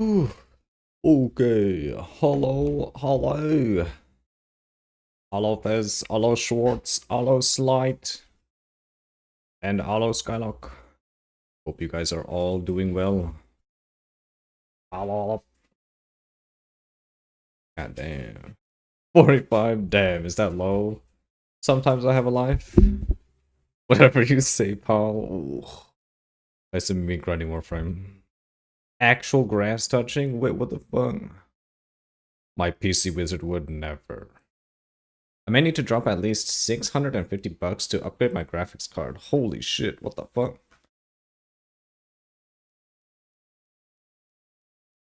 Whew. Okay, hello Fez, hello Schwartz, hello Slight, and hello Skylock. Hope you guys are all doing well. Hello. God damn. 45, damn, is that low? Sometimes I have a life. Whatever you say, Paul. Ooh. Nice to me grinding Warframe. Actual grass touching? Wait, what the fuck? My PC wizard would never. I may need to drop at least 650 bucks to upgrade my graphics card. Holy shit, what the fuck?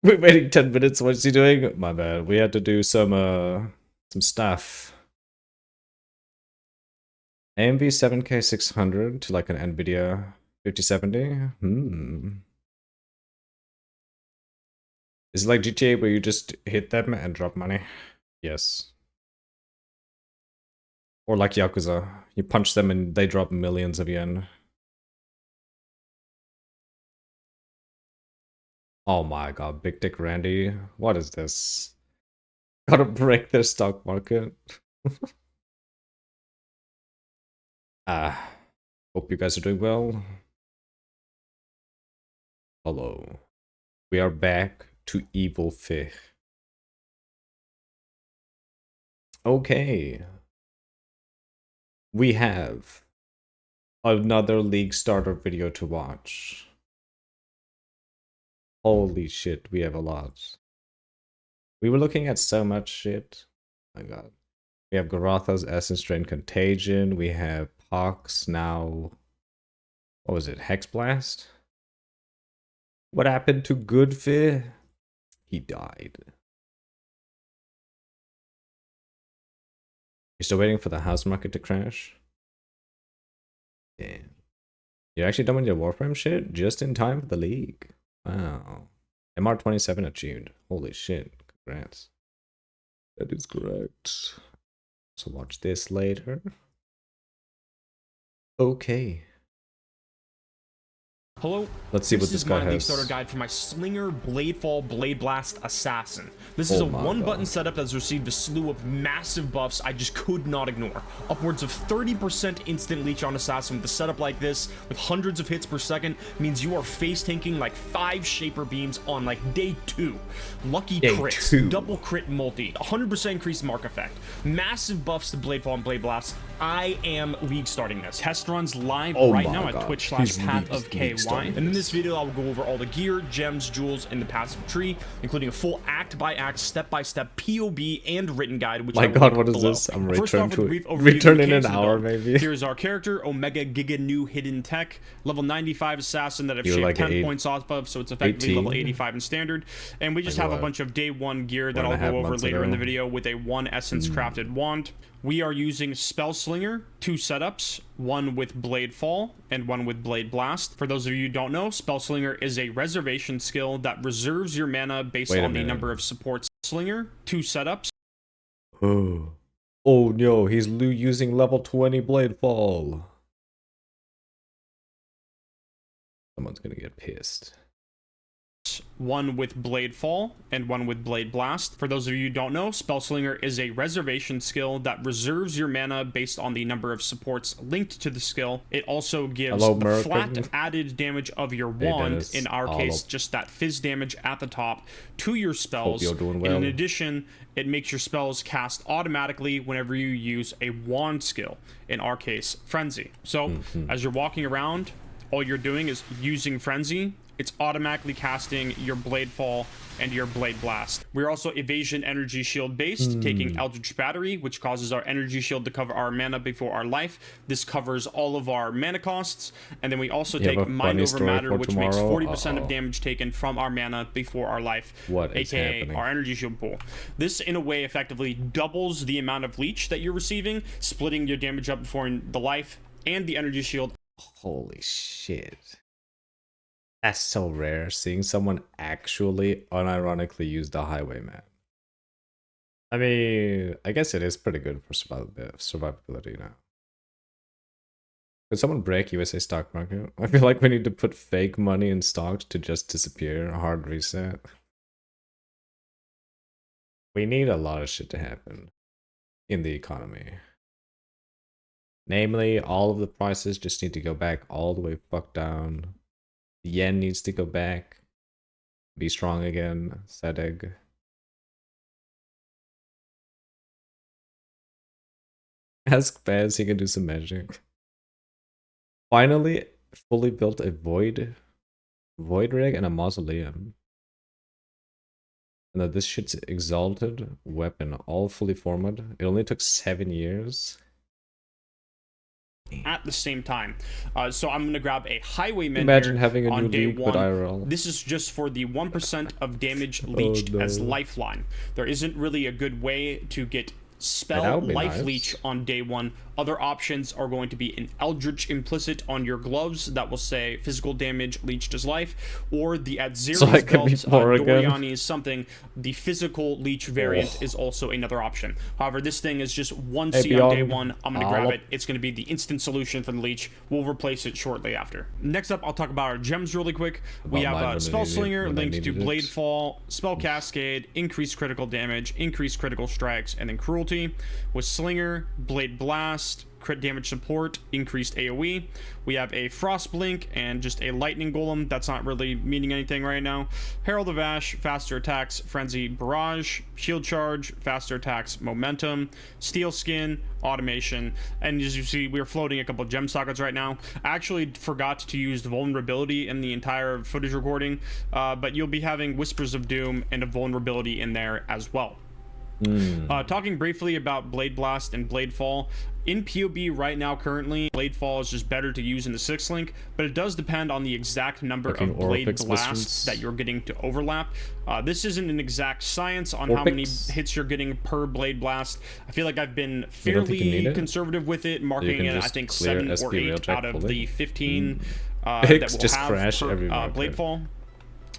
We're waiting 10 minutes, what's he doing? My bad, we had to do some stuff. AMD 7K 600 to like an Nvidia 5070? Is it like GTA where you just hit them and drop money? Yes. Or like Yakuza, you punch them and they drop millions of yen. Oh my god, Big Dick Randy, what is this? Gotta break their stock market. Hope you guys are doing well. Hello. We are back to Evil Fish. Okay. We have another League starter video to watch. Holy shit, we have a lot. We were looking at so much shit. Oh my god. We have Garotha's Essence Drain Contagion. We have Pox now. What was it? Hex Blast? What happened to Goodfi? He died. You're still waiting for the house market to crash? Damn. You're actually done with your Warframe shit? Just in time for the League. Wow. MR27 achieved. Holy shit. Congrats. That is correct. So watch this later. Okay. Hello. Let's see what this guy has. This is my League Starter guide for my Slinger Bladefall Blade Blast Assassin. This is a one-button setup that's received a slew of massive buffs I just could not ignore. Upwards of 30% instant leech on Assassin with a setup like this, with hundreds of hits per second, means you are face tanking like 5 Shaper Beams on like day 2. Lucky crits, double crit multi, 100% increased mark effect, massive buffs to Bladefall and Blade Blast. I am League starting this. Test runs live right now at Twitch/PathofKY. And in this video, I'll go over all the gear, gems, jewels, and the passive tree, including a full act-by-act, step-by-step POB and written guide. Which my god, what is this? I'm returning in an hour, maybe. Here's our character, Omega Giga New Hidden Tech, level 95 assassin that I've shaved like 10 points off of, so it's effectively 18. Level 85 in standard. And we just have a bunch of day 1 gear that I'll go over later in the video with a 1 essence crafted wand. We are using Spell Slinger, 2 setups, one with Blade Fall and one with Blade Blast. For those of you who don't know, Spell Slinger is a reservation skill that reserves your mana based on the number of supports. Slinger, 2 setups. Oh no, he's using level 20 Blade Fall. Someone's gonna get pissed. One with Blade Fall and one with Blade Blast. For those of you who don't know, Spell Slinger is a reservation skill that reserves your mana based on the number of supports linked to the skill. It also gives the flat added damage of your wand, in our case just that fizz damage at the top, to your spells. And in addition, it makes your spells cast automatically whenever you use a wand skill, in our case Frenzy. So as you're walking around, all you're doing is using Frenzy. It's automatically casting your Blade Fall and your Blade Blast. We're also Evasion Energy Shield based, taking Eldritch Battery, which causes our Energy Shield to cover our mana before our life. This covers all of our mana costs. And then we also take Mind Over Matter, which makes 40% of damage taken from our mana before our life, aka our Energy Shield pool. This, in a way, effectively doubles the amount of leech that you're receiving, splitting your damage up before the life and the Energy Shield. Holy shit. That's so rare, seeing someone actually unironically use the Highwayman. I mean, I guess it is pretty good for survivability now. Could someone break USA stock market? I feel like we need to put fake money in stocks to just disappear, hard reset. We need a lot of shit to happen in the economy. Namely, all of the prices just need to go back all the way fuck down. The yen needs to go back. Be strong again. Sedeg. Ask Baz, he can do some magic. Finally, fully built a void rig and a mausoleum. And that this shit's exalted weapon, all fully formed. It only took 7 years. At the same time. So I'm going to grab a highwayman Imagine here having a on new day league, one. but IRL. This is just for the 1% of damage leached as lifeline. There isn't really a good way to get spell life leech on day one. Other options are going to be an Eldritch implicit on your gloves that will say physical damage leached as life, or the Adziri's belt, Doriani's something. The physical leech variant is also another option. However, this thing is just 1C on day one. I'm going to grab it. It's going to be the instant solution for the leech. We'll replace it shortly after. Next up, I'll talk about our gems really quick. We have Spell Slinger linked to Blade Fall, Spell Cascade, increased critical damage, increased critical strikes, and then Cruelty. With Slinger, Blade Blast, crit damage support, increased AoE. We have a Frost Blink and just a Lightning Golem. That's not really meaning anything right now. Herald of Ash, faster attacks, Frenzy Barrage, Shield Charge, faster attacks, Momentum, Steel Skin, Automation. And as you see, we're floating a couple gem sockets right now. I actually forgot to use the vulnerability in the entire footage recording, but you'll be having Whispers of Doom and a vulnerability in there as well. Talking briefly about Blade Blast and Blade Fall. In PoB right now currently, Blade Fall is just better to use in the 6th link, but it does depend on the exact number of Blade Blasts that you're getting to overlap. This isn't an exact science on how many hits you're getting per Blade Blast. I feel like I've been fairly conservative with it, marking it, I think, 7 or 8 out of the 15 that will have per Blade Fall.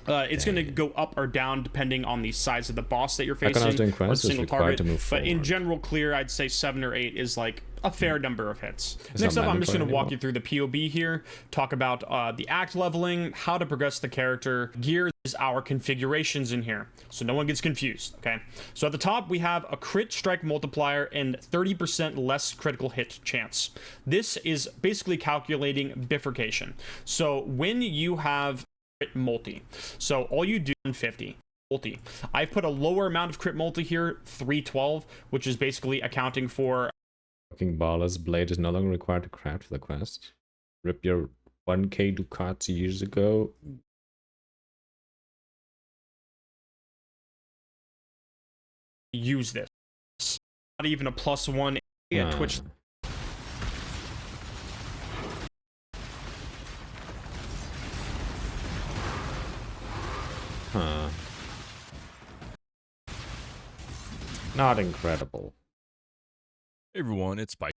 It's going to go up or down depending on the size of the boss that you're facing or single target. But in general clear, I'd say 7 or 8 is like a fair number of hits. Next up, I'm just going to walk you through the PoB here, talk about the act leveling, how to progress the character. Gear is our configurations in here, so no one gets confused, okay? So at the top, we have a crit strike multiplier and 30% less critical hit chance. This is basically calculating bifurcation. So when you have multi, so all you do in 50 multi, I've put a lower amount of crit multi here, 312, which is basically accounting for fucking ballers. Blade is no longer required to craft for the quest. Rip your 1k ducats years ago. Use this. Not even a +1 at Twitch. Not incredible. Hey everyone, it's Spike.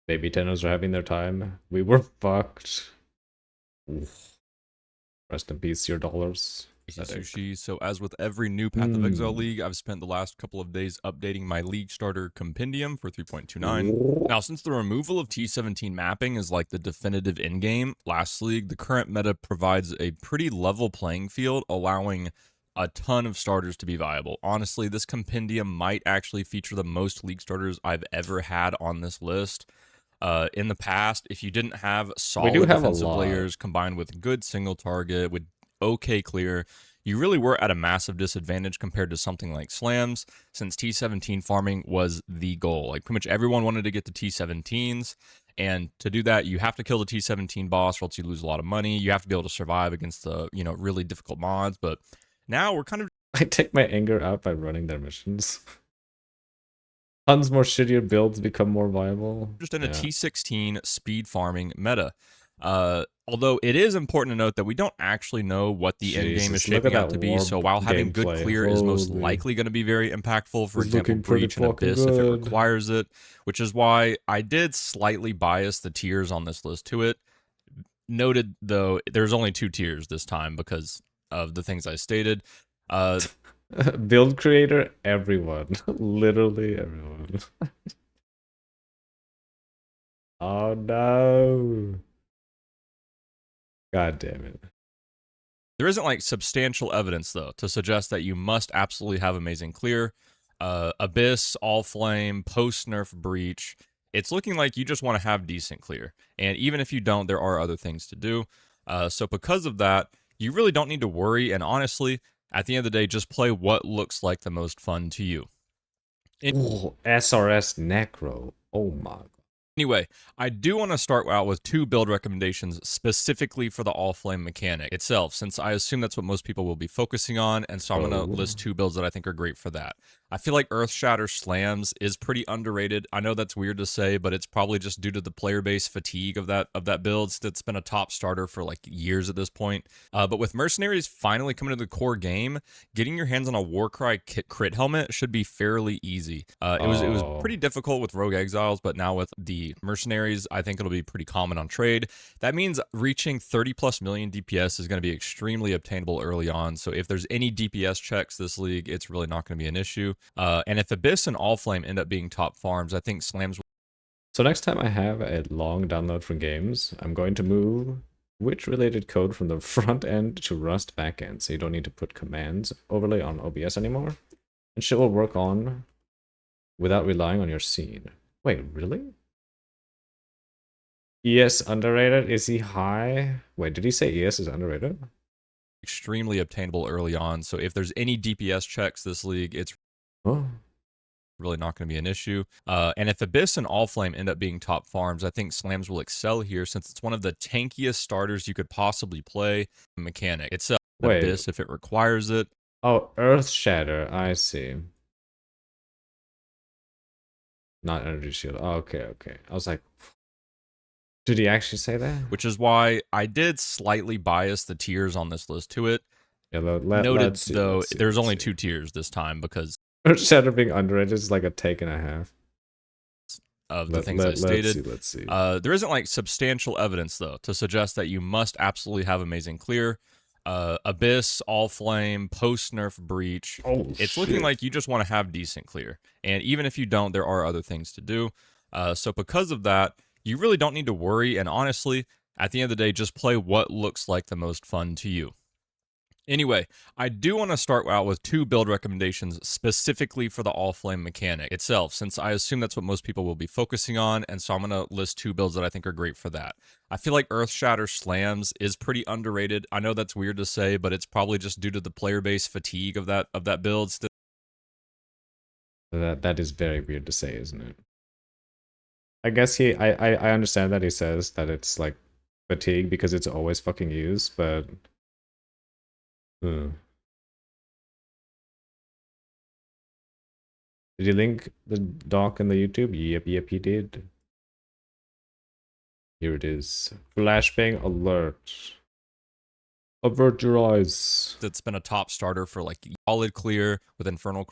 Baby tenors are having their time. We were fucked. Oof. Rest in peace, your dollars. Sushi. So as with every new Path of Exile league, I've spent the last couple of days updating my league starter compendium for 3.29. Now, since the removal of T17 mapping is like the definitive endgame, last league, the current meta provides a pretty level playing field, allowing a ton of starters to be viable. Honestly, this compendium might actually feature the most league starters I've ever had on this list. In the past, if you didn't have solid defensive players combined with good single target, with okay clear, you really were at a massive disadvantage compared to something like Slams, since T17 farming was the goal. Like, pretty much everyone wanted to get the T17s, and to do that, you have to kill the T17 boss, or else you lose a lot of money. You have to be able to survive against the, really difficult mods, but now we're kind of... I take my anger out by running their missions. Tons more shittier builds become more viable. Just in a T16 speed farming meta. Although it is important to note that we don't actually know what the end game is shaping out to be, so while having good clear is most likely going to be very impactful, for example, Breach and Abyss if it requires it, which is why I did slightly bias the tiers on this list to it. Noted, though, there's only 2 tiers this time because of the things I stated. Build creator, everyone. Literally everyone. Oh no. God damn it. There isn't like substantial evidence though to suggest that you must absolutely have amazing clear. Abyss, All Flame, Post Nerf Breach. It's looking like you just want to have decent clear. And even if you don't, there are other things to do. So because of that, you really don't need to worry. And honestly, at the end of the day, just play what looks like the most fun to you. Ooh, SRS Necro. Oh my god. Anyway, I do want to start out with 2 build recommendations specifically for the All Flame mechanic itself, since I assume that's what most people will be focusing on, and so I'm going to list 2 builds that I think are great for that. I feel like Earthshatter Slams is pretty underrated. I know that's weird to say, but it's probably just due to the player base fatigue of that build. That's been a top starter for like years at this point. But with Mercenaries finally coming to the core game, getting your hands on a Warcry crit helmet should be fairly easy. It was pretty difficult with Rogue Exiles, but now with the Mercenaries, I think it'll be pretty common on trade. That means reaching 30 plus million DPS is going to be extremely obtainable early on. So if there's any DPS checks this league, it's really not going to be an issue. And if Abyss and All Flame end up being top farms, I think Slams. So next time I have a long download from games, I'm going to move witch-related code from the front end to Rust backend, so you don't need to put commands overlay on OBS anymore. And shit will work on without relying on your scene. Wait, really? ES underrated? Is he high? Wait, did he say ES is underrated? Extremely obtainable early on. So if there's any DPS checks this league, it's really not going to be an issue. And if Abyss and All Flame end up being top farms, I think Slams will excel here since it's one of the tankiest starters you could possibly play. Mechanic itself, Abyss if it requires it. Oh, Earth Shatter. I see. Not Energy Shield. Oh, okay. I was like, did he actually say that? Which is why I did slightly bias the tiers on this list to it. Yeah, Noted though, there's only 2 tiers this time because Earthshatter being underrated is like a take and a half of the things I stated. Let's see. There isn't like substantial evidence though to suggest that you must absolutely have amazing clear. Abyss, All Flame, Post Nerf Breach. It's looking like you just want to have decent clear. And even if you don't, there are other things to do. So because of that, you really don't need to worry. And honestly, at the end of the day, just play what looks like the most fun to you. Anyway, I do want to start out with 2 build recommendations specifically for the All Flame mechanic itself, since I assume that's what most people will be focusing on, and so I'm going to list 2 builds that I think are great for that. I feel like Earthshatter Slams is pretty underrated. I know that's weird to say, but it's probably just due to the player base fatigue of that build. That is very weird to say, isn't it? I guess I understand that he says that it's like fatigue because it's always fucking used, but did you link the doc in the YouTube? Yep, he did. Here it is. Flashbang alert. Avert your eyes. That's been a top starter for like solid clear with Infernal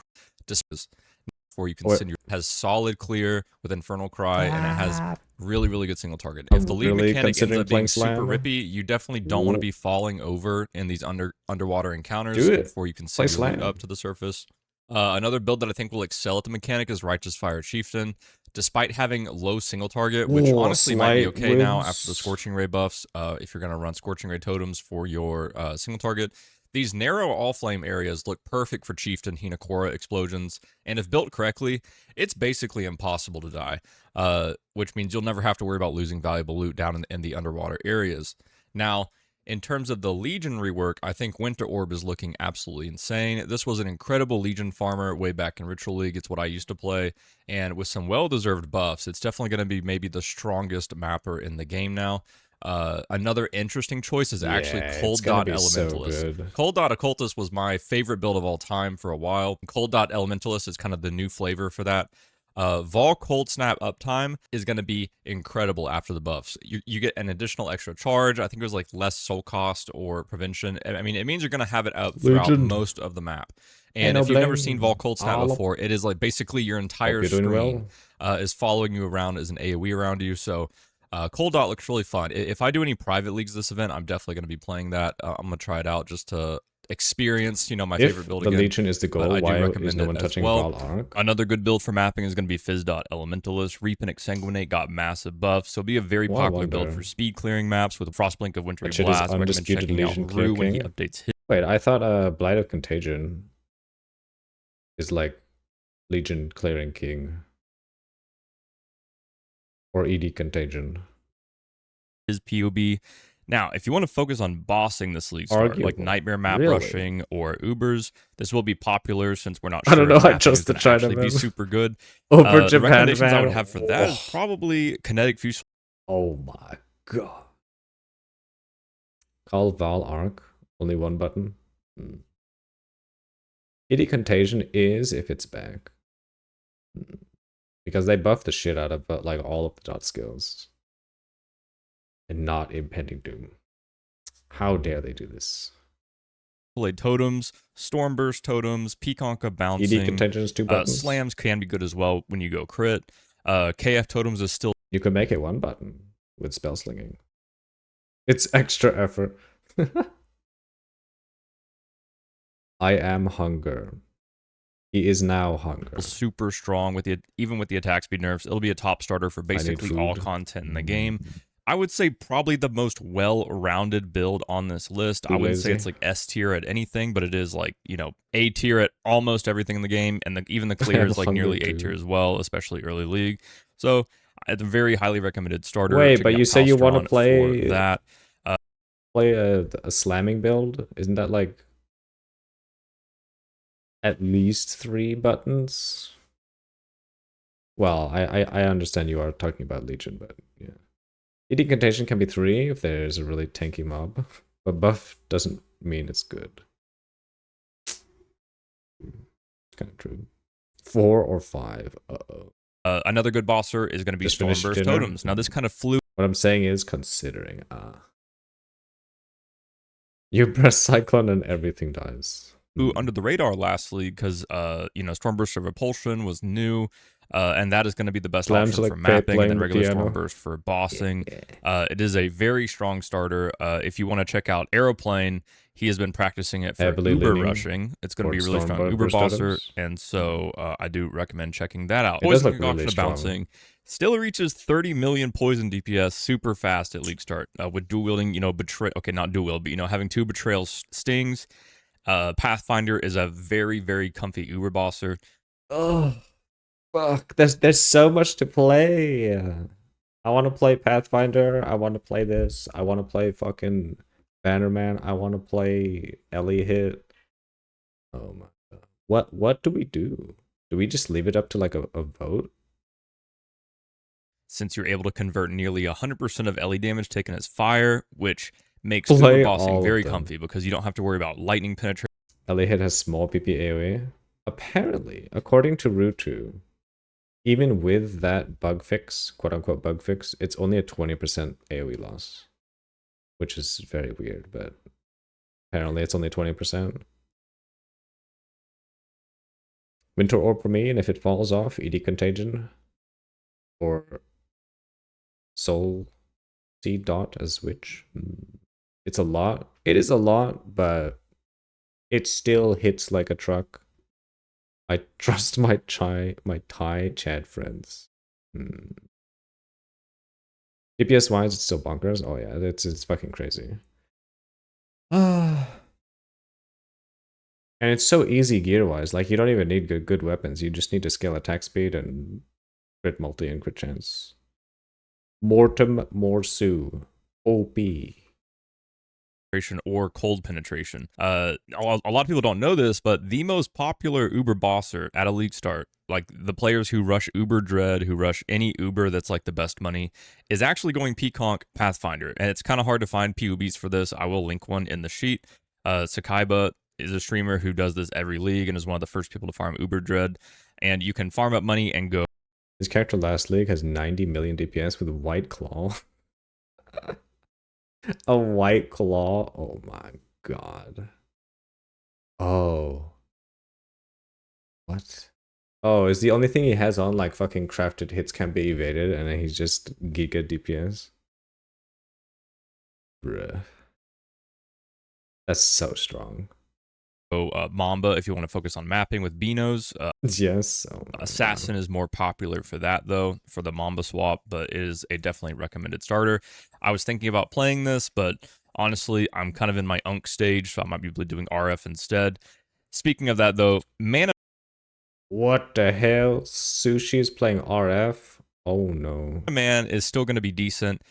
before you consider has solid clear with Infernal Cry, and it has really good single target. If the lead mechanic ends up being super rippy, you definitely don't want to be falling over in these underwater encounters before you can loot up to the surface. Another build that I think will excel at the mechanic is Righteous Fire Chieftain. Despite having low single target, which honestly might be okay now after the Scorching Ray buffs, if you're going to run Scorching Ray totems for your single target, these narrow All Flame areas look perfect for Chieftain Hinakora explosions, and if built correctly, it's basically impossible to die, which means you'll never have to worry about losing valuable loot down in the underwater areas. Now, in terms of the Legion rework, I think Winter Orb is looking absolutely insane. This was an incredible Legion farmer way back in Ritual League. It's what I used to play, and with some well-deserved buffs, it's definitely going to be maybe the strongest mapper in the game now. Another interesting choice is actually Cold Dot Elementalist. So Cold Dot Occultist was my favorite build of all time for a while. Cold Dot Elementalist is kind of the new flavor for that. Vol Cold Snap uptime is going to be incredible after the buffs. You get an additional extra charge. I think it was like less soul cost or prevention. I mean, it means you're going to have it up throughout most of the map. And if you've never seen Vol Cold Snap before, it is like basically your entire screen is following you around as an AoE around you. So Cold Dot looks really fun. If I do any private leagues this event, I'm definitely going to be playing that. I'm going to try it out just to experience, you know, my If favorite build the again. Legion is the but goal, I do why is recommend no it one as touching well. Val Arc? Another good build for mapping is going to be Fizz.Elementalist. Reap and Exsanguinate got massive buffs, so be a very Well, I popular build wonder. for speed clearing maps with Frostblink of Wintry What shit is Blast. I recommend undisputed checking out Legion Clear Rue when he King? updates his. Wait, I thought Blight of Contagion is like Legion Clearing King. Or ED Contagion. His POB. Now, if you want to focus on bossing this league start, like Arguable. Nightmare Map Really? Rushing or Ubers, this will be popular since we're not I sure don't know, if I mapping chose is the going to actually be Chinaman. super good. Over The Japan, recommendations I would man. have for that is Oh. probably Kinetic Fuse. Oh my god. Call Val Arc. Only one button. ED Contagion is if it's back. Because they buff the shit out of like all of the dot skills. And not Impending Doom. How dare they do this? Blade totems, Stormburst totems, Peaconka ED bouncing, Contagion is 2 buttons. slams can be good as well when you go crit. KF totems is still You can make it 1 button with spell slinging. It's extra effort. I am hunger. He is now hunger. super strong with the even with the attack speed nerfs. It'll be a top starter for basically all food. content in the game. I would say probably the most well-rounded build on this list. Too I wouldn't say lazy. it's like S tier at anything, but it is like, you know, A tier at almost everything in the game, and even the clear is like Hunger nearly A too. tier as well, especially early league. So it's a very highly recommended starter. Wait, Check but out you say you want to Palstron play for that. a slamming build? Isn't that like at least 3 buttons? Well, I understand you are talking about Legion, but yeah. ED Contagion can be 3 if there's a really tanky mob, but buff doesn't mean it's good. It's kind of true. 4 or 5. Uh-oh. Another good bosser is going to be Just finished Stormburst dinner? totems. Now this kind of flew. What I'm saying is considering. You press Cyclone and everything dies. Under the radar last league because you know, Stormburst of Repulsion was new, and that is going to be the best Slams option like for mapping, and then playing the regular piano. Stormburst for bossing. Yeah. It is a very strong starter. If you want to check out Aeroplane, he has been practicing it for Heavily Uber leaning rushing. It's going to be a really strong Stormburst Uber bosser, totems. and so I do recommend checking that out. It does Poison look Concoction really of strong. Bouncing still reaches 30 million poison DPS super fast at league start with dual wielding, you know, betray. Okay, not dual wield, but you know, having 2 betrayal stings. Pathfinder is a very, very comfy Uber bosser. Oh, fuck. There's so much to play. I want to play Pathfinder. I want to play this. I want to play fucking Bannerman. I want to play Ellie Hit. Oh my god. What do we do? Do we just leave it up to like a vote? Since you're able to convert nearly 100% of LE damage taken as fire, which makes Play Uber all bossing of very them. comfy because you don't have to worry about lightning penetration. Ellie Hit has small PP AoE. Apparently, according to Rutu, even with that bug fix, quote unquote bug fix, it's only a 20% AoE loss. Which is very weird, but apparently it's only 20%. Winter Orb for me, and if it falls off, ED Contagion. Or Soul Seed Dot as Switch. It's a lot. It is a lot, but it still hits like a truck. I trust my Thai chat friends. DPS wise, it's still bonkers. Oh yeah, it's fucking crazy. And it's so easy gear wise. Like you don't even need good weapons. You just need to scale attack speed and crit multi and crit chance. Mortem Morsu. OP. Or cold penetration. A lot of people don't know this, but the most popular Uber bosser at a league start, like the players who rush Uber Dread, who rush any Uber that's like the best money, is actually going Peaconk Pathfinder. And it's kind of hard to find PUBs for this. I will link one in the sheet. Sakaiba is a streamer who does this every league and is one of the first people to farm Uber Dread. And you can farm up money and go. His character last league has 90 million DPS with White Claw. A White Claw? Oh my god. Oh. What? Oh, is the only thing he has on like fucking crafted hits can't be evaded and then he's just Giga DPS? Bruh. That's so strong. Mamba if you want to focus on mapping with Beanos. Yes. Oh my Assassin God. is more popular for that though, for the Mamba swap, but it is a definitely recommended starter. I was thinking about playing this, but honestly, I'm kind of in my Unk stage, so I might be doing RF instead. Speaking of that though, Mana What the hell? Sushi is playing RF? Oh no. Man is still going to be decent.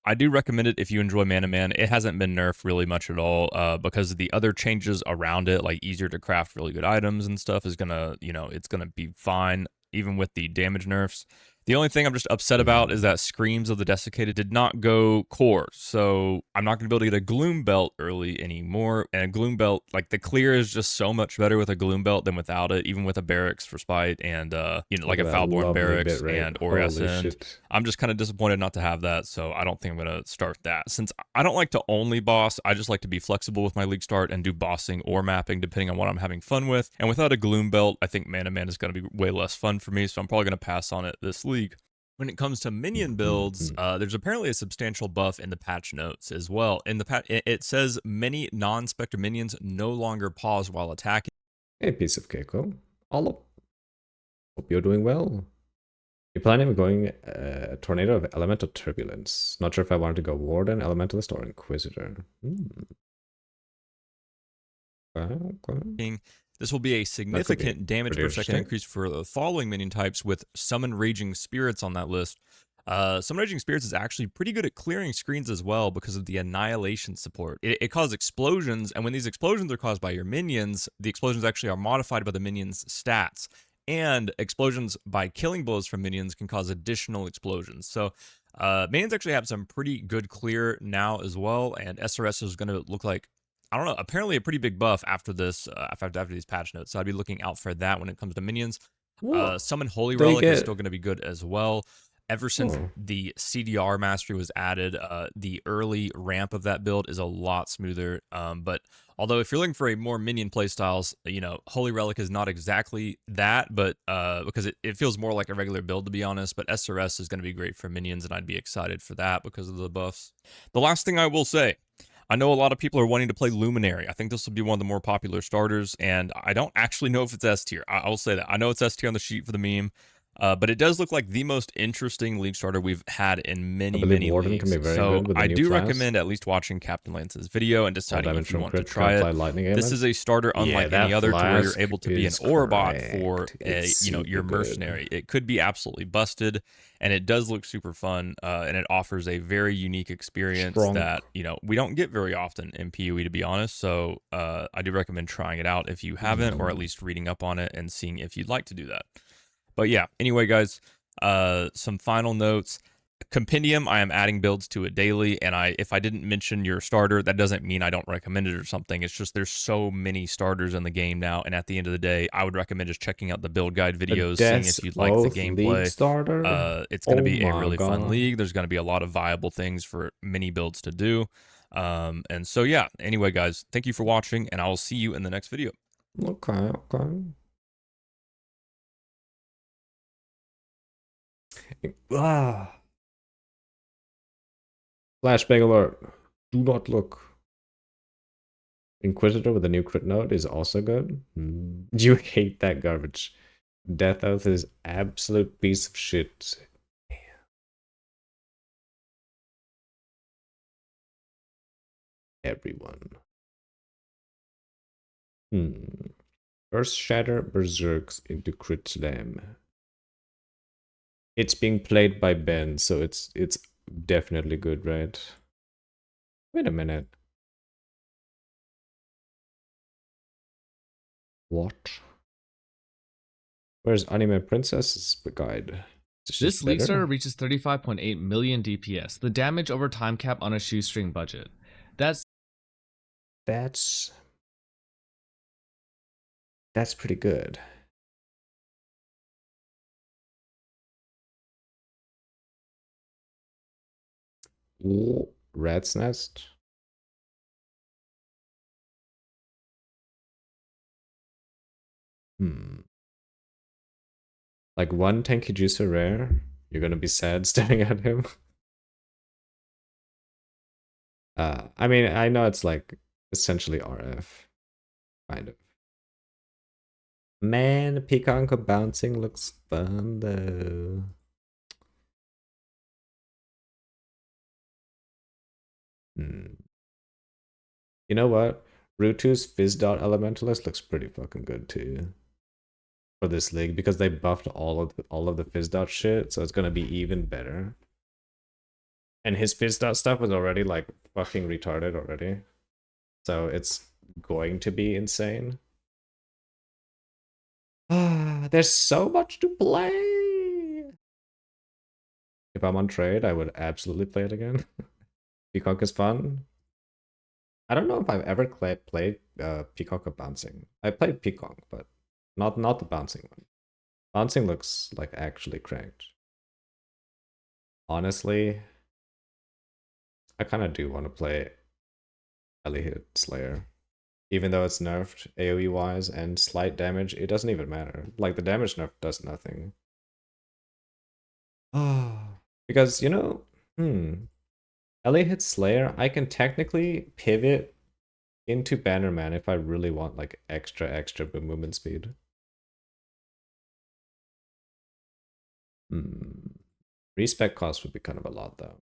I do recommend it if you enjoy Mana Man. It hasn't been nerfed really much at all because of the other changes around it, like easier to craft really good items and stuff is going to, it's going to be fine, even with the damage nerfs. The only thing I'm just upset about is that Screams of the Desiccated did not go core, so I'm not going to be able to get a Gloom Belt early anymore. And a Gloom Belt, like the clear is just so much better with a Gloom Belt than without it, even with a Barracks for Spite and, like a Foulborn Barracks and Aureus End. I'm just kind of disappointed not to have that, so I don't think I'm going to start that. Since I don't like to only boss, I just like to be flexible with my league start and do bossing or mapping depending on what I'm having fun with. And without a Gloom Belt, I think Mana Man is going to be way less fun for me, so I'm probably going to pass on it this league. When it comes to minion builds, there's apparently a substantial buff in the patch notes as well. In the it says many non-spectre minions no longer pause while attacking. Hey, piece of cake. Hope you're doing well. You're planning on going Tornado of Elemental Turbulence. Not sure if I wanted to go Warden, Elementalist, or Inquisitor. Okay. This will be a significant damage per second increase for the following minion types with Summon Raging Spirits on that list. Summon Raging Spirits is actually pretty good at clearing screens as well because of the Annihilation support. It causes explosions, and when these explosions are caused by your minions, the explosions actually are modified by the minions' stats. And explosions by killing blows from minions can cause additional explosions. So minions actually have some pretty good clear now as well, and SRS is going to look like, I don't know, apparently a pretty big buff after this, after these patch notes. So I'd be looking out for that when it comes to minions. Summon Holy Relic is still going to be good as well. Ever since the CDR mastery was added, the early ramp of that build is a lot smoother. But although if you're looking for a more minion playstyles, Holy Relic is not exactly that, but because it feels more like a regular build, to be honest. But SRS is going to be great for minions, and I'd be excited for that because of the buffs. The last thing I will say, I know a lot of people are wanting to play Luminary. I think this will be one of the more popular starters, and I don't actually know if it's S tier. I will say that. I know it's S tier on the sheet for the meme, but it does look like the most interesting league starter we've had in many Warden leagues. Can be very so good with I do class. recommend at least watching Captain Lance's video and deciding if you want to try it. This is a starter unlike any other, to where you're able to be an Orbot for your mercenary. Good. It could be absolutely busted, and it does look super fun, and it offers a very unique experience that we don't get very often in PoE, to be honest. So I do recommend trying it out if you haven't, or at least reading up on it and seeing if you'd like to do that. But yeah, anyway, guys, some final notes. Compendium, I am adding builds to it daily, and if I didn't mention your starter, that doesn't mean I don't recommend it or something. It's just there's so many starters in the game now, and at the end of the day, I would recommend just checking out the build guide videos, seeing if you'd like the gameplay. It's going to be a really fun league. There's going to be a lot of viable things for mini builds to do. And so, yeah, anyway, guys, thank you for watching, and I will see you in the next video. Okay. Flashbang alert. Do not look. Inquisitor with a new crit note is also good. You hate that garbage. Death Oath is absolute piece of shit. Everyone. First Shatter Berserks into Crit Slam. It's being played by Ben, so it's definitely good, right? Wait a minute. What? Where's Anime Princess's guide? This league starter reaches 35.8 million DPS, the damage over time cap on a shoestring budget. That's pretty good. Ooh, Rat's Nest. Like one Tenki Juicer rare, you're gonna be sad staring at him. I mean, I know it's like essentially RF, kind of. Man, Pikanka bouncing looks fun though. You know what? Rutu's Fizz Dot Elementalist looks pretty fucking good too for this league because they buffed all of the Fizz Dot shit, so it's gonna be even better. And his Fizz Dot stuff was already like fucking retarded already, so it's going to be insane. There's so much to play. If I'm on trade, I would absolutely play it again. Peacock is fun. I don't know if I've ever played Peacock or Bouncing. I played Peacock, but not the Bouncing one. Bouncing looks like actually cranked. Honestly, I kind of do want to play Ellie Slayer. Even though it's nerfed AoE wise and slight damage, it doesn't even matter. Like the damage nerf does nothing. Because, you know, Ellie hits Slayer, I can technically pivot into Bannerman if I really want like extra movement speed. Respec cost would be kind of a lot though.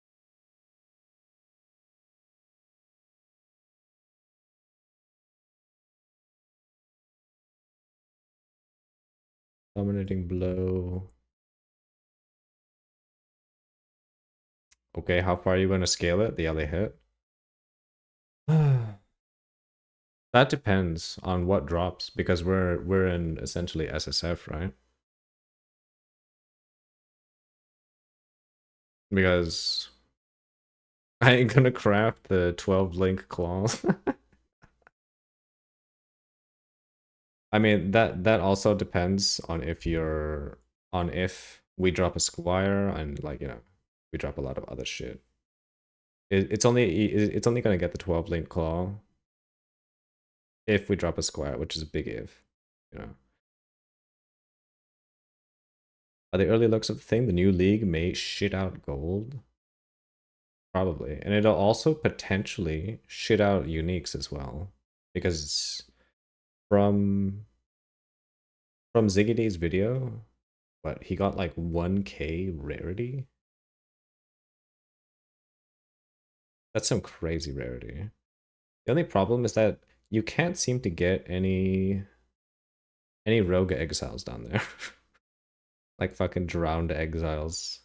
Dominating blow. Okay, how far are you going to scale it? The LA hit? That depends on what drops because we're in essentially SSF, right? Because I ain't gonna craft the 12 link claws. I mean that also depends on if we drop a squire and like, you know, we drop a lot of other shit. It's only gonna get the 12 link claw if we drop a squire, which is a big if, you know. Are the early looks of the thing? The new league may shit out gold. Probably. And it'll also potentially shit out uniques as well. Because from Ziggy's video, what, he got like 1k rarity? That's some crazy rarity. The only problem is that you can't seem to get any rogue exiles down there. Like fucking drowned exiles.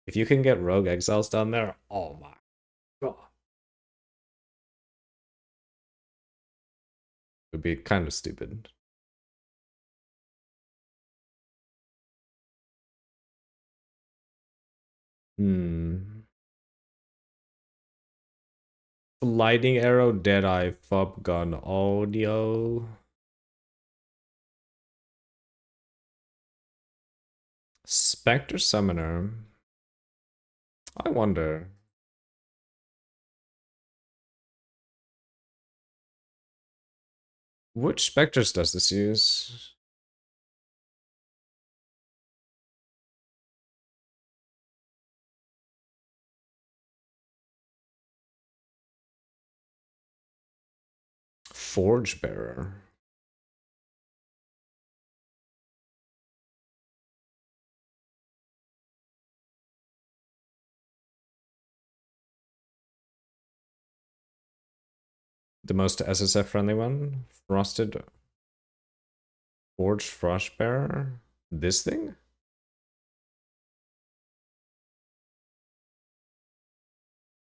If you can get rogue exiles down there, oh my god. It would be kind of stupid. Lightning arrow, deadeye, fob gun, audio. Spectre summoner. I wonder. Which specters does this use? Forge bearer. The most SSF friendly one? Frosted Forged Frost Bearer? This thing?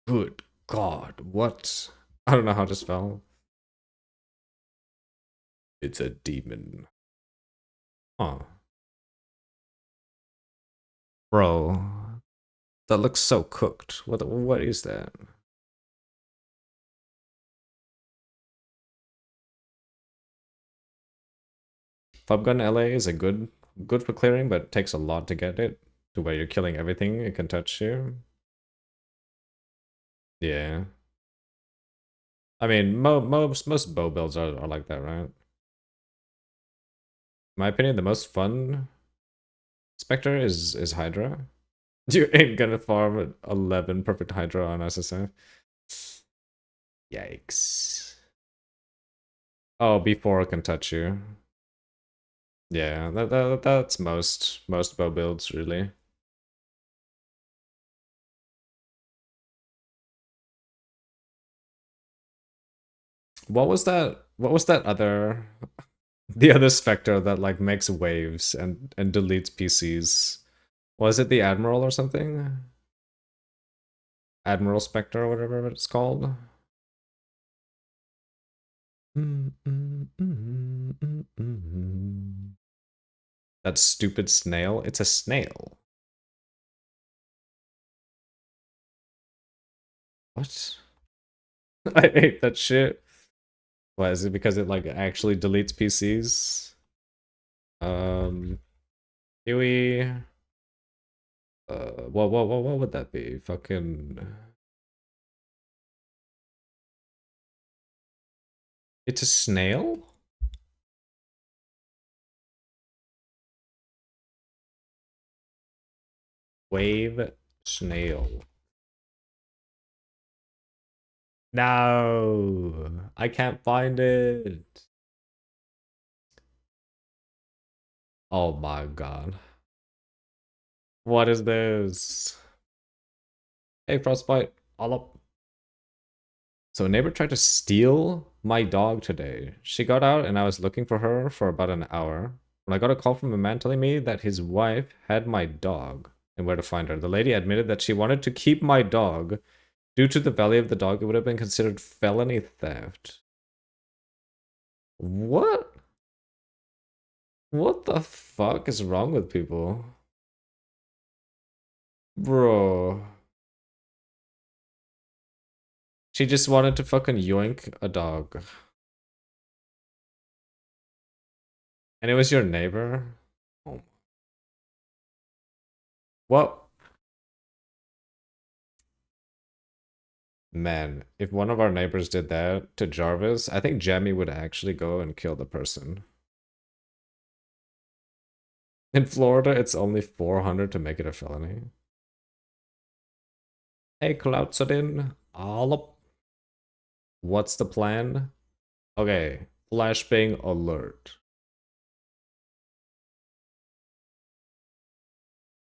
Good god, what? I don't know how this fell. It's a demon. Huh. Bro, that looks so cooked. What is that? Fubgun LA is a good for clearing, but it takes a lot to get it to where you're killing everything it can touch you. Yeah. I mean, most bow builds are like that, right? In my opinion, the most fun Spectre is Hydra. You ain't gonna farm 11 perfect Hydra on SSF. Yikes. Oh, B4 can touch you. Yeah, that's most bow builds really. What was that? What was that other the other specter that like makes waves and deletes PCs? Was it the Admiral or something? Admiral Spectre or whatever it's called. That stupid snail. It's a snail. What? I hate that shit. Why is it because it like actually deletes PCs? PoE. What would that be? Fucking. It's a snail? Wave snail. No, I can't find it. Oh my god. What is this? Hey, Frostbite. All up. So a neighbor tried to steal my dog today. She got out and I was looking for her for about an hour. When I got a call from a man telling me that his wife had my dog and where to find her, the lady admitted that she wanted to keep my dog. Due to the value of the dog, it would have been considered felony theft. What? What the fuck is wrong with people? Bro. She just wanted to fucking yoink a dog. And it was your neighbor? Oh. What? Man, if one of our neighbors did that to Jarvis, I think Jamie would actually go and kill the person. In Florida, it's only 400 to make it a felony. Hey, Cloudsadin. All up. What's the plan? Okay, flashbang alert.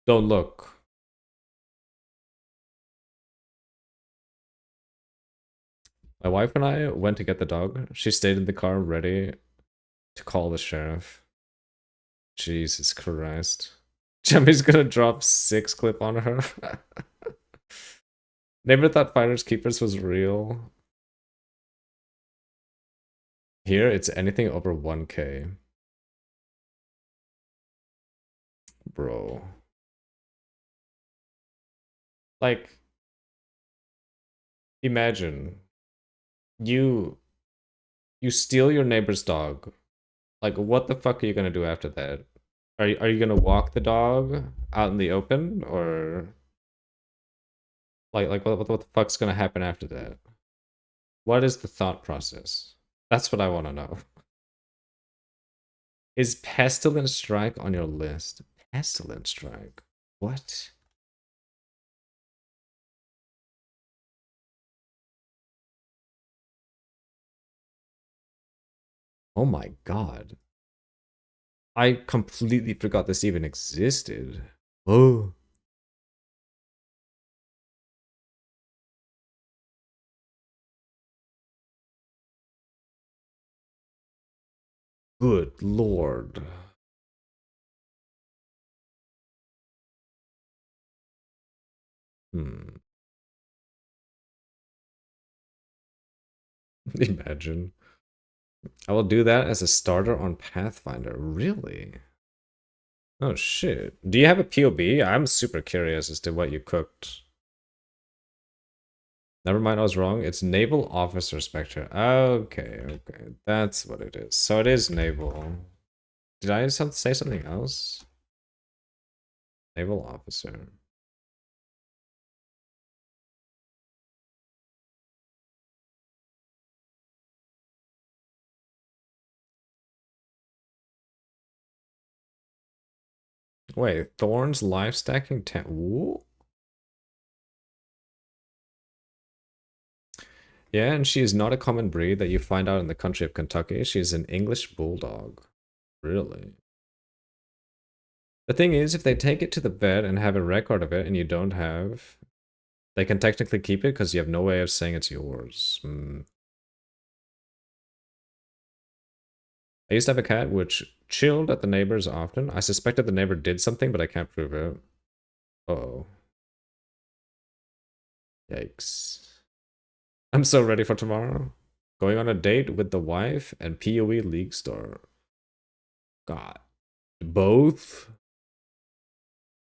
Don't look. My wife and I went to get the dog. She stayed in the car ready to call the sheriff. Jesus Christ. Jimmy's gonna drop 6 clip on her. Never thought Finders Keepers was real. Here, it's anything over 1k. Bro. Like, imagine you steal your neighbor's dog. Like, what the fuck are you gonna do after that? Are you gonna walk the dog out in the open, or like what the fuck's gonna happen after that? What is the thought process? That's what I want to know. Is Pestilence Strike on your list? Pestilence Strike? What? Oh my god. I completely forgot this even existed. Oh. Good lord. Hmm. Imagine. I will do that as a starter on Pathfinder. Really? Oh shit. Do you have a POB? I'm super curious as to what you cooked. Never mind, I was wrong. It's Naval Officer Spectre. Okay, okay. That's what it is. So it is Naval. Did I say something else? Naval Officer. Wait, Thorn's life stacking 10. Ooh. Yeah, and she is not a common breed that you find out in the country of Kentucky. She's an English bulldog. Really? The thing is, if they take it to the vet and have a record of it and you don't have, they can technically keep it because you have no way of saying it's yours. I used to have a cat which chilled at the neighbors often. I suspected the neighbor did something, but I can't prove it. Uh-oh. Yikes. I'm so ready for tomorrow. Going on a date with the wife and PoE League Star. God. Both?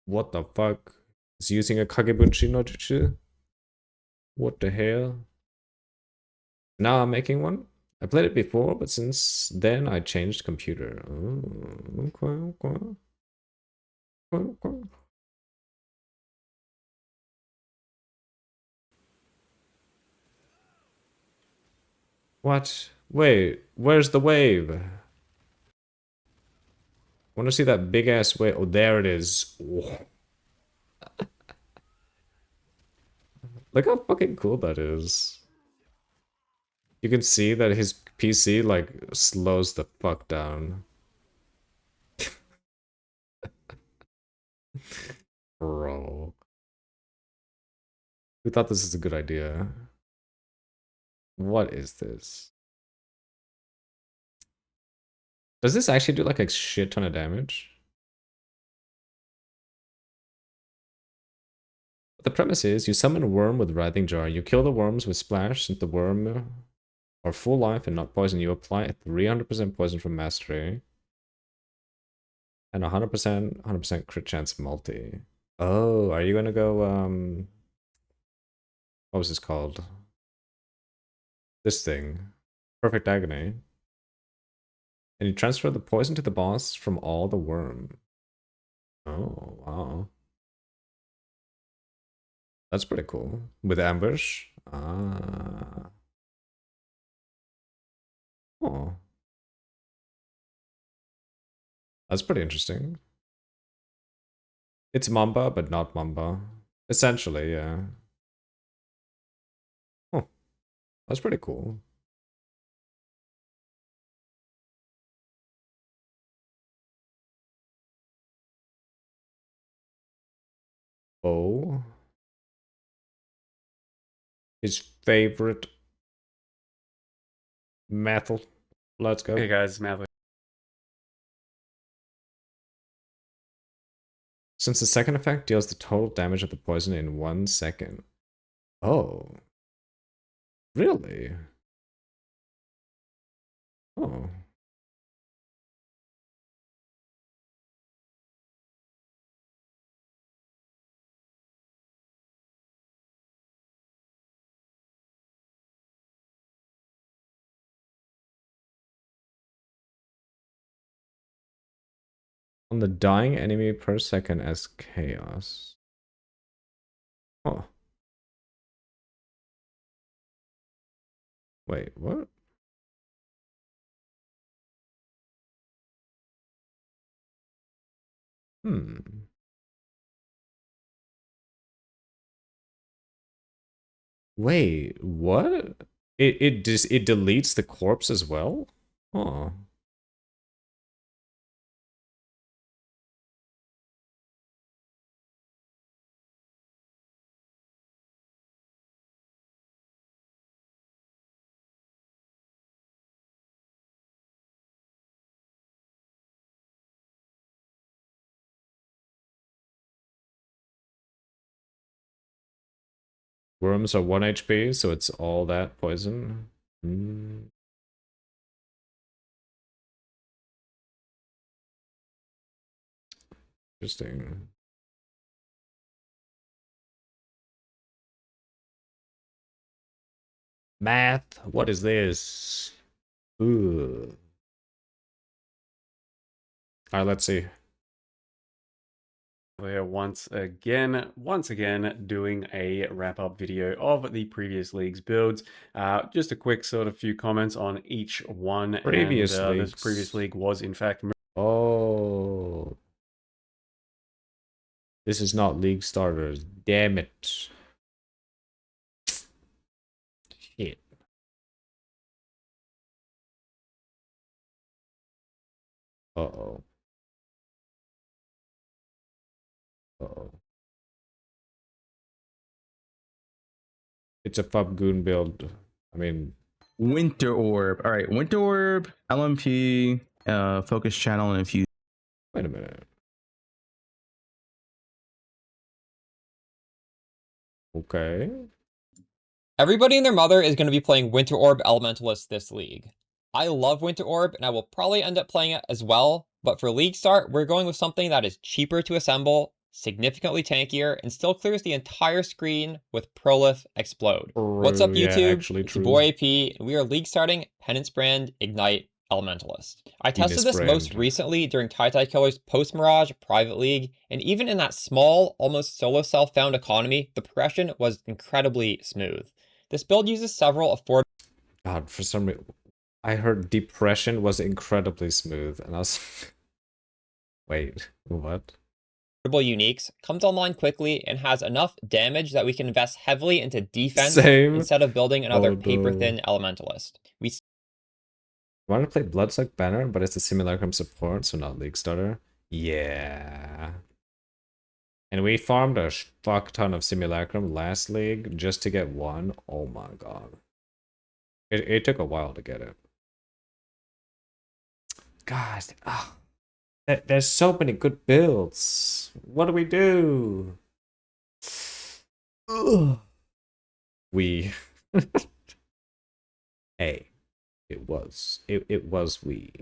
What the fuck? Is using a Kagebunshi no Jutsu? What the hell? Now I'm making one? I played it before, but since then I changed computer. Oh, okay. What? Wait, where's the wave? I want to see that big ass wave. Oh, there it is. Oh. Look how fucking cool that is. You can see that his PC like slows the fuck down. Bro. Who thought this is a good idea? What is this? Does this actually do like a shit ton of damage? The premise is you summon a worm with Writhing Jar. You kill the worms with Splash since the worm are full life and not poison. You apply 300% poison from Mastery. And 100% crit chance multi. Oh, are you gonna go, what was this called? This thing. Perfect Agony. And you transfer the poison to the boss from all the worm. Oh, wow. That's pretty cool. With Ambush? Ah. Oh. That's pretty interesting. It's Mamba, but not Mamba. Essentially, yeah. Oh, that's pretty cool. Oh. His favorite metal. Let's go. Hey guys, Matt. Since the second effect deals the total damage of the poison in 1 second. Oh. Really? Oh. On the dying enemy per second as chaos. Oh. Wait, what? Hmm. Wait, what? It deletes the corpse as well? Oh. Worms are 1 HP, so it's all that poison. Hmm. Interesting. Math, what is this? Ooh. Alright, let's see. We're once again doing a wrap-up video of the previous league's builds. Just a quick sort of few comments on each one. Previous and this leagues. previous league was in fact. Oh. This is not league starters. Damn it. Shit. Uh-oh. Uh-oh. It's a Fub Goon build. I mean, Winter Orb. All right, Winter Orb, LMP, Focus Channel, and Infuse. wait a minute. Okay. Everybody and their mother is going to be playing Winter Orb Elementalist this league. I love Winter Orb, and I will probably end up playing it as well, but for League Start, we're going with something that is cheaper to assemble, significantly tankier, and still clears the entire screen with Prolif Explode. What's up, Yeah, YouTube? actually It's your true. boy AP, and we are League Starting Penance Brand Ignite Elementalist. I tested Venus this most brand. recently during Tai Killer's Post Mirage Private League, and even in that small, almost solo self-found economy, the progression was incredibly smooth. This build uses several affordable God, for some reason, I heard Depression was incredibly smooth, and I was wait, what? uniques, comes online quickly, and has enough damage that we can invest heavily into defense Same. instead of building another Oh, no. paper-thin Elementalist. We Want to play Bloodsuck Banner, but it's a Simulacrum support, so not League Starter? Yeah. And we farmed a fuck ton of Simulacrum last league just to get one. Oh my god. It took a while to get it. God, there's so many good builds. What do we do? Ugh. We. Hey, it was we.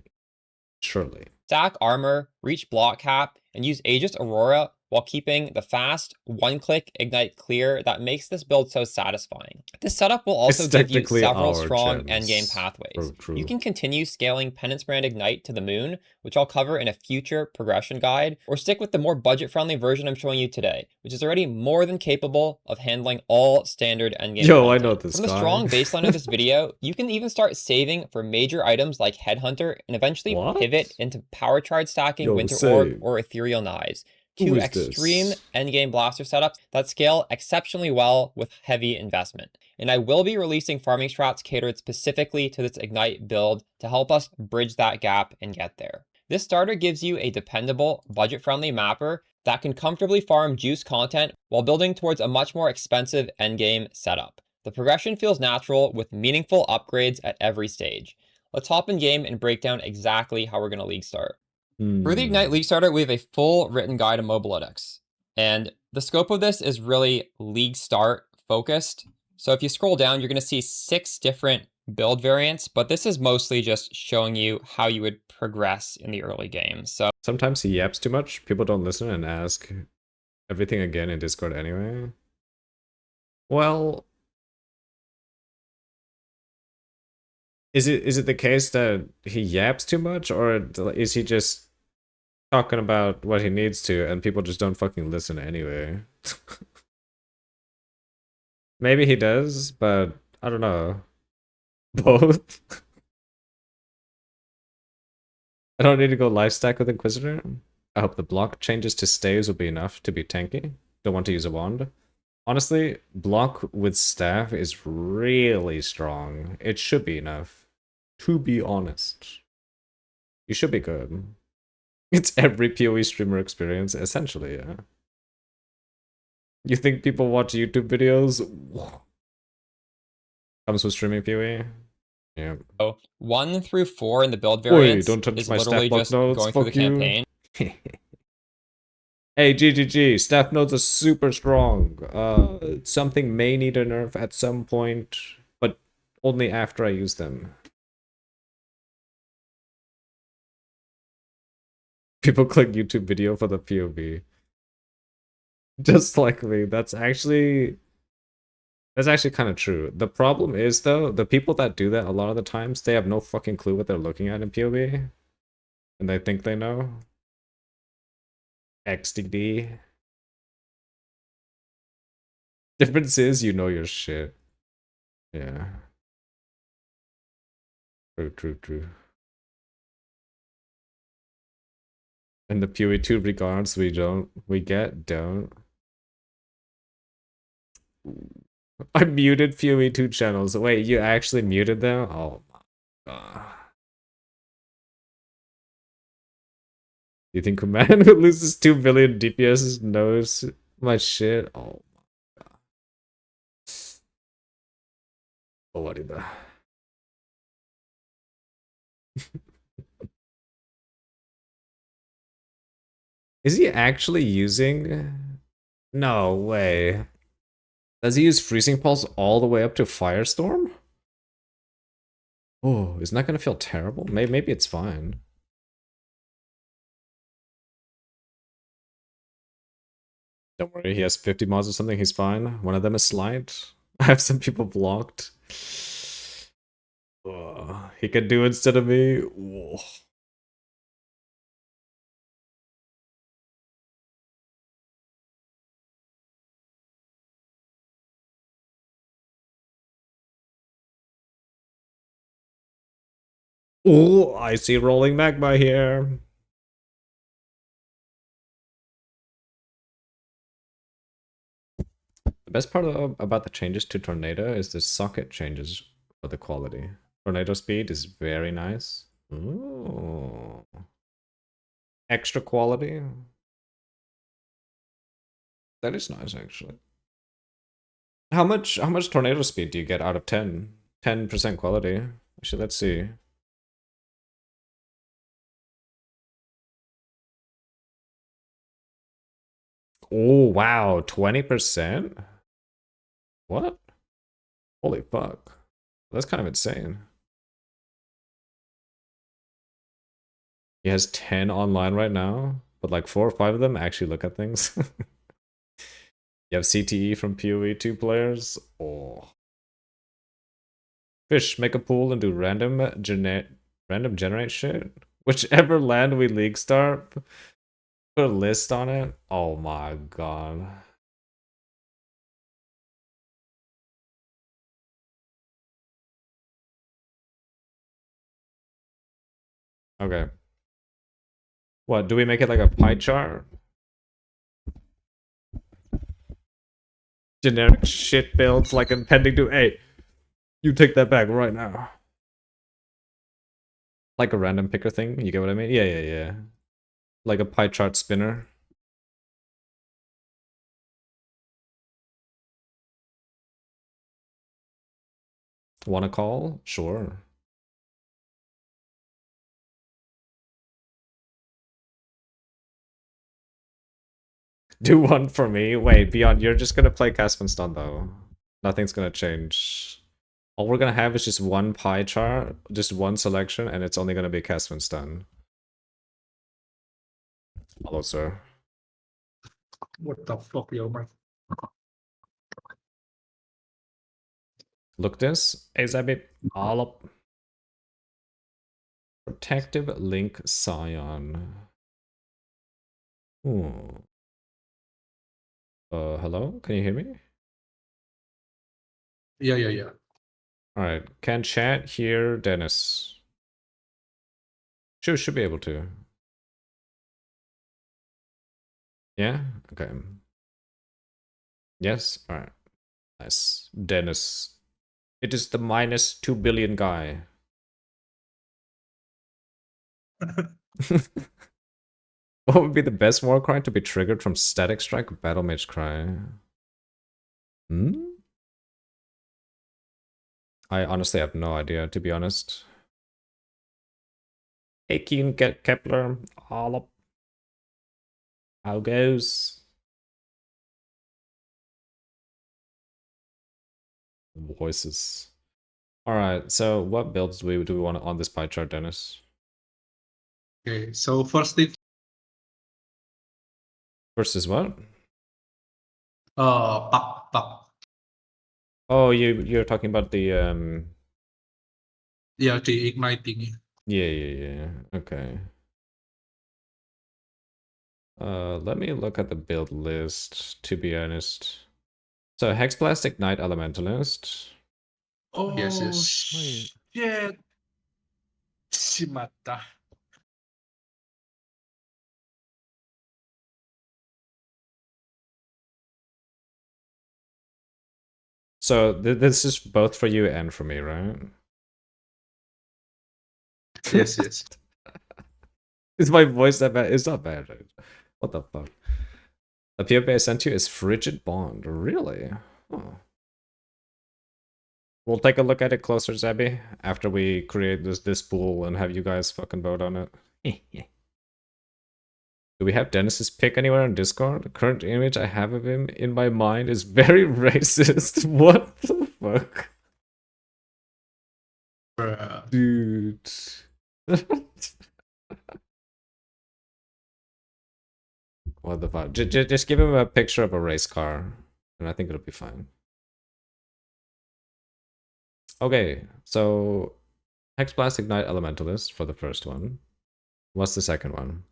Surely. stack armor, reach block cap, and use Aegis Aurora while keeping the fast, one-click Ignite clear that makes this build so satisfying. This setup will also It's give you technically several our strong gems. endgame pathways. True. You can continue scaling Penance Brand Ignite to the moon, which I'll cover in a future progression guide, or stick with the more budget-friendly version I'm showing you today, which is already more than capable of handling all standard endgame Yo, I content. know this From the guy. strong baseline of this video, you can even start saving for major items like Headhunter and eventually What? pivot into power charge stacking Yo, Winter Orb same. or Ethereal Knives. Who Two is extreme this? endgame blaster setups that scale exceptionally well with heavy investment. And I will be releasing farming strats catered specifically to this Ignite build to help us bridge that gap and get there. This starter gives you a dependable, budget-friendly mapper that can comfortably farm juice content while building towards a much more expensive endgame setup. The progression feels natural with meaningful upgrades at every stage. Let's hop in game and break down exactly how we're going to league start. For the Ignite League Starter, we have a full written guide to Mobilytics. And the scope of this is really League Start focused. So if you scroll down, you're going to see 6 different build variants, but this is mostly just showing you how you would progress in the early game. So Sometimes he yaps too much. People don't listen and ask everything again in Discord anyway. Well, is it the case that he yaps too much, or is he just talking about what he needs to and people just don't fucking listen anyway? Maybe he does, but I don't know. Both. I don't need to go life stack with Inquisitor. I hope the block changes to staves will be enough to be tanky. Don't want to use a wand. Honestly, block with staff is really strong. It should be enough. To be honest. You should be good. It's every PoE streamer experience, essentially, yeah. You think people watch YouTube videos? Comes with streaming PoE? Yeah. 1 through 4 in the build Oi, variants don't touch is my literally staff block just nodes, going through the fuck you. campaign. Hey, GGG, staff nodes are super strong. Something may need a nerf at some point, but only after I use them. People click YouTube video for the POV. Just like me, that's actually kind of true. The problem is, though, the people that do that a lot of the times, they have no fucking clue what they're looking at in POV. And they think they know. XDD. Difference is you know your shit. Yeah. True. And the PoE 2 regards we don't. I muted PoE 2 channels. Wait, you actually muted them? Oh my god. You think a man who loses 2 billion DPS knows my shit? Oh my god. Oh, what is that? Is he actually using? No way. Does he use Freezing Pulse all the way up to Firestorm? Oh, isn't that gonna feel terrible? Maybe it's fine. Don't worry, he has 50 mods or something, he's fine. One of them is Slight. I have some people blocked. He could do instead of me. Whoa. Oh, I see rolling magma here. The best part about the changes to Tornado is the socket changes for the quality. Tornado speed is very nice. Ooh. Extra quality. That is nice, actually. How much tornado speed do you get out of 10? 10% quality. Actually, let's see. Oh, wow. 20%? What? Holy fuck. That's kind of insane. He has 10 online right now, but like 4 or 5 of them actually look at things. You have CTE from PoE 2 players. Oh. Fish, make a pool and do random generate shit. Whichever land we league start, put a list on it. Oh my god. Okay. What, do we make it like a pie chart? Generic shit builds like impending to. Hey, you take that back right now. Like a random picker thing, you get what I mean? Yeah. Like a pie chart spinner. Wanna call? Sure. Do one for me. Wait, Beyond, you're just gonna play Caspian Stun though. Nothing's gonna change. All we're gonna have is just one pie chart, just one selection, and it's only gonna be Caspian Stun. Hello, sir. What the fuck, yo, man? Look this. Azabit. All up. Protective Link Scion. Hmm. Hello? Can you hear me? Yeah. Alright. Can chat hear Dennis? Should be able to. Yeah? Okay. Yes? Alright. Nice. Dennis. It is the minus 2 billion guy. What would be the best war cry to be triggered from Static Strike or Battle Mage Cry? Hmm? I honestly have no idea, to be honest. Hey, Keen, get Kepler. All up. How goes? Voices. Alright, so what builds do we want on this pie chart, Dennis? Okay, so first thing, Versus what? Pak. Oh, you're talking about the Yeah, the igniting. yeah. Okay. Let me look at the build list, to be honest. So Hexblast Ignite Elementalist. Oh, yes. wait. Shit. Shimata. So this is both for you and for me, right? Yes. Is my voice that bad? It's not bad. Right? What the fuck? The PFP I sent you is Frigid Bond. Really? Oh. We'll take a look at it closer, Zebby, after we create this pool and have you guys fucking vote on it. Do we have Dennis's pick anywhere on Discord? The current image I have of him in my mind is very racist. What the fuck? Bruh. Dude. What the fuck? Just give him a picture of a race car, and I think it'll be fine. Okay, so Hexblast Ignite Elementalist for the first one. What's the second one?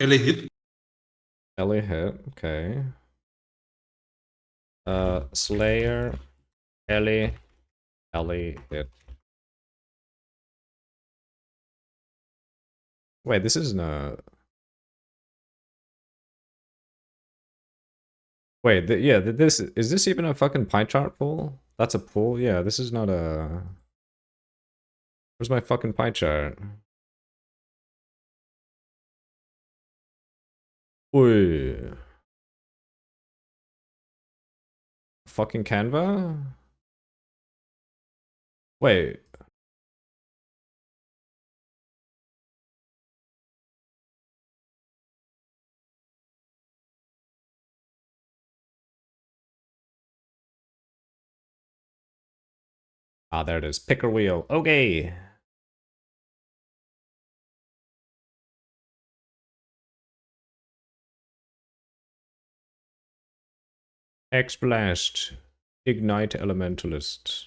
Ellie hit. Ellie hit, okay. Slayer, Ellie hit. Wait, this isn't a... Wait, yeah, this is this even a fucking pie chart pool? That's a pool? Yeah, this is not a... Where's my fucking pie chart? Oi. Fucking Canva? Wait. Ah, there it is. Picker wheel. Okay. X-Blast. Ignite Elementalist.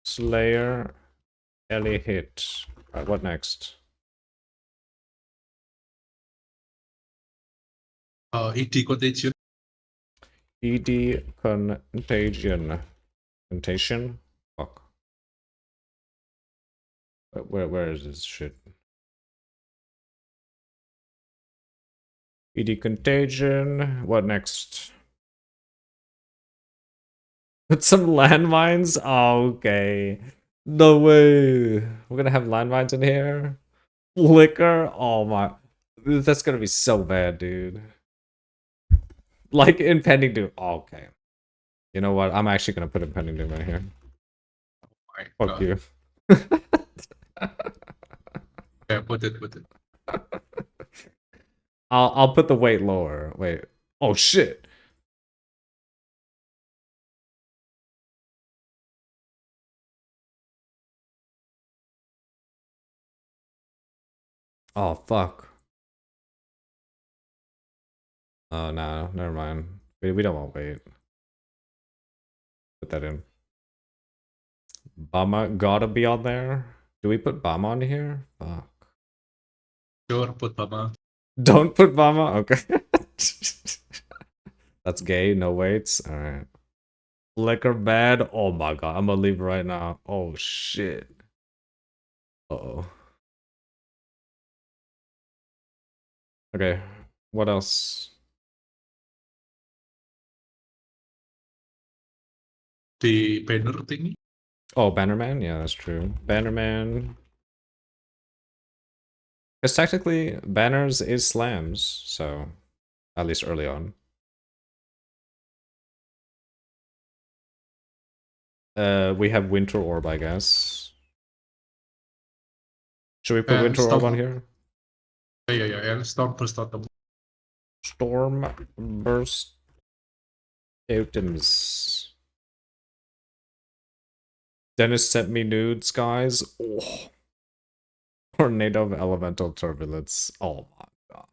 Slayer. Ellie hit. Alright, what next? ET Contagion. ED Contagion. Contagion? Fuck. Where is this shit? ED Contagion. What next? Put some landmines? Oh, okay. No way. We're gonna have landmines in here? Flicker? Oh my. That's gonna be so bad, dude. Like Impending Doom. Oh, okay. You know what? I'm actually gonna put Impending Doom right here. My Fuck God. you. Yeah, put it. I'll put the weight lower. Wait. Oh shit. Oh fuck. Oh no, never mind. We don't want weight. Put that in. Bama gotta be on there. Do we put Bama on here? Fuck. Sure, put Mama. Don't put Bama? Okay. That's gay, no weights. Alright. Flicker bad. Oh my god. I'm gonna leave right now. Oh shit. Uh-oh. Okay. What else? The banner thingy. Oh, Bannerman? Yeah, that's true. Bannerman. Because technically, banners is slams, so at least early on. We have Winter Orb, I guess. Should we put Winter Orb on Storm. here? Yeah. And Storm Burst on the Storm Burst Items. Dennis sent me nudes, guys. Oh. Tornado of Elemental Turbulence. Oh my god.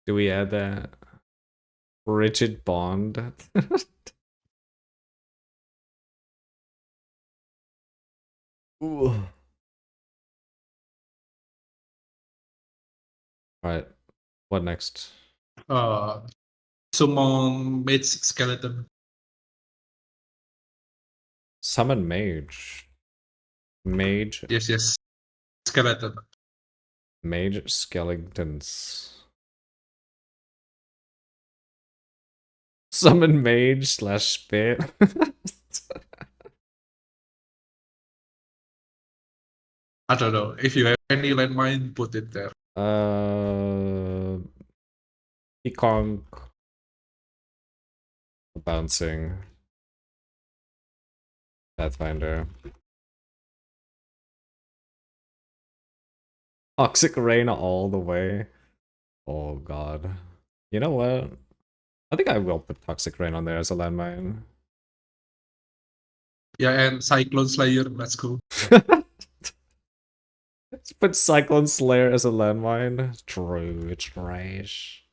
Do we add that? Rigid Bond. Ooh. Alright. What next? Summon Mage Skeleton. Summon Mage. Mage. Yes. Skeleton. Mage skeletons. Summon mage slash spit. I don't know. If you have any landmine, put it there. Peaconk. Bouncing. Pathfinder. Toxic Rain all the way. Oh god. You know what? I think I will put Toxic Rain on there as a landmine. Yeah, and Cyclone Slayer, let's go. Let's put Cyclone Slayer as a landmine. True, it's trash.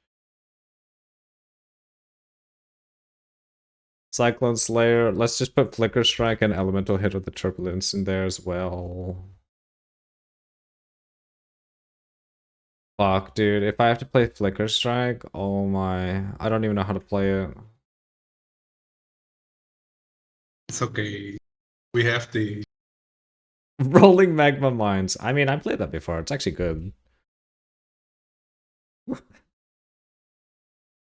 Cyclone Slayer. Let's just put Flicker Strike and Elemental Hit with the Turbulence in there as well. Fuck, dude. If I have to play Flicker Strike, oh my. I don't even know how to play it. It's okay. We have the Rolling Magma Mines. I mean, I played that before. It's actually good.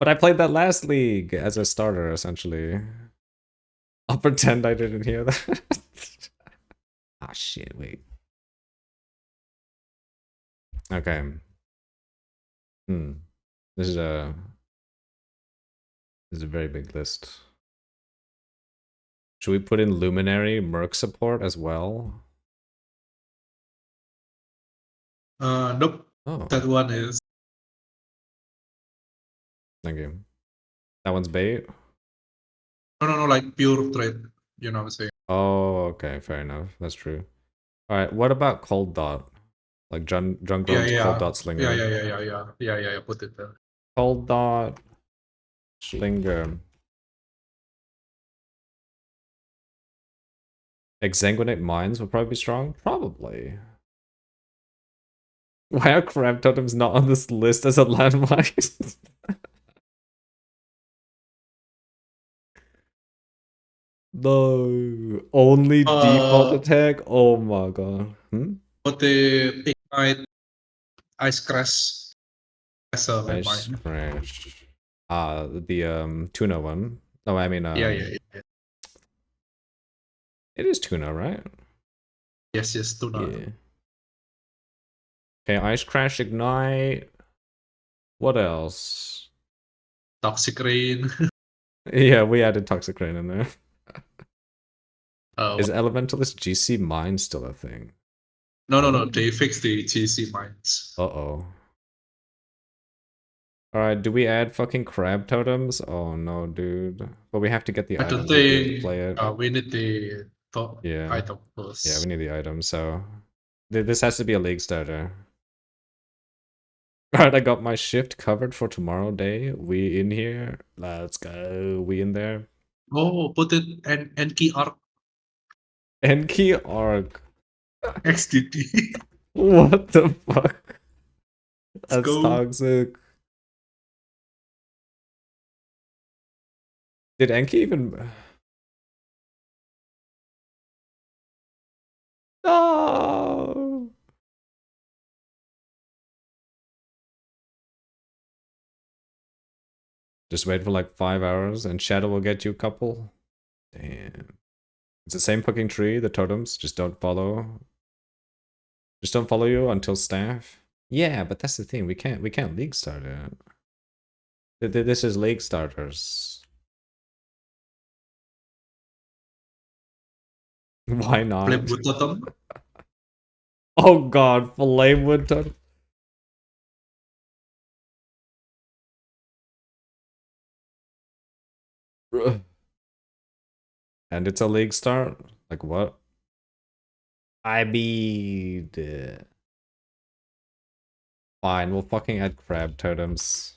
But I played that last league as a starter, essentially. I'll pretend I didn't hear that. Ah, shit, wait. Okay. This is a very big list. Should we put in Luminary Merc support as well? nope. Oh, That one is thank you. That one's bait? no, like pure trade. You know what I'm saying? Oh, okay, fair enough. That's true. Alright, what about Cold Dot? Like Jungron's Cold Dot Slinger. Yeah. Put it there. Cold Dot Slinger. Exsanguinate Mines will probably be strong? Probably. Why are Crab Totems not on this list as a landmine? No. Only default attack? Oh my god. Put the Ignite Ice Crash as a Ice landmine. Crash. The tuna one. No, I mean Yeah. It is tuna, right? Yes, tuna. Yeah. Okay, Ice Crash Ignite. What else? Toxic Rain. Yeah, we added Toxic Rain in there. Uh, Is Elementalist GC Mine still a thing? no. They fixed the GC mines. Uh-oh. Alright, do we add fucking crab totems? Oh no, dude. But we have to get the I item don't to be able to think play it. we need the top Yeah. item first. Yeah, we need the item, so... This has to be a league starter. Alright, I got my shift covered for tomorrow day. We in here. Let's go. We in there. Oh, put it and key arc Enki Arc. XDT. What the fuck? That's go. toxic. Did Enki even... No! Just wait for like 5 hours and Shadow will get you a couple. Damn. It's the same fucking tree, the totems. Just don't follow. Just don't follow you until staff. Yeah, but that's the thing. We can't league start it. This is league starters. Why not? Flip with totem. Oh god, Flamewood totem. And it's a league start? Like what? I mean... Fine, we'll fucking add crab totems.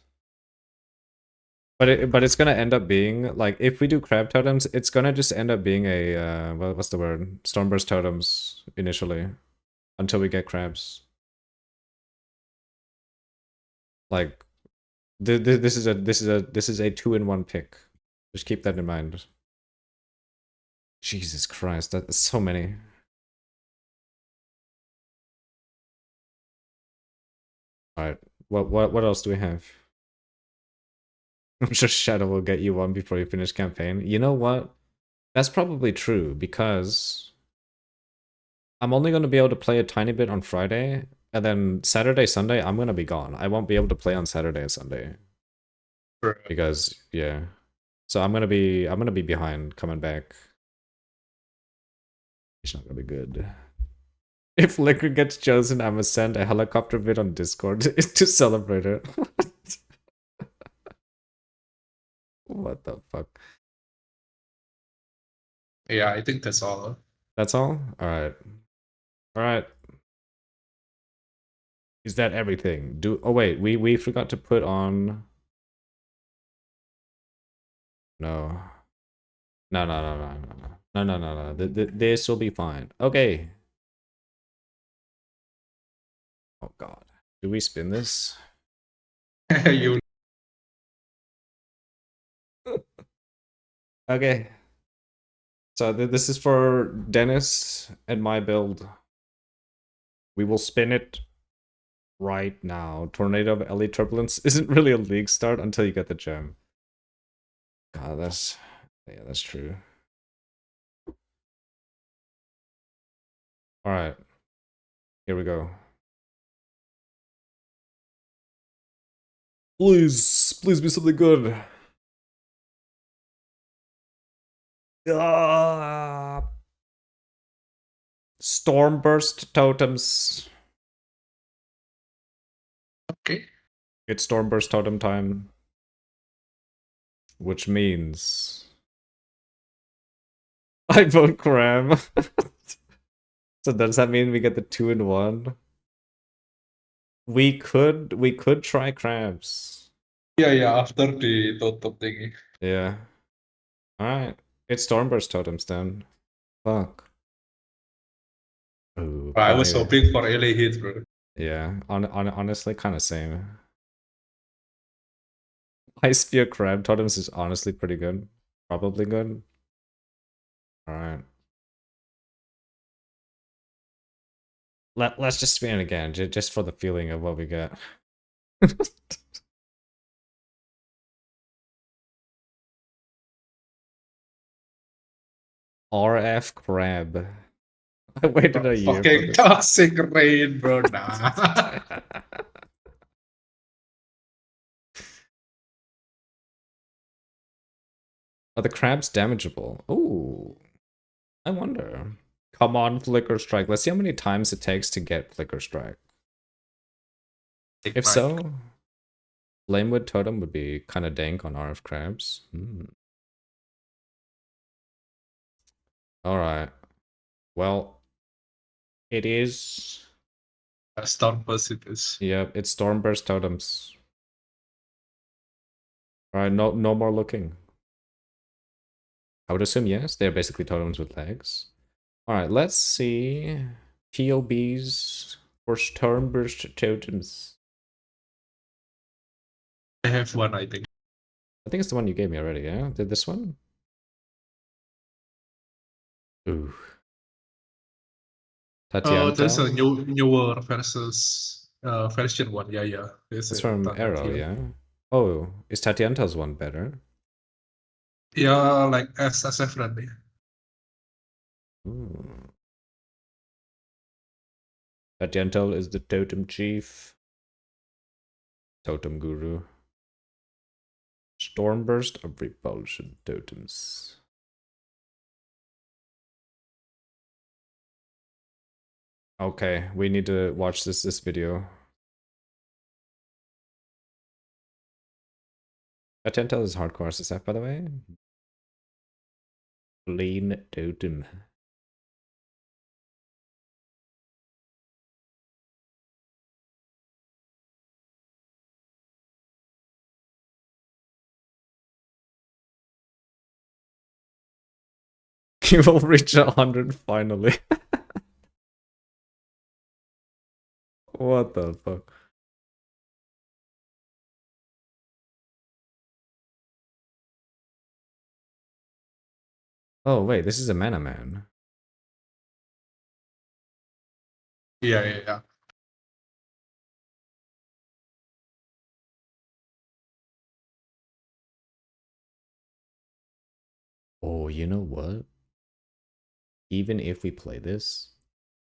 But it's gonna end up being, like, if we do crab totems, it's gonna just end up being a, what's the word? Stormburst totems, initially. Until we get crabs. Like, this is a 2-in-1 pick. Just keep that in mind. Jesus Christ, that's so many. Alright. What else do we have? I'm sure Shadow will get you one before you finish campaign. You know what? That's probably true because I'm only going to be able to play a tiny bit on Friday, and then Saturday, Sunday, I'm going to be gone. I won't be able to play on Saturday and Sunday. Because yeah. So I'm gonna be behind coming back. It's not gonna be good. If Liquor gets chosen, I'm gonna send a helicopter vid on Discord to celebrate it. What the fuck? Yeah, I think that's all. That's all? Alright. Alright. Is that everything? Oh wait, we forgot to put on. No. No. No. This will be fine. Okay. Oh god. Do we spin this? You Okay. So this is for Dennis and my build. We will spin it right now. Tornado of Elite Turbulence isn't really a league start until you get the gem. God, that's true. Alright. Here we go. Please be something good. Stormburst totems. okay? It's Stormburst totem time. Which means I vote Cram. So does that mean we get the 2-in-1? We could try crabs. Yeah, after the totem thingy. Yeah. Alright. It's Stormburst totems then. Fuck. Ooh, I was maybe. hoping for LA hit, bro. Yeah, honestly, kind of same. Ice Spear Crab totems is honestly pretty good. Probably good. Alright. Let's just spin it again, just for the feeling of what we get. RF Crab. I waited a year for Fucking this. toxic rain, bro. Nah. Are the crabs damageable? Ooh. I wonder. Come on, Flicker Strike. Let's see how many times it takes to get Flicker Strike. If so, Flamewood Totem would be kind of dank on RF Crabs. Alright. Well, it is. Stormburst it is. Yep, it's Stormburst Totems. Alright, no more looking. I would assume yes. They're basically totems with legs. Alright, let's see. POBs for Stormburst Totems. I have one, I think. I think it's the one you gave me already, yeah? Did this one? Ooh. Oh, there's a Tatianta? newer versus version one. Yeah. It's from Arrow, yeah? Oh, is Tatianta's one better? Yeah, like SF friendly. Ooh. Tatiantal is the totem chief. Totem guru. Stormburst of Repulsion totems. Okay, we need to watch this video. Tatiantal is hardcore SSF, by the way. Lean totem. You will reach 100 finally. What the fuck? Oh wait, this is a mana man. Yeah. Oh, you know what? Even if we play this,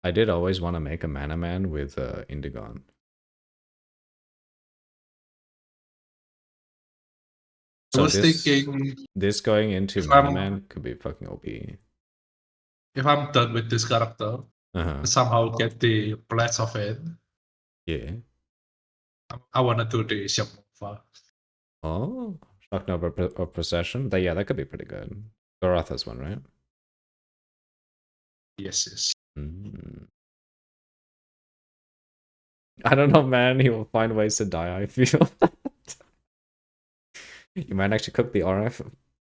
I did always want to make a Mana Man with Indigon. I So was thinking this going into if Mana I'm Man could be fucking OP. if I'm done with this character, Uh-huh. somehow get the blast of it. Yeah. I wanna do the Shamova. Oh, Shock Nova or Procession. Yeah, that could be pretty good. Goratha's one, right? Yes, yes. Mm. I don't know, man. He will find ways to die, I feel. You might actually cook the RF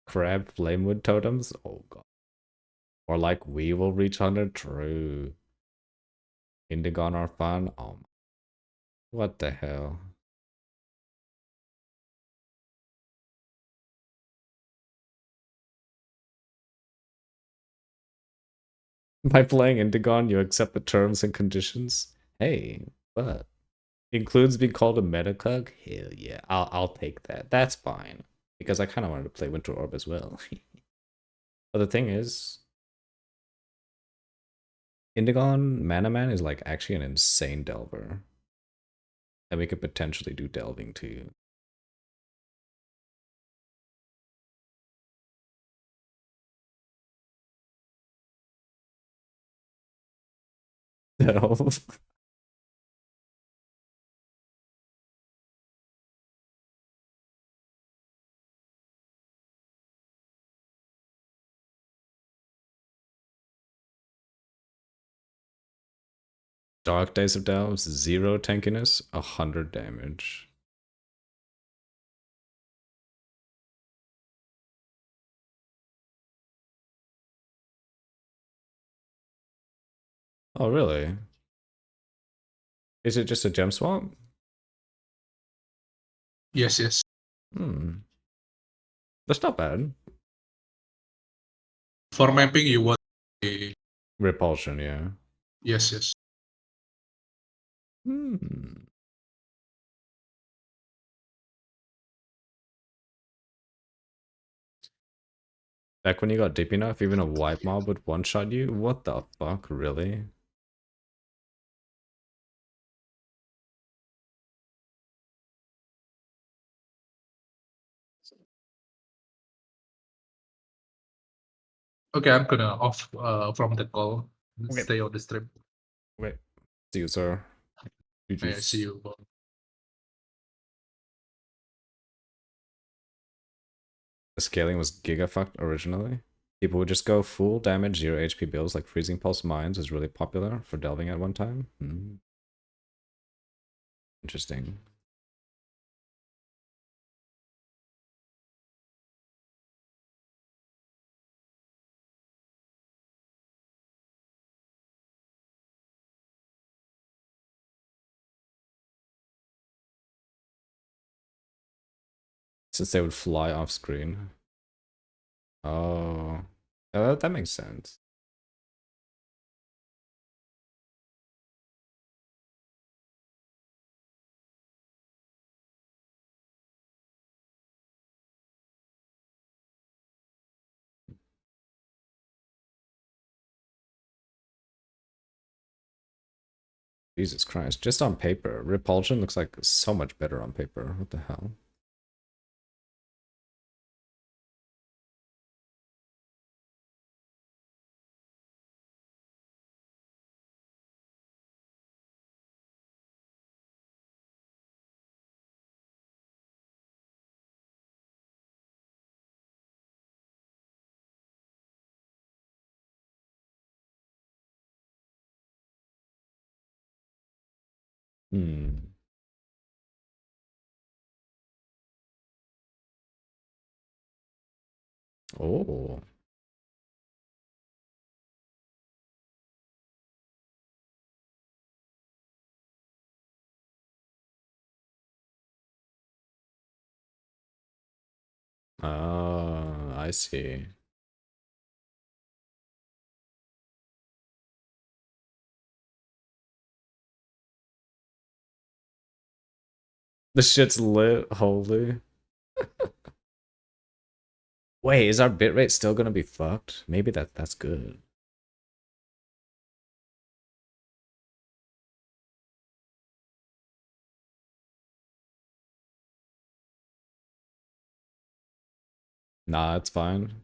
crab flamewood totems. Oh god. Or like we will reach 100. True. Indigon are fun. Oh, what the hell? By playing Indigon, you accept the terms and conditions. Hey, but includes being called a metacug? Hell yeah, I'll take that. That's fine. Because I kind of wanted to play Winter Orb as well. But the thing is, Indigon Mana Man is like actually an insane delver. And we could potentially do delving too. Delve. Dark Days of Delves, 0 tankiness, 100 damage. Oh, really? Is it just a gem swamp? Yes, yes. Hmm. That's not bad. For mapping, you want a Repulsion, yeah. yes, yes. Hmm. Back when you got deep enough, even a white mob would one-shot you? What the fuck, really? Okay, I'm gonna off from the call. Okay. Stay on the stream. Wait. See you, sir. I see GG's. you. Bye. The scaling was giga-fucked originally. People would just go full damage, 0 HP builds like Freezing Pulse Mines was really popular for delving at one time. Hmm. Interesting. Since they would fly off screen. Oh. That makes sense. Jesus Christ. Just on paper. Repulsion looks like so much better on paper. What the hell? Hmm. Oh. I see. This shit's lit, holy. Wait, is our bitrate still gonna be fucked? Maybe that's good. Nah, it's fine.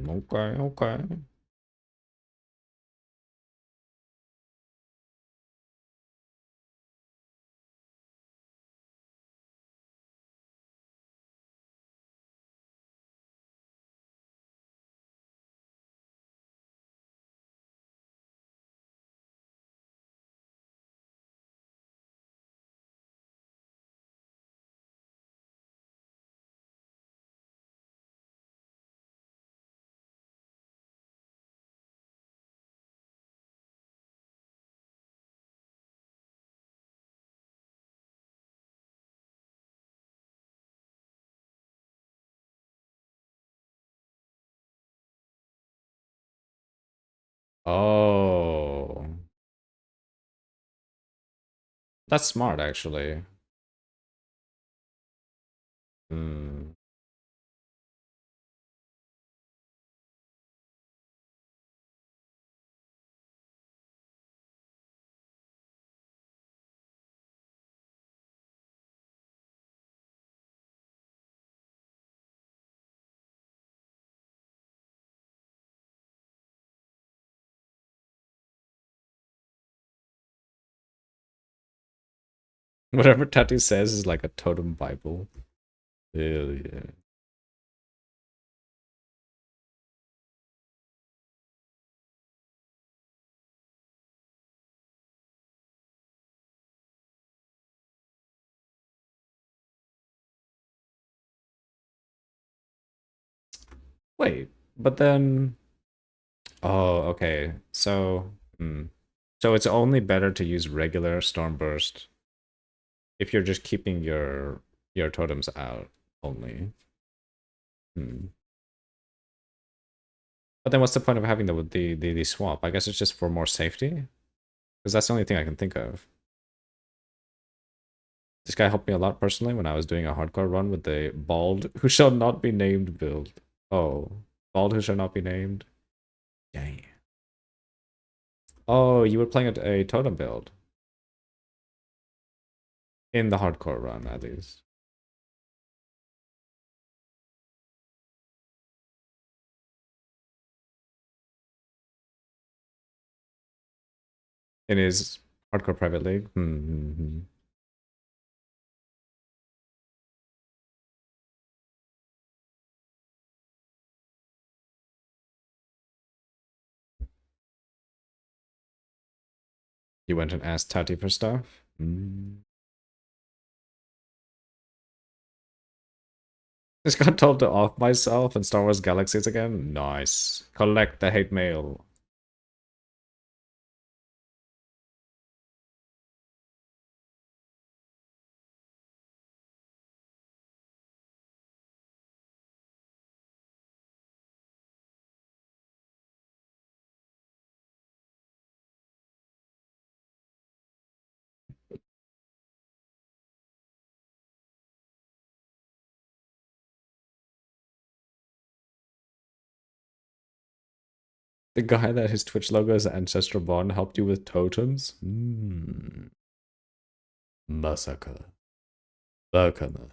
Okay, okay. Oh. That's smart, actually. Hmm. Whatever Tati says is like a totem Bible. Hell yeah. Wait, but then... Oh, okay. So, so it's only better to use regular Stormburst if you're just keeping your totems out only. Hmm. But then what's the point of having the swap? I guess it's just for more safety? Because that's the only thing I can think of. This guy helped me a lot personally when I was doing a hardcore run with the bald who shall not be named build. Oh, bald who shall not be named? Dang. Oh, you were playing a totem build. In the hardcore run, at least. In his hardcore private league. You went and asked Tati for stuff? Just got told to off myself in Star Wars Galaxies again? Nice. Collect the hate mail. The guy that his Twitch logo is Ancestral Bond helped you with totems? Masaka. Bakana.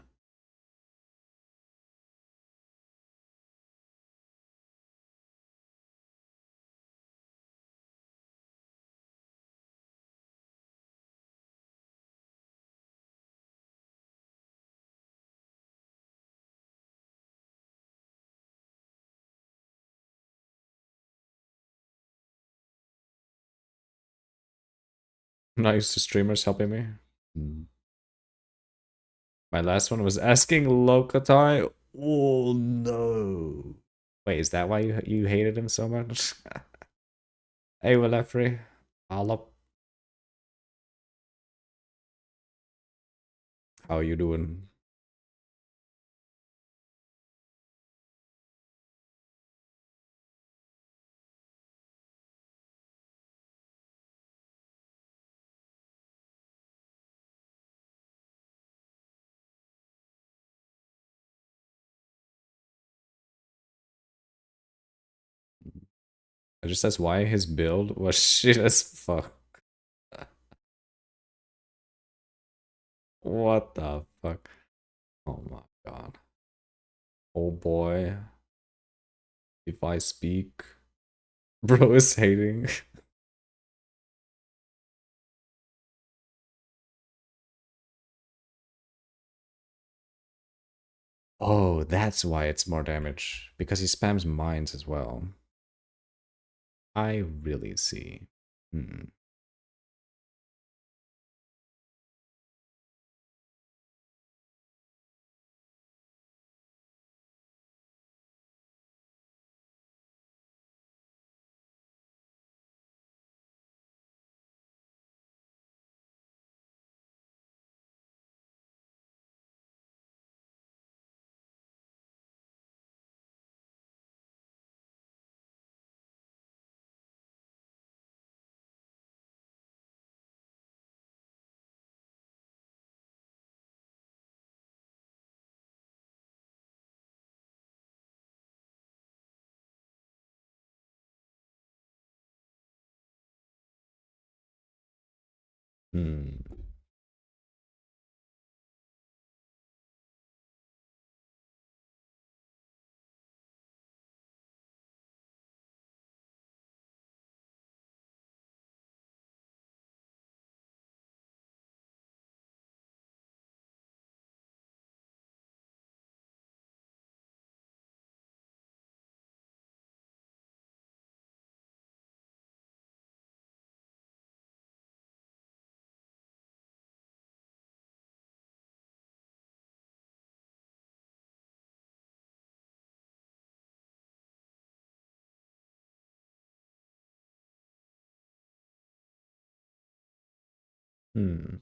not used to streamers helping me. My last one was asking Lokatai. Oh no. Wait, is that why you hated him so much? Hey, Willefrey. All up. How you doing? I just asked why his build was shit as fuck. What the fuck? Oh my god. Oh boy. If I speak. Bro is hating. Oh, that's why it's more damage. Because he spams mines as well. I really see. Hmm. Hmm. Hmm.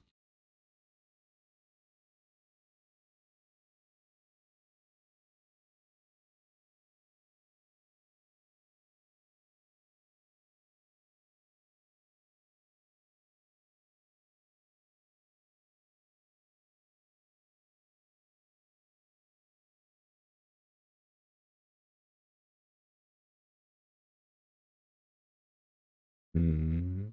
Hmm.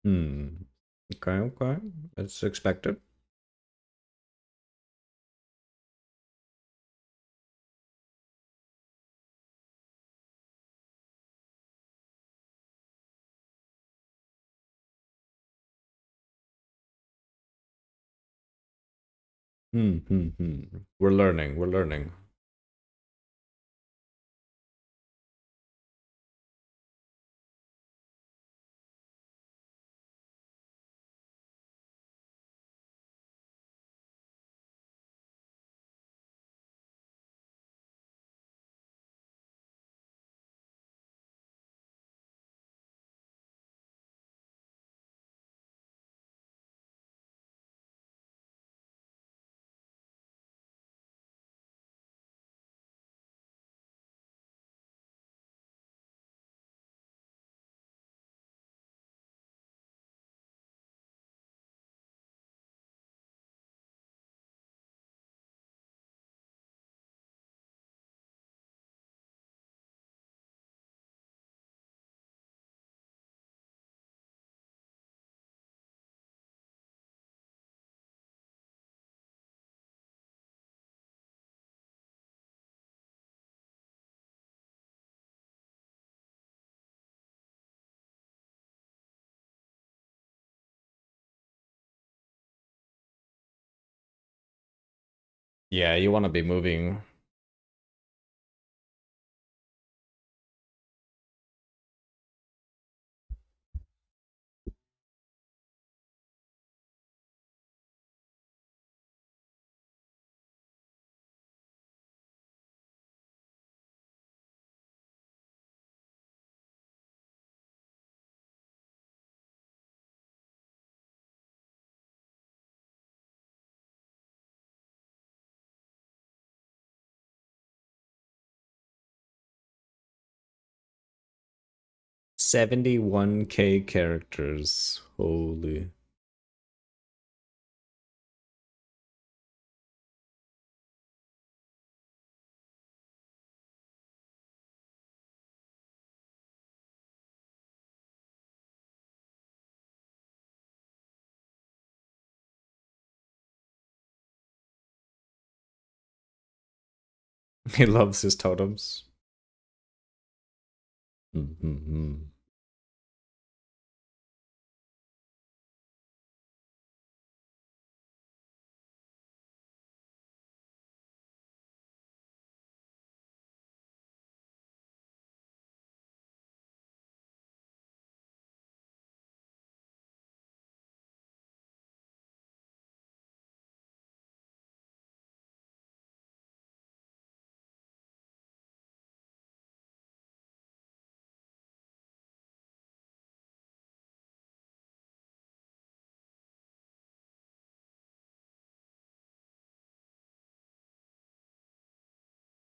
Hmm. Okay, okay. It's expected. We're learning, we're learning. Yeah, you want to be moving. $71K characters. Holy. He loves his totems. Mm-hmm.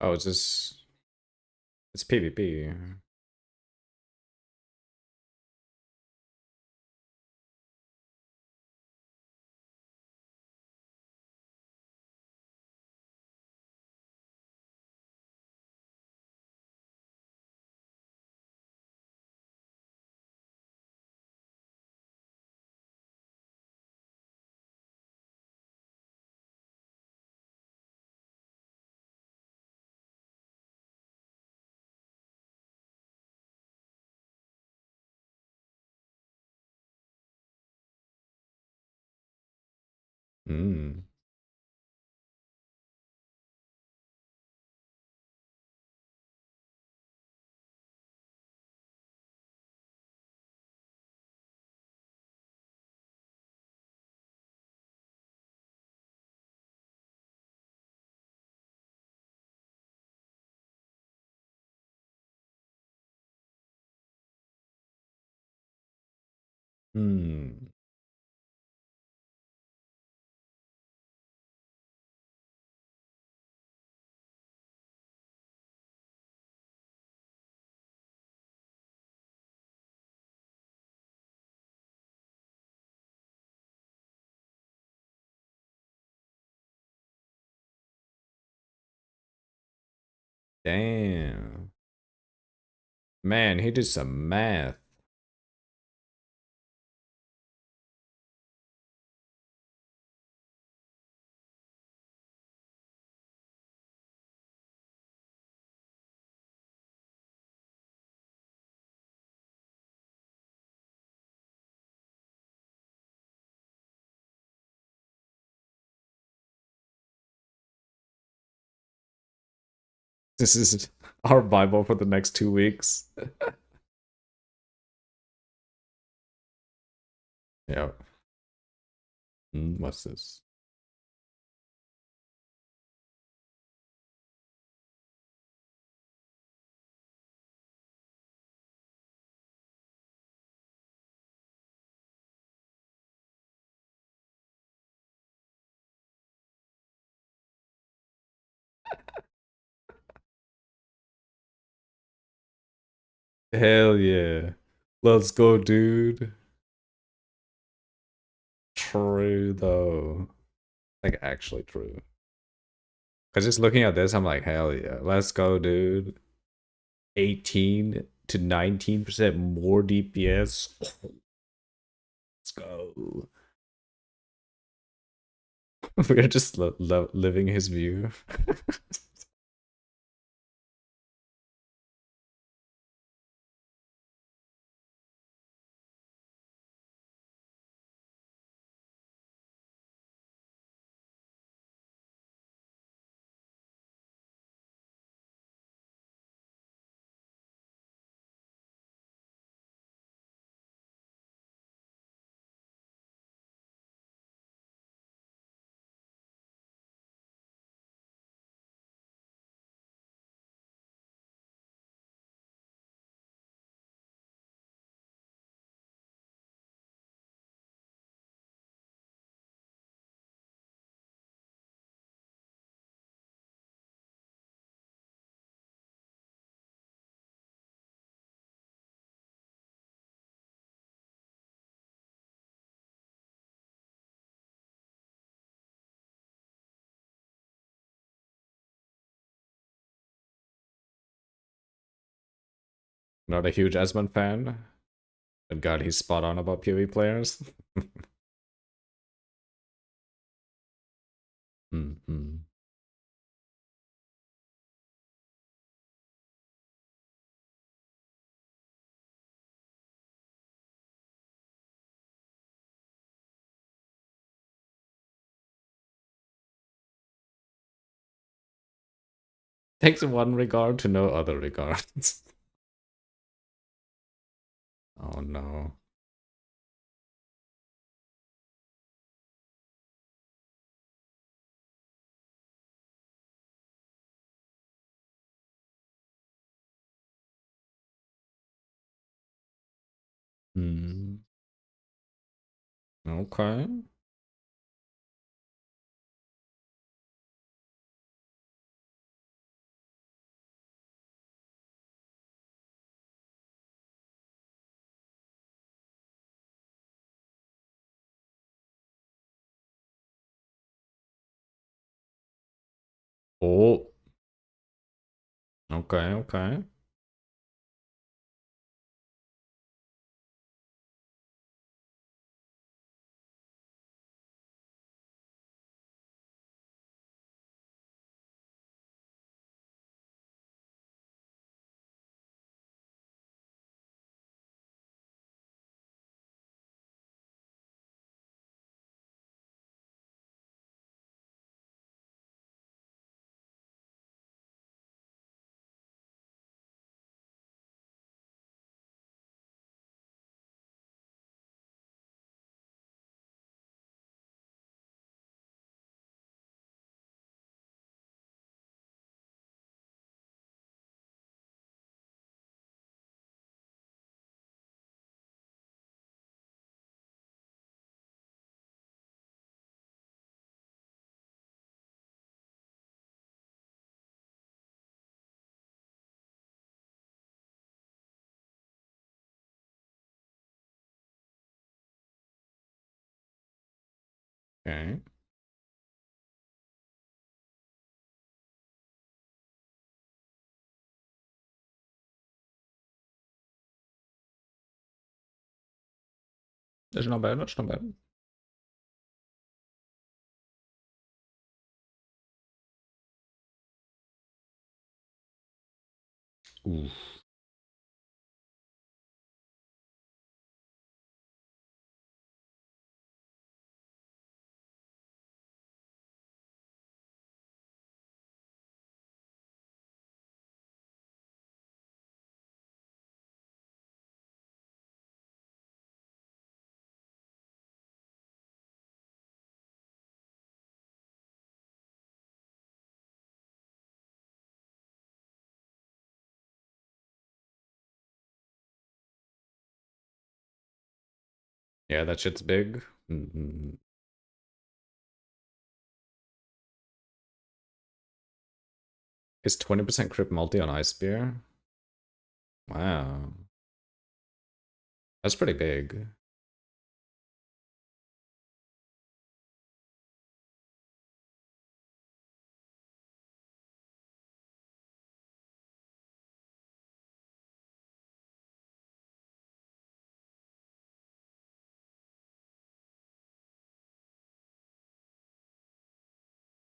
Oh, it's PvP. Mm. Hmm. Damn. Man, he did some math. This is our Bible for the next 2 weeks. Yeah. What's this? Hell yeah. Let's go, dude. True, though. Like, actually true. Because just looking at this, I'm like, hell yeah. Let's go, dude. 18 to 19% more DPS. Let's go. We're just living his view. Not a huge Esmond fan, but God, he's spot on about PoE players. Mm-hmm. Takes one regard to no other regards. Oh no. Hmm. Okay. Oh. Okay, okay. Okay. That's not bad, that's not bad. Ooh. Yeah, that shit's big. Mm-hmm. Is 20% crit multi on Ice Spear? Wow. That's pretty big.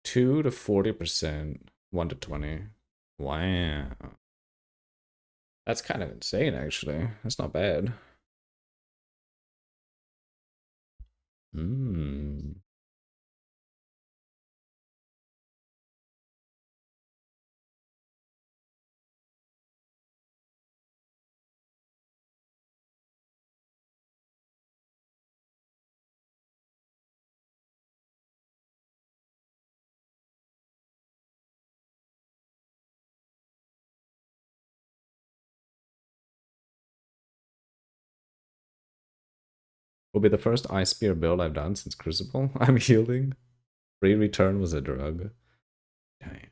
Two to 40%, 1 to 20. Wow. That's kind of insane, actually. That's not bad. Hmm. Will be the first Ice Spear build I've done since Crucible. I'm healing. Free return was a drug. Dang.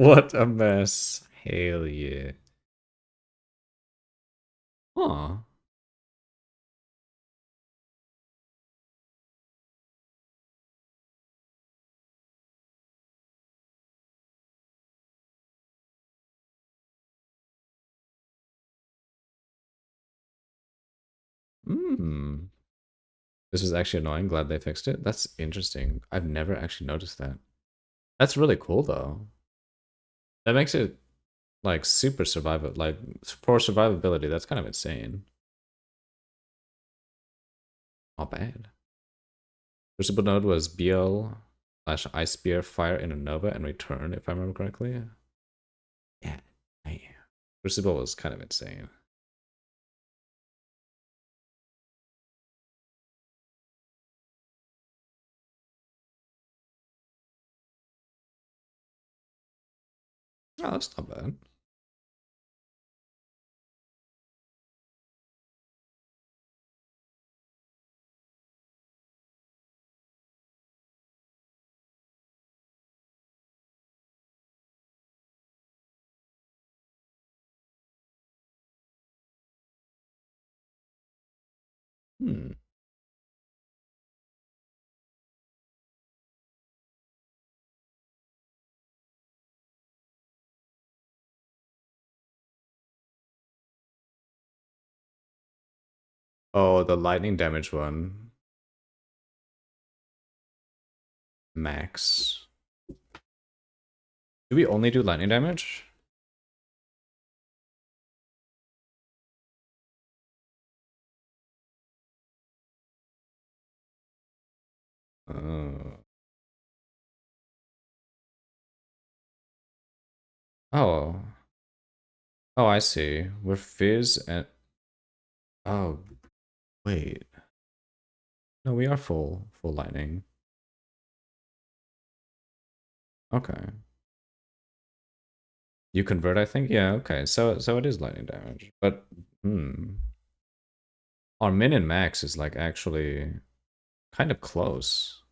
What a mess. Hell yeah. Huh. Hmm. This was actually annoying. Glad they fixed it. That's interesting. I've never actually noticed that. That's really cool though. That makes it like super survival, like for survivability. That's kind of insane. Not bad. Crucible node was BL slash Ice Spear, fire in a Nova, and return, if I remember correctly. Yeah. Damn. Crucible was kind of insane. Oh, that's not bad. Hmm. Oh, the lightning damage one. Max. Do we only do lightning damage? Uh, oh. Oh, I see. We're Fizz and... Oh, wait. No, we are full lightning. Okay. You convert, I think? Yeah, okay. So it is lightning damage. But, our min and max is like actually kind of close.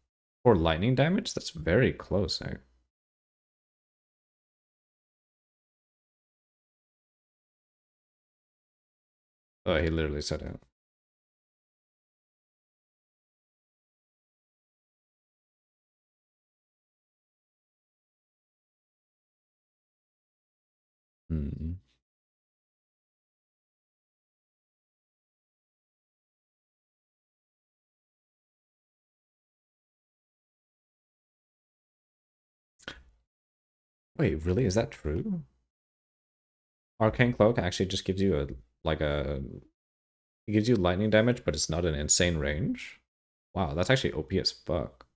For lightning damage, that's very close. Oh, he literally said it. Hmm. Wait, really? Is that true? Arcane Cloak actually just gives you it gives you lightning damage, but it's not an insane range. Wow, that's actually OP as fuck.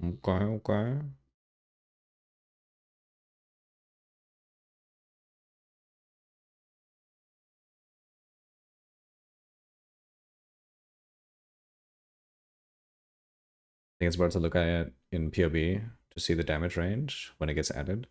Okay, okay. I think it's worth to look at it in PoB to see the damage range when it gets added.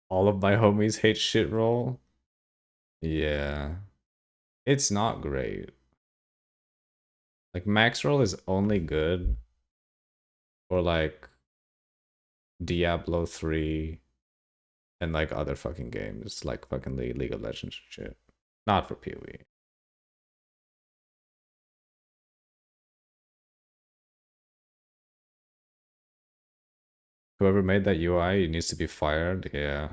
All of my homies hate shit roll. Yeah. It's not great. Like max roll is only good for like Diablo 3 and like other fucking games like fucking League of Legends shit. Not for PoE. Whoever made that UI needs to be fired. Yeah.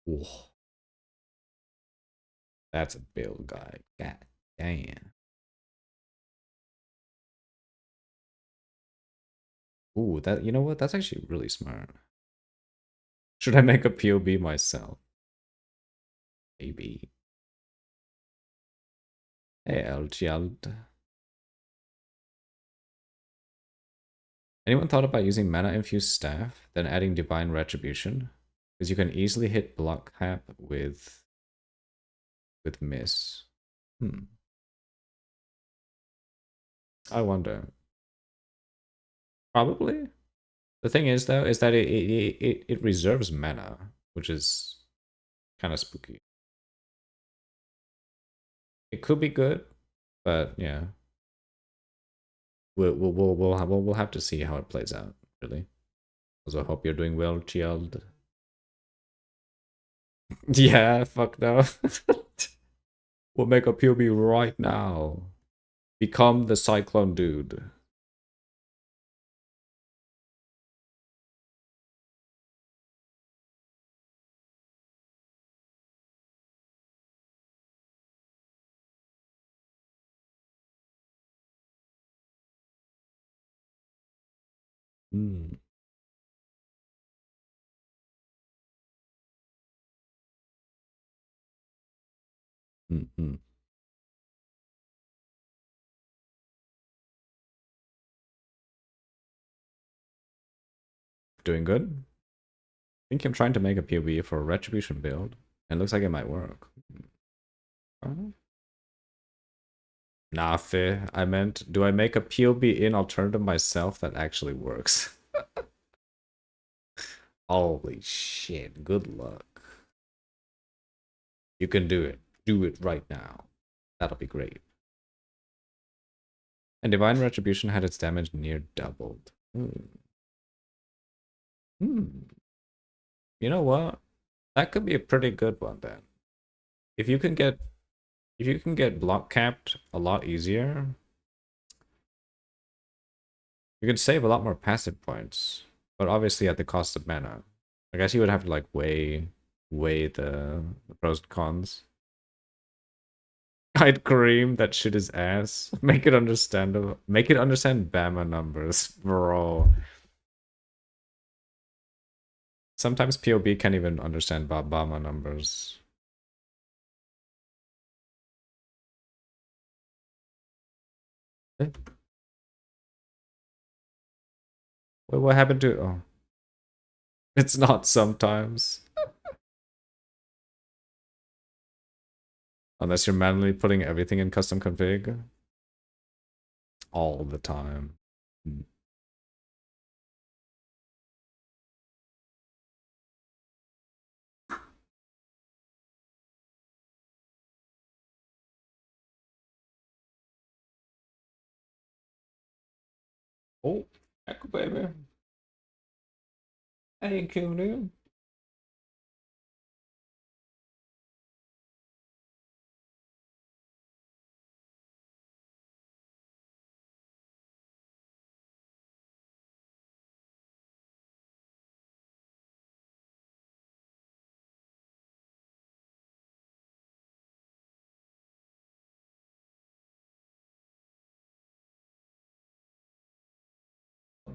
Whoa. That's a build guy. God damn. Ooh, that, you know what? That's actually really smart. Should I make a POB myself? Maybe. Hey, LGL. Anyone thought about using mana infused staff, then adding divine retribution? Because you can easily hit block cap with miss. I wonder. Probably. The thing is though, is that it reserves mana, which is kind of spooky. It could be good, but yeah. We'll have to see how it plays out, really. Also hope you're doing well, Child. Yeah, fuck no. We'll make a POB right now. Become the Cyclone Dude. Hmm. Mm-hmm. Doing good? I think I'm trying to make a POB for a Retribution build. And it looks like it might work. Nah, fair. I meant, do I make a POB in alternative myself that actually works? Holy shit, good luck. You can do it. Do it right now. That'll be great. And Divine Retribution had its damage near doubled. You know what? That could be a pretty good one then. If you can get block capped a lot easier, you can save a lot more passive points, but obviously at the cost of mana. I guess you would have to like weigh the pros and cons. I'd cream that shit is ass. Make it understandable. Make it understand Bama numbers, bro. Sometimes POB can't even understand Bama numbers. Eh? Wait, what happened to? Oh, it's not sometimes. Unless you're manually putting everything in custom config. All the time. Oh, Echo baby. Hey, Kunu.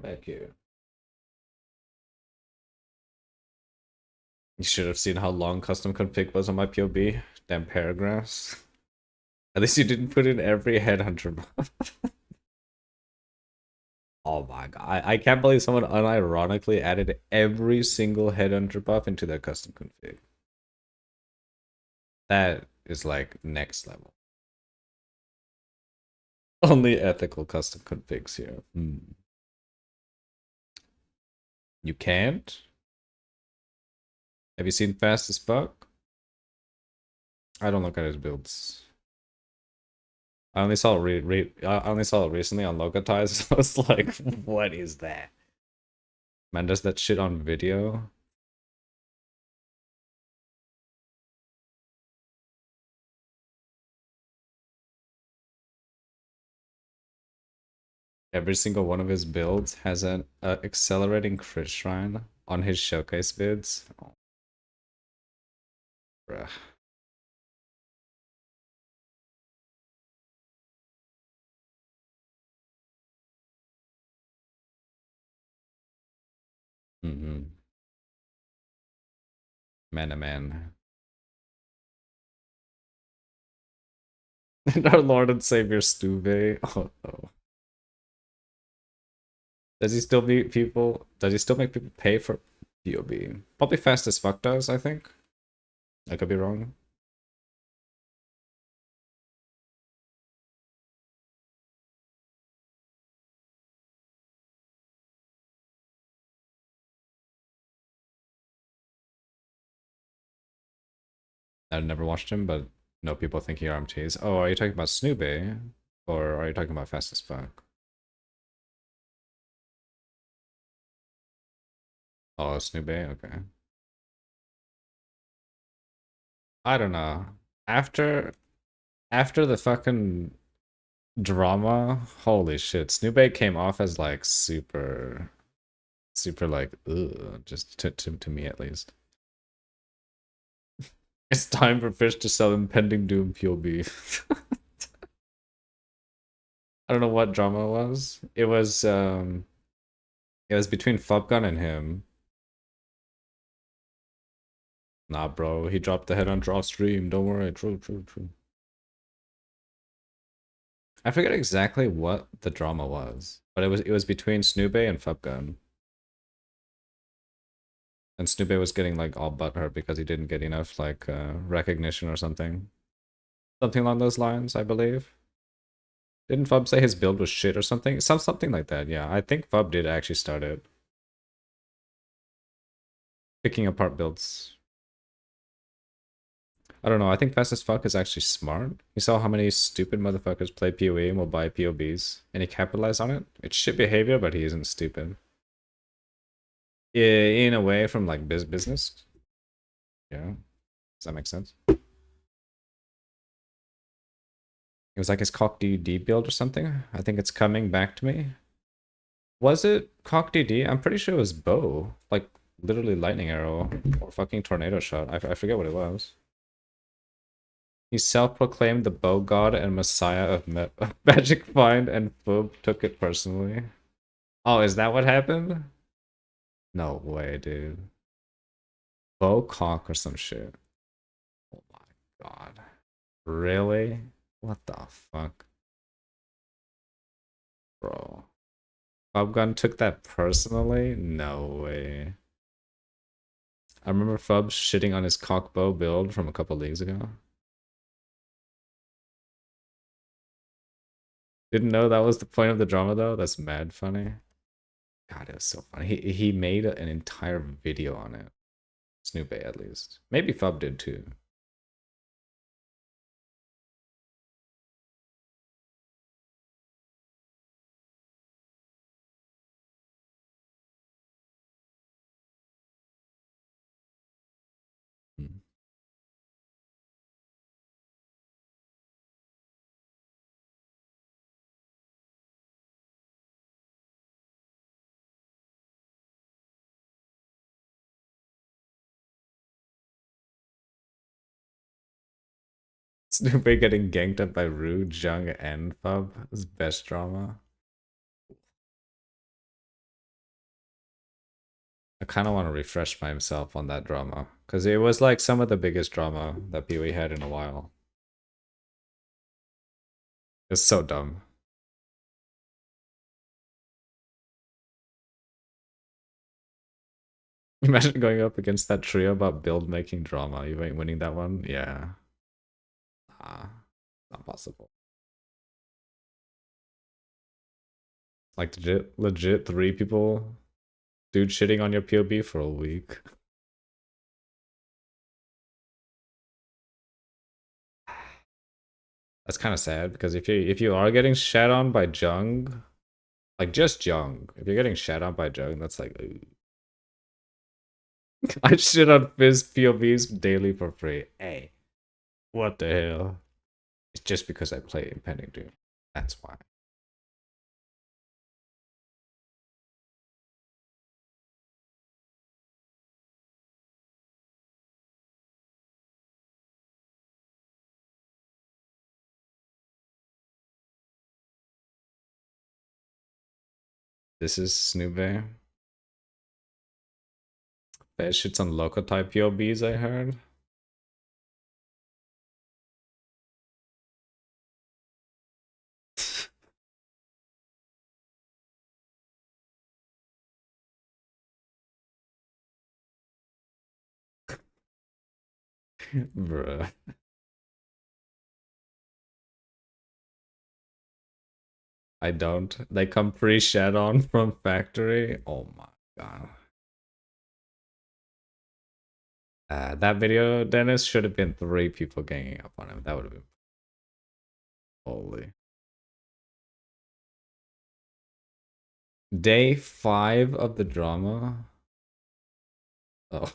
Back here. You should have seen how long custom config was on my POB. Damn paragraphs. At least you didn't put in every headhunter buff. Oh my god. I can't believe someone unironically added every single headhunter buff into their custom config. That is like next level. Only ethical custom configs here. You can't? Have you seen Fast as Fuck? I don't look at his builds. I only saw it I only saw it recently on Locatize. So I was like, what is that? Man does that shit on video. Every single one of his builds has an accelerating crit shrine on his showcase vids. Oh, bruh. Mm-hmm. Man, oh man. And our Lord and Savior Stuve. Oh no. Does he still beat people? Does he still make people pay for POB? Probably fast as fuck does, I think. I could be wrong. I've never watched him, but no people think he RMTs. Oh, are you talking about Snoopy? Or are you talking about fast as fuck? Oh, Snoopy? Okay. I don't know. After the fucking drama, holy shit, Snoopy came off as like super like ugh, just to me at least. It's time for Fish to sell impending doom POB. I don't know what drama it was. It was between Fubgun and him. Nah, bro, he dropped the head on draw stream. Don't worry. True. I forget exactly what the drama was, but it was between Snoopy and Fubgun. And Snoopy was getting like all butthurt because he didn't get enough like recognition or something. Something along those lines, I believe. Didn't Fub say his build was shit or something? Something like that, yeah. I think Fub did actually start it. Picking apart builds. I don't know, I think Fast as Fuck is actually smart. You saw how many stupid motherfuckers play PoE and will buy POBs, and he capitalized on it? It's shit behavior, but he isn't stupid. In a way, from like business. Yeah. Does that make sense? It was like his Cock DD build or something. I think it's coming back to me. Was it Cock DD? I'm pretty sure it was bow. Like, literally lightning arrow or fucking tornado shot. I forget what it was. He self-proclaimed the bow god and messiah of magic find, and Fub took it personally. Oh, is that what happened? No way, dude. Bow cock or some shit. Oh my god. Really? What the fuck? Bro. Fubgun took that personally? No way. I remember Fub shitting on his cock bow build from a couple leagues ago. Didn't know that was the point of the drama though? That's mad funny. God, it was so funny. He made an entire video on it. Snoopy at least. Maybe Fub did too. Hmm. Snoopy getting ganked up by Rue, Jung, and Fub is best drama. I kind of want to refresh myself on that drama because it was like some of the biggest drama that PoE had in a while. It's so dumb. Imagine going up against that trio about build making drama. You ain't winning that one? Yeah. Not possible. Like legit 3 people. Dude shitting on your POB for a week. That's kind of sad because if you are getting shat on by Jung, like just Jung, if you're getting shat on by Jung, that's like ooh. I shit on Fizz POVs daily for free. Hey, what the hell? It's just because I play Impending Doom. That's why. This is Snoop Bear. Bad shits on local type POBs, I heard. Bruh. I don't. They come pre-shat on from factory. Oh my god. That video, Dennis, should have been 3 people ganging up on him. That would have been holy. Day 5 of the drama. Oh.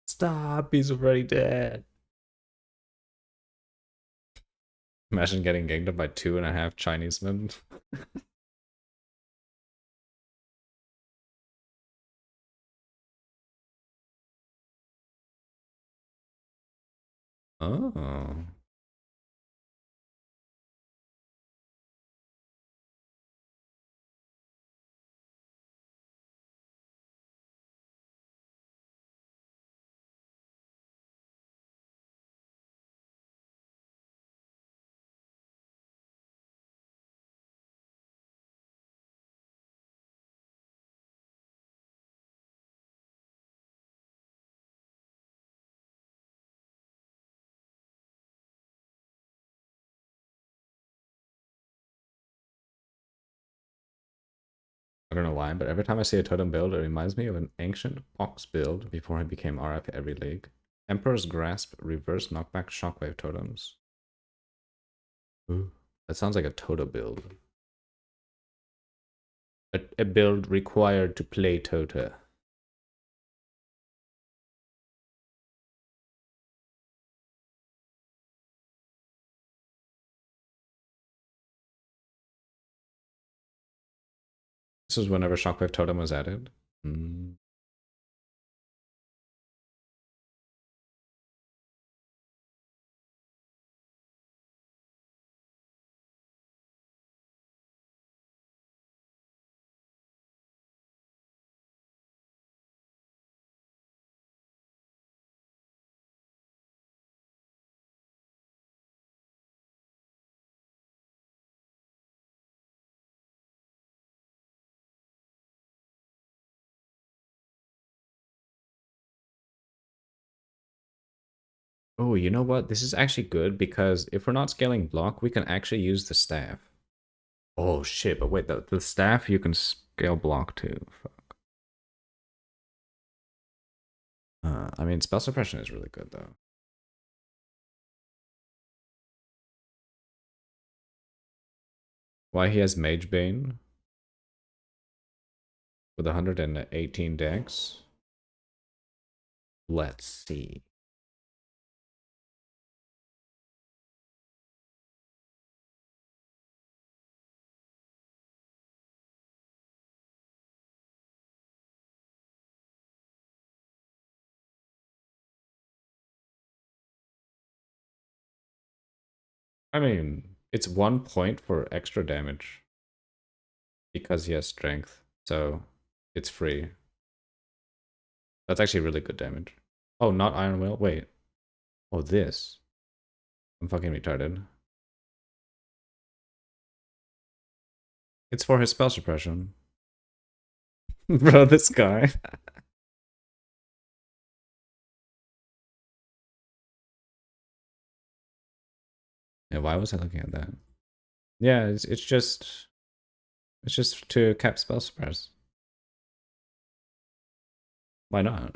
Stop, he's already dead. Imagine getting ganged up by 2.5 Chinese men. Oh. I don't know why, but every time I see a totem build, it reminds me of an ancient Pox build before he became RF every league. Emperor's Grasp, reverse knockback shockwave totems. Ooh, that sounds like a Tota build. A build required to play Tota. This was whenever Shockwave Totem was added. Mm. Oh, you know what? This is actually good because if we're not scaling block, we can actually use the staff. Oh shit, but wait, the staff you can scale block too. Fuck. I mean, spell suppression is really good though. Why he has Mage Bane with 118 decks? Let's see. I mean, it's 1 point for extra damage because he has strength, so it's free. That's actually really good damage. Oh, not Iron Will? Wait. Oh, this. I'm fucking retarded. It's for his spell suppression. Bro, this guy. Yeah, why was I looking at that? Yeah, it's just to cap spell suppress. Why not?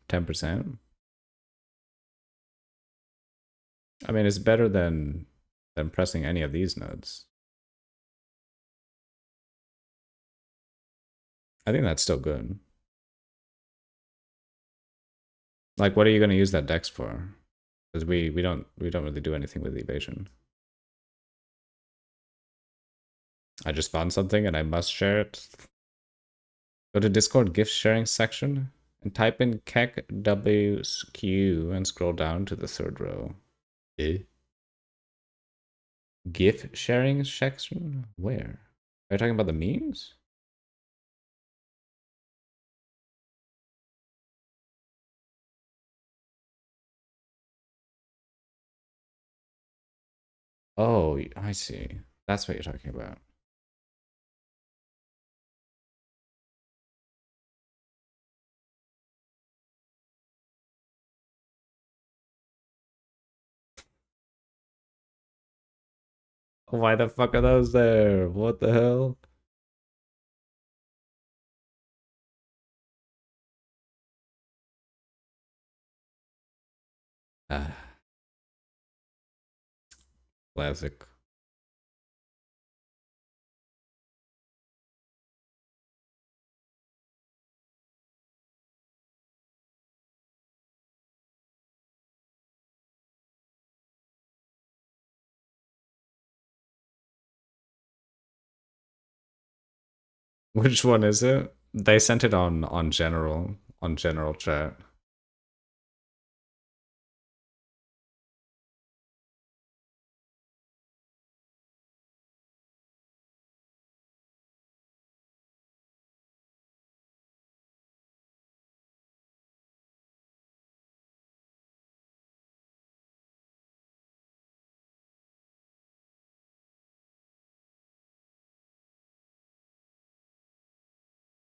%. I mean, it's better than pressing any of these nodes. I think that's still good. Like, what are you going to use that dex for? Because we don't really do anything with evasion. I just found something and I must share it. Go to Discord gift sharing section and type in KEKWQ and scroll down to the third row. Eh? GIF sharing section? Where? Are you talking about the memes? Oh, I see. That's what you're talking about. Why the fuck are those there? What the hell? Ah, classic. Which one is it? They sent it on general chat.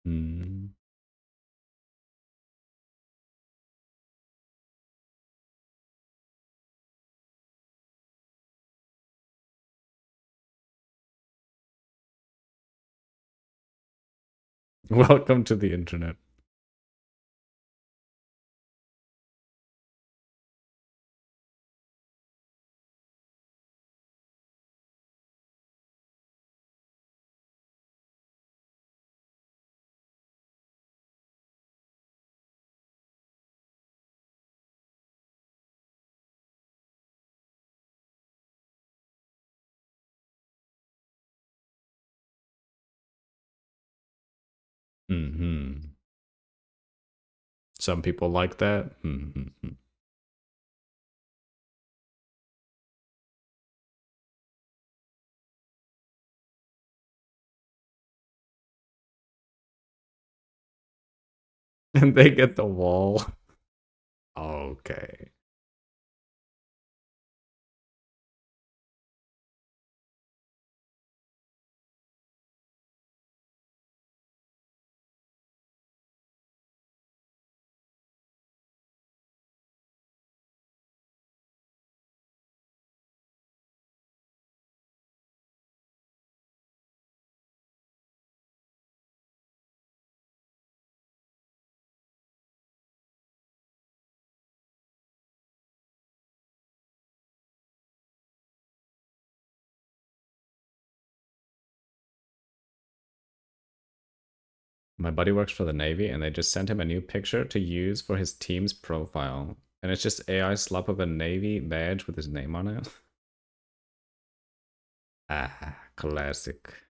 Hmm. Welcome to the internet. Hmm. Some people like that. Hmm. And they get the wall. Okay. My buddy works for the Navy and they just sent him a new picture to use for his team's profile. And it's just AI slap of a Navy badge with his name on it. Ah, classic.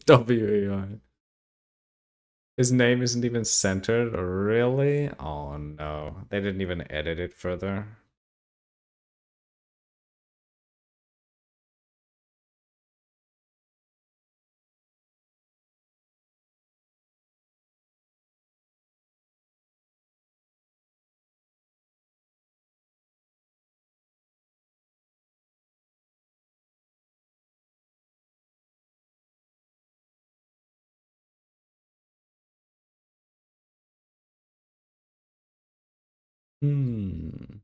WAI. His name isn't even centered, really? Oh no. They didn't even edit it further. Hmm.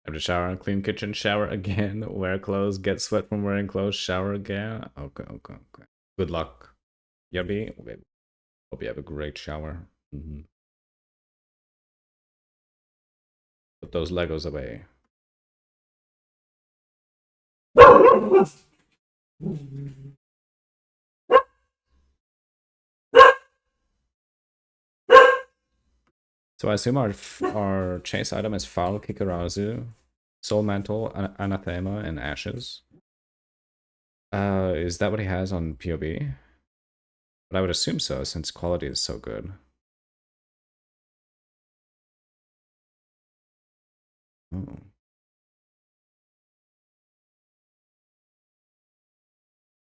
Have to shower and clean kitchen, shower again, wear clothes, get sweat from wearing clothes, shower again. Okay, okay, okay. Good luck. Yubby. Okay. Hope you have a great shower. Put those Legos away. So I assume our chase item is Foul Kikarazu, Soul Mantle, Anathema, and Ashes. Is that what he has on POB? But I would assume so, since quality is so good. Oh.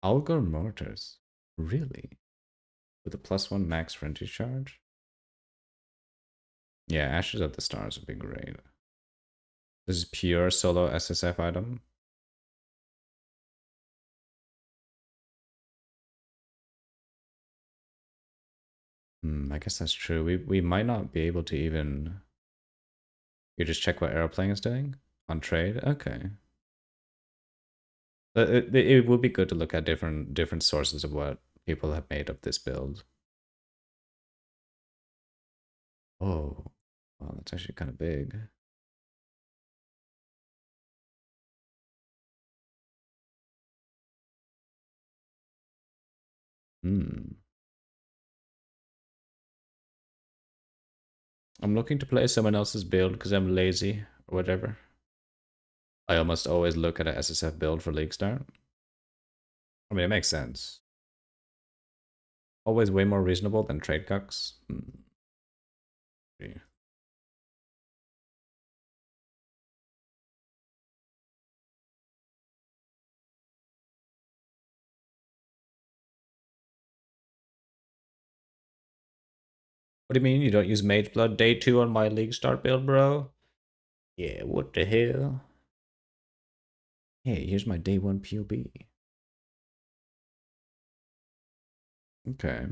Algar Mortars. Really? With a +1 max frenzy charge? Yeah, Ashes of the Stars would be great. This is pure solo SSF item. I guess that's true. We might not be able to even... You just check what Aeroplanning is doing? On trade? Okay. It would be good to look at different sources of what people have made of this build. Oh, wow, that's actually kind of big. I'm looking to play someone else's build because I'm lazy or whatever. I almost always look at a SSF build for League Start. I mean, it makes sense. Always way more reasonable than trade cucks. Yeah. What do you mean you don't use Mage Blood day 2 on my League Start build, bro? Yeah, what the hell? Hey, here's my day 1 POB. Okay.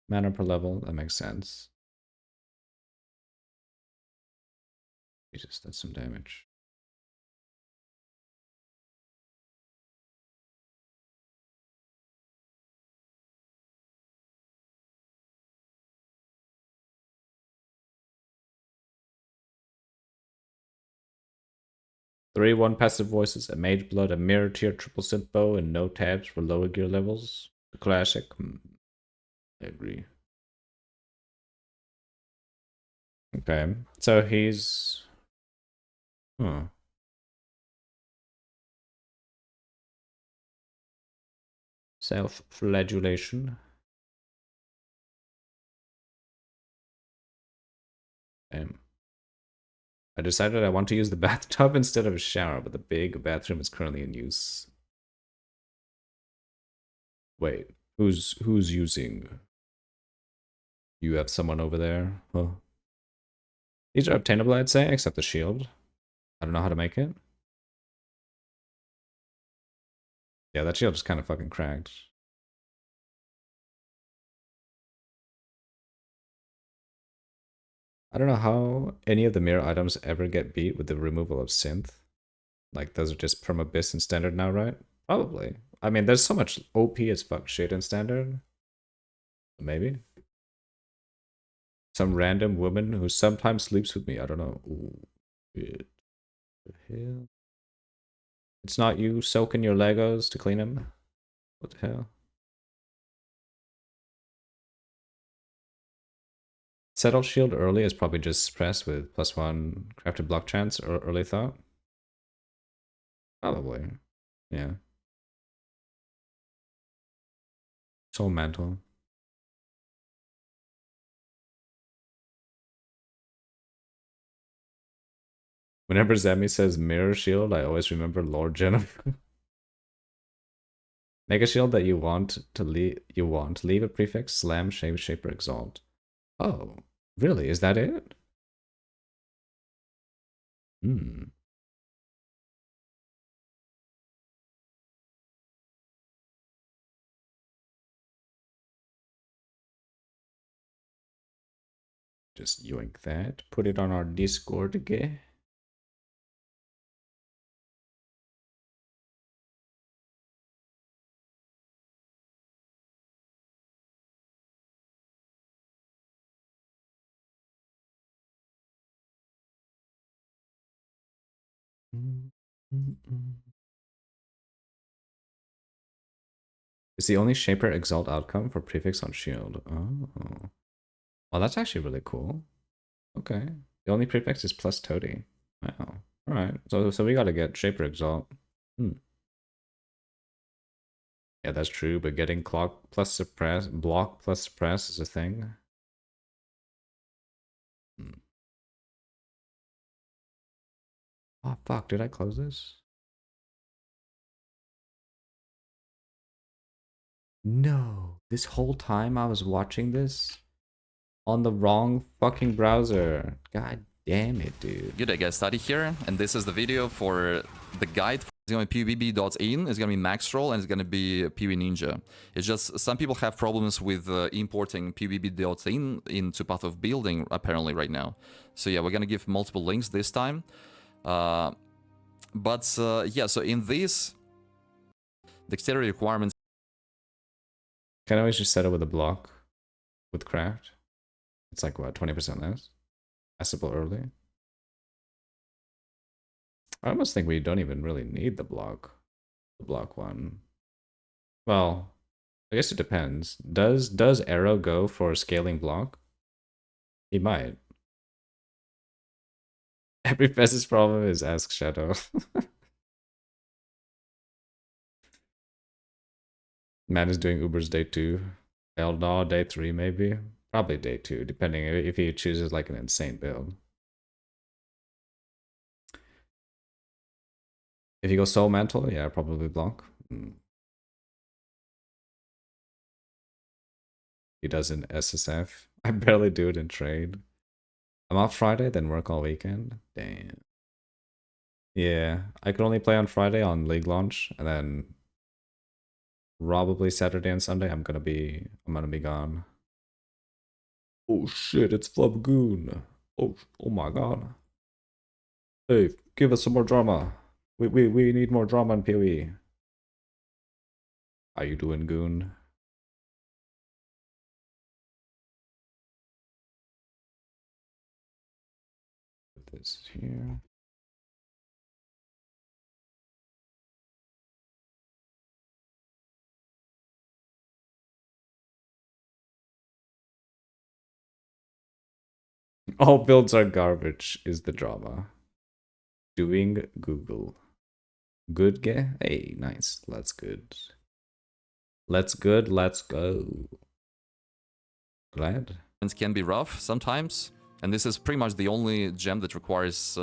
Mana per level, that makes sense. Jesus, that's some damage. Three 1 passive voices, a Mage Blood, a Mirror Tier triple synth bow, and no tabs for lower gear levels. The classic. I agree. Okay, so he's... Huh. Self-flagellation. I decided I want to use the bathtub instead of a shower, but the big bathroom is currently in use. Wait, who's using? You have someone over there? Huh? These are obtainable, I'd say, except the shield. I don't know how to make it. Yeah, that shield is kind of fucking cracked. I don't know how any of the mirror items ever get beat with the removal of synth. Like, those are just from Abyss in standard now, right? Probably. I mean, there's so much OP as fuck shit in standard. Maybe. Some random woman who sometimes sleeps with me. I don't know. Ooh, shit. The hell? It's not you soaking your Legos to clean them? What the hell? Settle shield early is probably just suppressed with +1 crafted block chance or early thought. Probably. Yeah. Soul mantle. Whenever Zemi says mirror shield, I always remember Lord Jennifer. Make a shield that you want to leave. Leave a prefix, slam, shave, shaper, exalt. Oh, really? Is that it? Hmm. Just yoink that. Put it on our Discord, okay? It's the only shaper exalt outcome for prefix on shield. Oh. Well, that's actually really cool. Okay. The only prefix is plus toady. Wow. Alright. So we gotta get shaper exalt. Yeah, that's true, but getting clock plus suppress, block plus suppress is a thing. Oh, fuck. Did I close this? No. This whole time I was watching this on the wrong fucking browser. God damn it, dude. Good day guys, Study here, and this is the video for the guide. It's gonna be PUBB.in, it's gonna be max roll, and it's gonna be PoE Ninja. It's just some people have problems with importing PUBB.in into Path of Building apparently right now. So yeah, we're gonna give multiple links this time. Yeah, so in this dexterity requirements, Can I always just settle with a block with craft? It's like what, 20% less? Accessible early. I almost think we don't even really need the block one. Well, I guess it depends. Does Arrow go for scaling block? He might. Every Fez's problem is Ask Shadow. Man is doing Uber's day 2. Eldar day 3 maybe. Probably day 2, depending if he chooses like an insane build. If you go Soul Mantle, yeah, probably block. He does in SSF. I barely do it in trade. I'm off Friday, then work all weekend. Damn. Yeah, I can only play on Friday on League launch, and then probably Saturday and Sunday I'm gonna be gone. Oh shit, it's Flubgoon. Oh my god. Hey, give us some more drama. We need more drama in PoE. How you doing, Goon? Put this here. All builds are garbage is the drama. Doing Google. Good guy? Hey, nice. Let's good. Let's go. Glad. can be rough sometimes. And this is pretty much the only gem that requires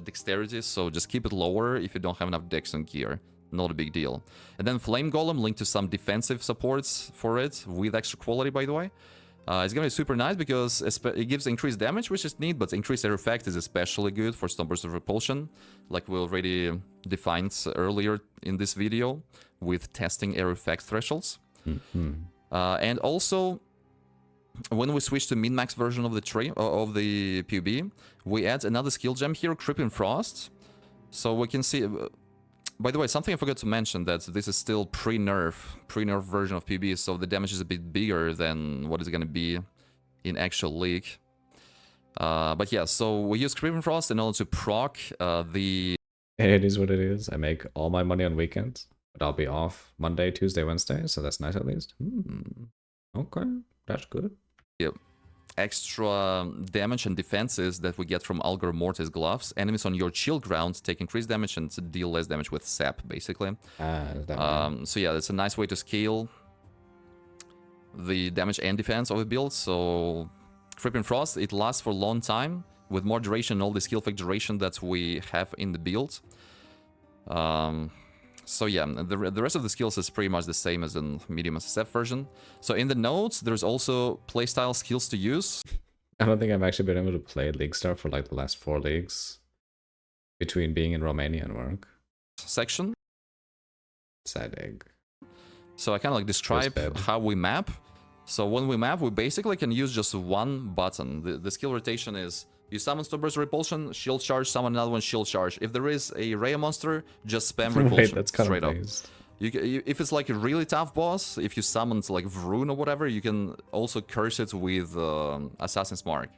dexterity, so just keep it lower if you don't have enough dex on gear. Not a big deal. And then Flame Golem linked to some defensive supports for it, with extra quality, by the way. It's gonna be super nice because it gives increased damage, which is neat, but increased air effect is especially good for Stompers of Repulsion, like we already defined earlier in this video with testing air effect thresholds. And also, when we switch to min-max version of the tree of the PUB, we add another skill gem here, Creeping Frost. So we can see. By the way, something I forgot to mention, that this is still pre-nerf version of PUB, so the damage is a bit bigger than what is going to be in actual League. But yeah, so we use Creeping Frost in order to proc the. It is what it is. I make all my money on weekends, but I'll be off Monday, Tuesday, Wednesday, so that's nice at least. Okay, that's good. Yep. Extra damage and defenses that we get from Algor Mortis gloves. Enemies on your chill ground take increased damage and deal less damage with sap, basically. So yeah, that's a nice way to scale the damage and defense of a build. So Creeping Frost, it lasts for a long time with more duration and all the skill effect duration that we have in the build. So So yeah, the rest of the skills is pretty much the same as in medium SSF version. So in the notes, there's also playstyle skills to use. I don't think I've actually been able to play League Star for like the last 4 leagues. Between being in Romania and work. Section. Sad egg. So I kind of like describe how we map. So when we map, we basically can use just one button. The skill rotation is you summon Stormburst Repulsion, shield charge, summon another one, shield charge. If there is a Rhea monster, just spam Repulsion. Wait, that's kind straight of up. based. If it's like a really tough boss, if you summon like Vroon or whatever, you can also curse it with Assassin's Mark.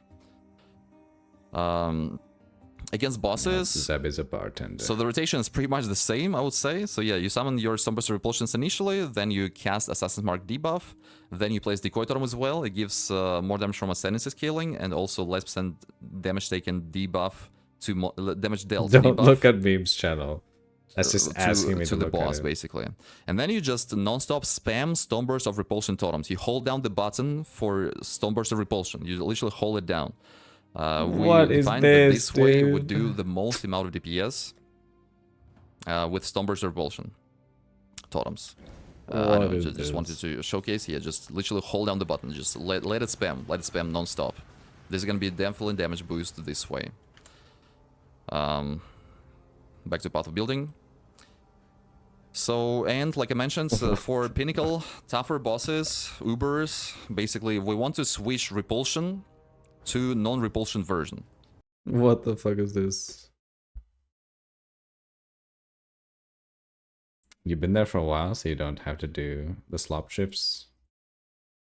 Against bosses, Zeb is a bartender. so the rotation is pretty much the same, I would say. So yeah, you summon your Stormburst Repulsions initially, then you cast Assassin's Mark debuff, then you place Decoy Totem as well. It gives more damage from Ascendancy scaling, and also less percent damage taken debuff to damage dealt. Don't debuff look at Meme's channel. That's just asking me to the look boss, at it. basically. And then you just non-stop spam Stoneburst of Repulsion totems. You hold down the button for Stoneburst of Repulsion. You literally hold it down. What we is find this, that this way would dude? do the most amount of DPS with Stoneburst of Repulsion totems. I What know, is just wanted to showcase here. Just literally hold down the button. Just let it spam non-stop. This is gonna be definitely damage boost this way. Back to Path of Building. So, and like I mentioned, for Pinnacle, tougher bosses, Ubers, basically we want to switch Repulsion to non-Repulsion version. What the fuck is this? You've been there for a while, so you don't have to do the slop shifts.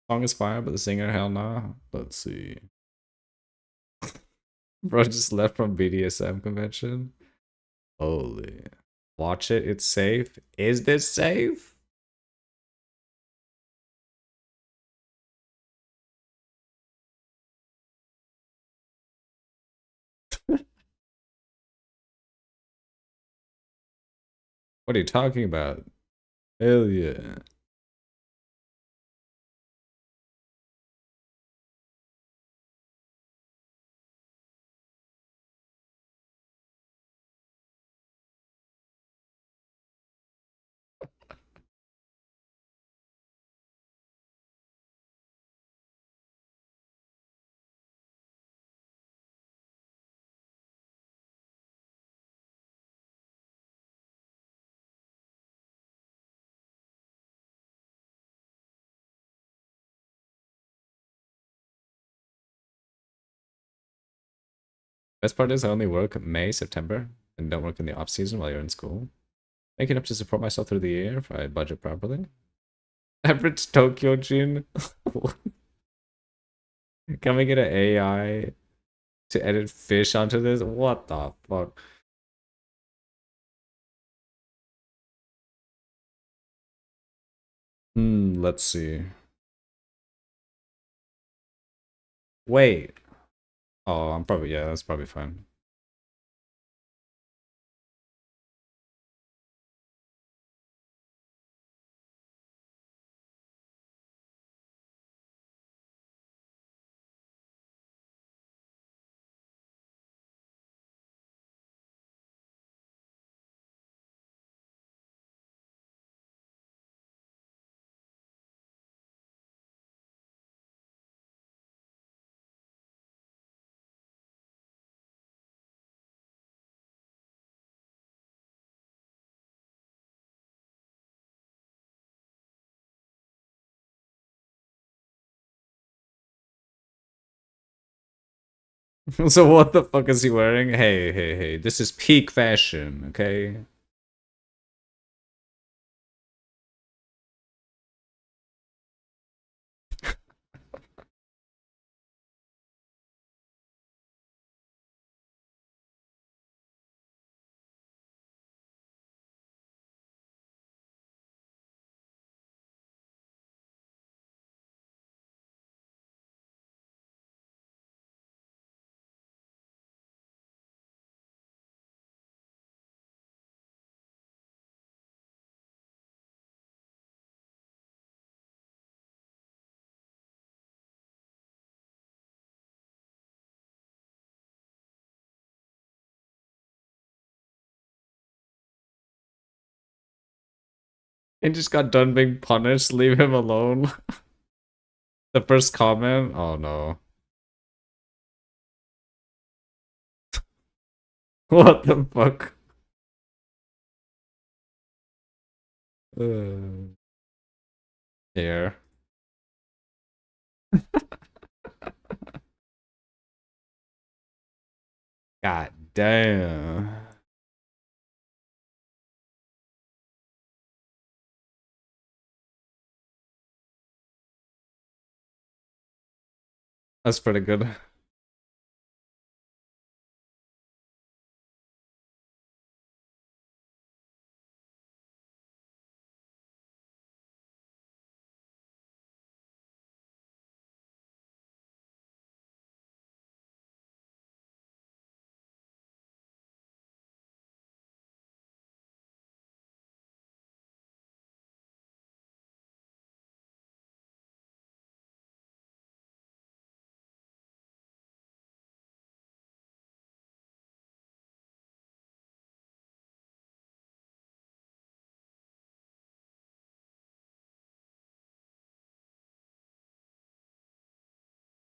Song is fire, but the singer, hell nah. Let's see. Bro just left from BDSM convention. Holy. Watch it, it's safe. Is this safe? What are you talking about? Hell yeah. Best part is I only work May, September, and don't work in the off season while you're in school. Making up to support myself through the year if I budget properly. Average Tokyo Jin. Can we get an AI to edit fish onto this? What the fuck? Let's see. Wait. Oh, I'm probably, yeah, that's probably fine. So what the fuck is he wearing? Hey, this is peak fashion, okay? He just got done being punished. Leave him alone. The first comment? Oh no. What the fuck? Here. God damn. That's pretty good.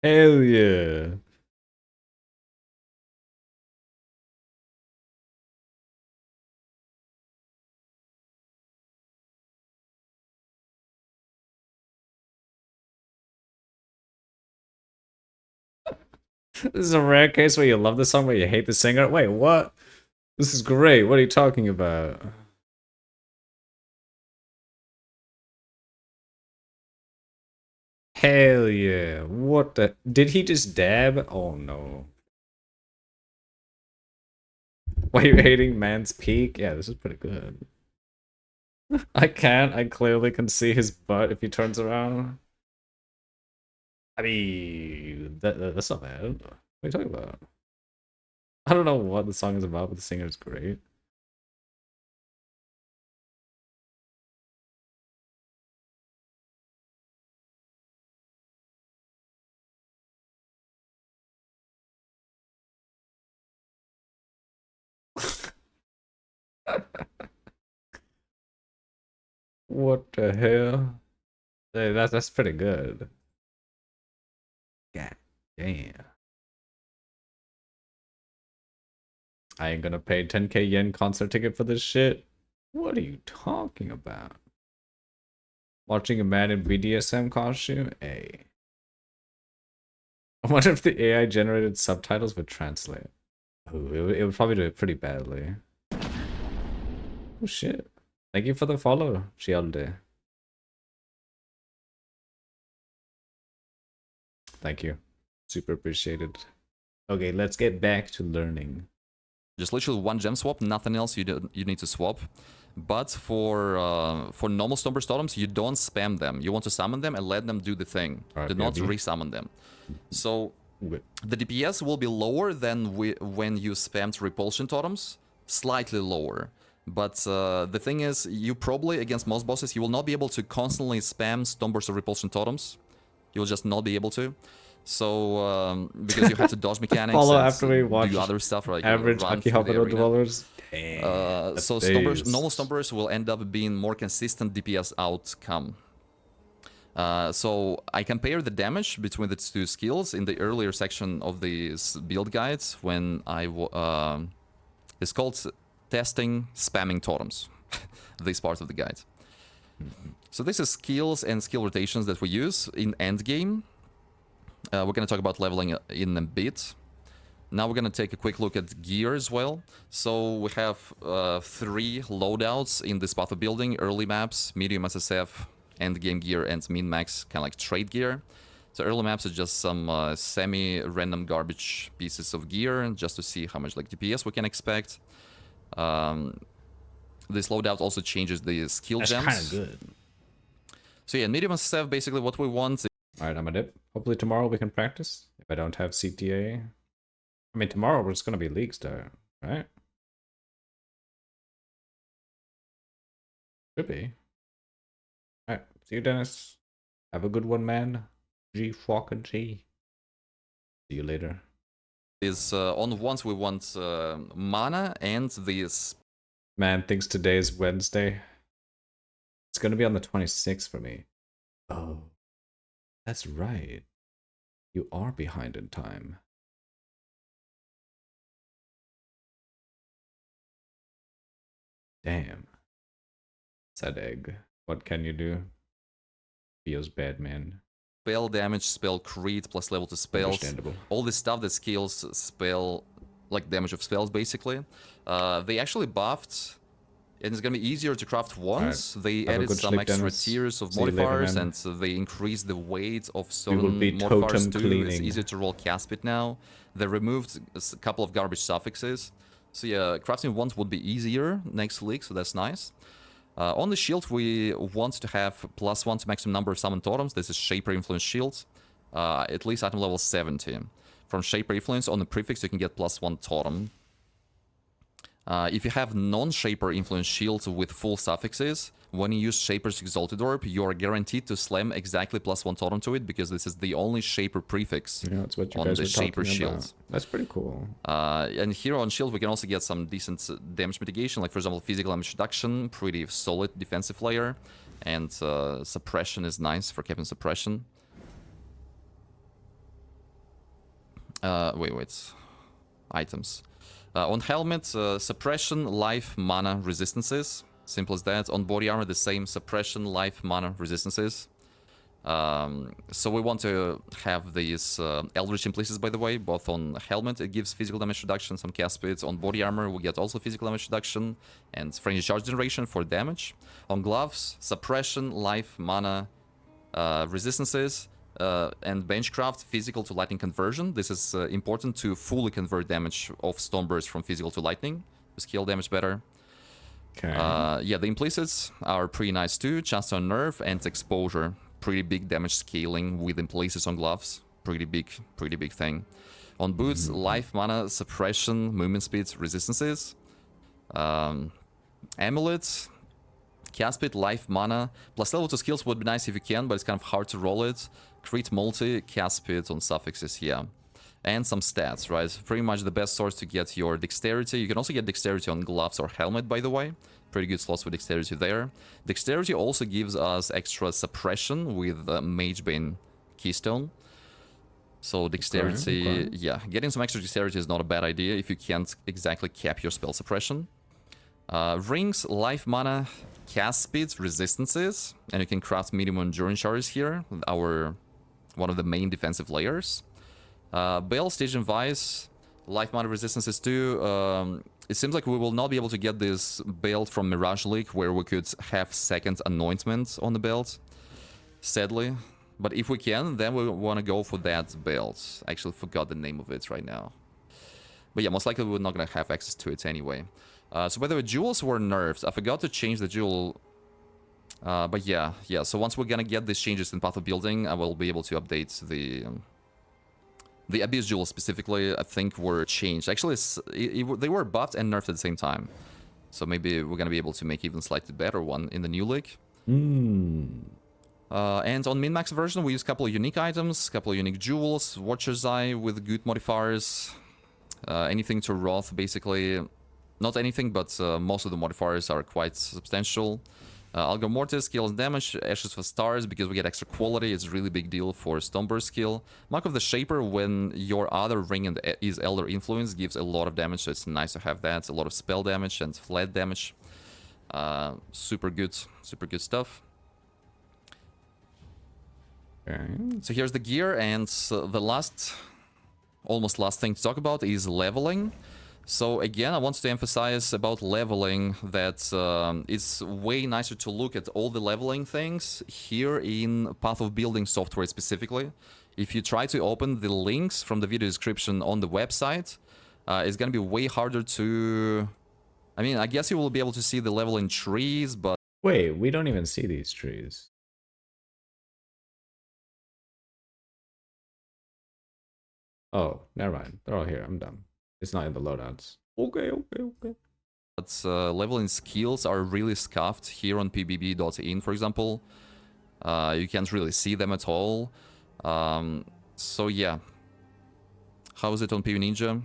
Hell yeah. This is a rare case where you love the song but you hate the singer. Wait, what? This is great. What are you talking about? Hell yeah. What the? Did he just dab? Oh no. Why are you hating Man's Peak? Yeah, this is pretty good. I can't. I clearly can see his butt if he turns around. I mean, that's not bad. What are you talking about? I don't know what the song is about, but the singer is great. What the hell? Hey, that's pretty good. God damn. I ain't gonna pay 10k yen concert ticket for this shit. What are you talking about? Watching a man in BDSM costume? Hey. I wonder if the AI generated subtitles would translate. Ooh, it would probably do it pretty badly. Oh shit. Thank you for the follow, Shialde. Thank you. Super appreciated. Okay, let's get back to learning. Just literally one gem swap, nothing else you need to swap. But for normal Stoneburst totems, you don't spam them. You want to summon them and let them do the thing. Right, Do not maybe. resummon them. So Good. the DPS will be lower than when you spammed repulsion totems, slightly lower. But the thing is, you probably, against most bosses, you will not be able to constantly spam Stoneburst or repulsion totems. You'll just not be able to. So, because you have to dodge mechanics Follow and after we watch do other stuff, like average run through the Akihabara arena. dwellers. Damn, So normal Stoneburst will end up being more consistent DPS outcome. So I compare the damage between the two skills in the earlier section of the build guides when it's called testing spamming totems. This part of the guide. So this is skills and skill rotations that we use in endgame. We're going to talk about leveling in a bit. Now we're going to take a quick look at gear as well. So we have 3 loadouts in this path of building: early maps, medium SSF, endgame gear, and min-max kind of like trade gear. So early maps are just some semi-random garbage pieces of gear, just to see how much like DPS we can expect. This loadout also changes the skill gems. That's kind of good. So yeah, medium SSF, basically what we want. Alright, I'm a dip. Hopefully tomorrow we can practice. If I don't have CTA. I mean, tomorrow we're just gonna be league star, right? Could be. Alright, see you, Dennis. Have a good one, man. G fucking G. See you later. Is on once we want mana and this. Man thinks today is Wednesday. It's gonna be on the 26th for me. Oh, that's right. You are behind in time. Damn. Sad egg. What can you do? Feels bad, man. Spell damage, spell crit, plus level to spells. Understandable. All this stuff that scales spell, like damage of spells, basically. They actually buffed, and it's gonna be easier to craft once. They Have a added good some sleep, extra Dennis. tiers of See you later, modifiers, man. and they increased the weight of will certain be modifiers totem too. It's cleaning. easier to roll Caspit now. They removed a couple of garbage suffixes. So yeah, crafting once would be easier next league, so that's nice. On the shield, we want to have +1 to maximum number of summon totems. This is Shaper Influence shield, at least item level 70. From Shaper Influence, on the prefix, you can get +1 totem. If you have non-Shaper Influence shields with full suffixes, when you use Shaper's Exalted Orb, you are guaranteed to slam exactly +1 totem to it, because this is the only Shaper prefix Yeah, that's what you on guys the were Shaper talking shield. about. That's pretty cool. And here on shield, we can also get some decent damage mitigation, like for example, physical damage reduction, pretty solid defensive layer, and suppression is nice for keeping suppression. Wait. Items. On helmet, suppression, life, mana, resistances. Simple as that. On body armor, the same suppression, life, mana, resistances. So we want to have these Eldritch Implices, by the way, both on helmet, it gives physical damage reduction, some cast speeds. On body armor, we get also physical damage reduction and frenzy charge generation for damage. On gloves, suppression, life, mana, resistances, and benchcraft, physical to lightning conversion. This is important to fully convert damage of Stormburst from physical to lightning to scale damage better. Okay. Yeah, the implicits are pretty nice too. Chance to unnerve and exposure. Pretty big damage scaling with implicits on gloves. Pretty big thing. On boots, life, mana, suppression, movement speeds, resistances. Amulet, Caspit, life, mana. Plus level 2 skills would be nice if you can, but it's kind of hard to roll it. Crit multi, Caspit on suffixes, yeah. And some stats, right? Pretty much the best source to get your dexterity. You can also get dexterity on gloves or helmet, by the way. Pretty good slots with dexterity there. Dexterity also gives us extra suppression with Magebane Keystone. So dexterity, Okay. yeah, getting some extra dexterity is not a bad idea if you can't exactly cap your spell suppression. Rings, life, mana, cast speeds, resistances, and you can craft medium endurance shards here, one of the main defensive layers. Bale, Stage and Vice, life, mana, resistances too. It seems like we will not be able to get this belt from Mirage League, where we could have second anointment on the belt, sadly. But if we can, then we want to go for that belt. I actually forgot the name of it right now. But yeah, most likely we're not going to have access to it anyway. So by the way, jewels were nerfed. I forgot to change the jewel. But yeah. So once we're going to get these changes in Path of Building, I will be able to update the Abyss jewels specifically, I think, were changed. Actually, they were buffed and nerfed at the same time. So maybe we're going to be able to make even slightly better one in the new league. And on min-max version, we use a couple of unique items, a couple of unique jewels, Watcher's Eye with good modifiers, anything to Wrath, basically. Not anything, but most of the modifiers are quite substantial. Algo Mortis, skill and damage, Ashes for Stars, because we get extra quality, it's a really big deal for Stoneburst skill. Mark of the Shaper, when your other ring is Elder Influence, gives a lot of damage, so it's nice to have that. A lot of spell damage and flat damage. Super good stuff. Okay. So here's the gear, and the almost last thing to talk about is leveling. So again, I want to emphasize about leveling that it's way nicer to look at all the leveling things here in Path of Building software specifically. If you try to open the links from the video description on the website, it's going to be way harder to... I mean, I guess you will be able to see the leveling trees, but... Wait, we don't even see these trees. Oh, never mind. They're all here. I'm done. It's not in the loadouts. Okay. But leveling skills are really scuffed here on pbb.in, for example. You can't really see them at all. So yeah. How is it on PV Ninja?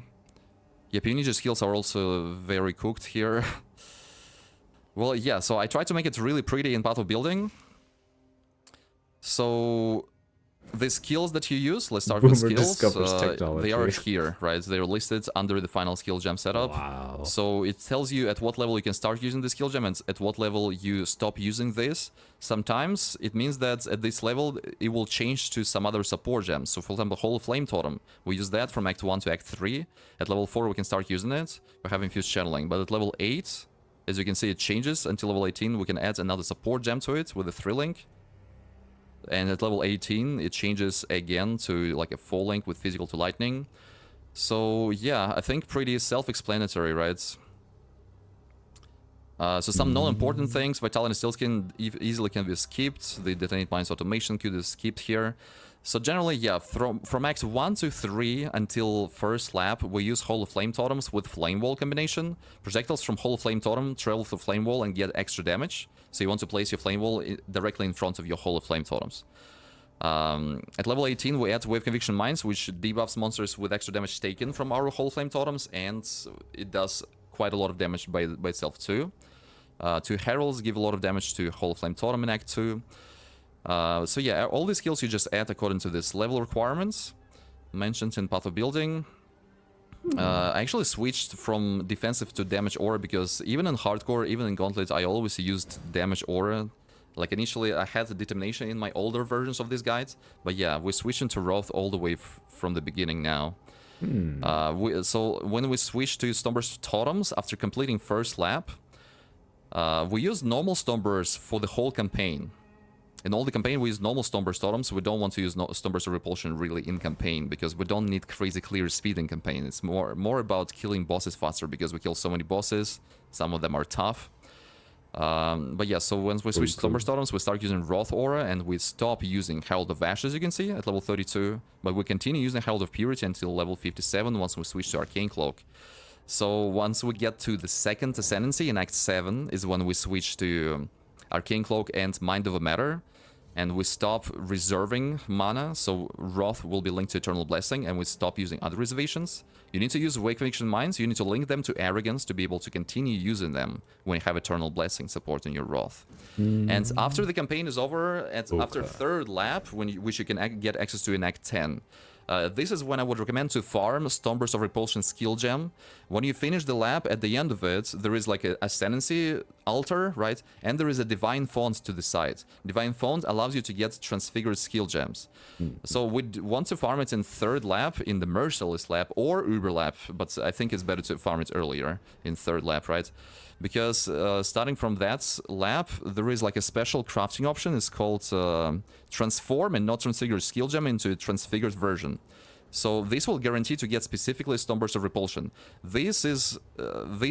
Yeah, PV Ninja skills are also very cooked here. Well, yeah, so I tried to make it really pretty in Path of Building. So the skills that you use, let's start with Boomer skills. discovers They are technology. here, right? They're listed under the final skill gem setup. Wow. So it tells you at what level you can start using the skill gem and at what level you stop using this. Sometimes it means that at this level it will change to some other support gems. So for example, Hall of Flame Totem, we use that from Act 1 to Act 3. At level 4 we can start using it. We have Infused Channeling. But at level 8, as you can see, it changes until level 18. We can add another support gem to it with a 3-link. And at level 18, it changes again to like a 4-link with Physical to Lightning. So yeah, I think pretty self-explanatory, right? So some non-important things, Vitality and Steel Skin easily can be skipped. The Detonate Mines automation could be skipped here. So generally, yeah, from Act 1 to 3 until first lap, we use Hall of Flame Totems with Flame Wall combination. Projectiles from Hall of Flame Totem travel through Flame Wall and get extra damage. So you want to place your Flame Wall directly in front of your Hall of Flame Totems. At level 18, we add Wave Conviction Mines, which debuffs monsters with extra damage taken from our Hall of Flame Totems, and it does quite a lot of damage by itself too. 2 Heralds give a lot of damage to Hall of Flame Totem in Act 2. So yeah, all these skills you just add according to this level requirements mentioned in Path of Building. I actually switched from defensive to damage aura because even in hardcore, even in Gauntlet, I always used damage aura. Like initially I had the determination in my older versions of this guide, but yeah, we switched into Wrath all the way from the beginning now. So when we switched to Stormburst Totems after completing first lap, we use normal Stormburst for the whole campaign. In all the campaign, we use normal Stormburst Totems. We don't want to use Stormburst of Repulsion really in campaign, because we don't need crazy clear speed in campaign. It's more about killing bosses faster, because we kill so many bosses. Some of them are tough. But yeah, so once we switch to Stormburst Totems, we start using Wrath Aura, and we stop using Herald of Ash, as you can see, at level 32. But we continue using Herald of Purity until level 57, once we switch to Arcane Cloak. So once we get to the second Ascendancy in Act 7 is when we switch to Arcane Cloak and Mind over Matter, and we stop reserving mana, so Wrath will be linked to Eternal Blessing, and we stop using other reservations. You need to use Wake Conviction Mines, you need to link them to Arrogance to be able to continue using them when you have Eternal Blessing supporting your Wrath. And after the campaign is over, after third lap, which you can get access to in Act 10, this is when I would recommend to farm Stormburst of Repulsion skill gem. When you finish the lap, at the end of it, there is like a Ascendancy altar, right? And there is a Divine Font to the side. Divine Font allows you to get Transfigured skill gems. So we'd want to farm it in third lap, in the Merciless lap, or Uber lap, but I think it's better to farm it earlier, in third lap, right? Because starting from that lap, there is like a special crafting option. It's called Transform and not Transfigured skill gem into a Transfigured version. So this will guarantee to get specifically Stormburst of Repulsion. This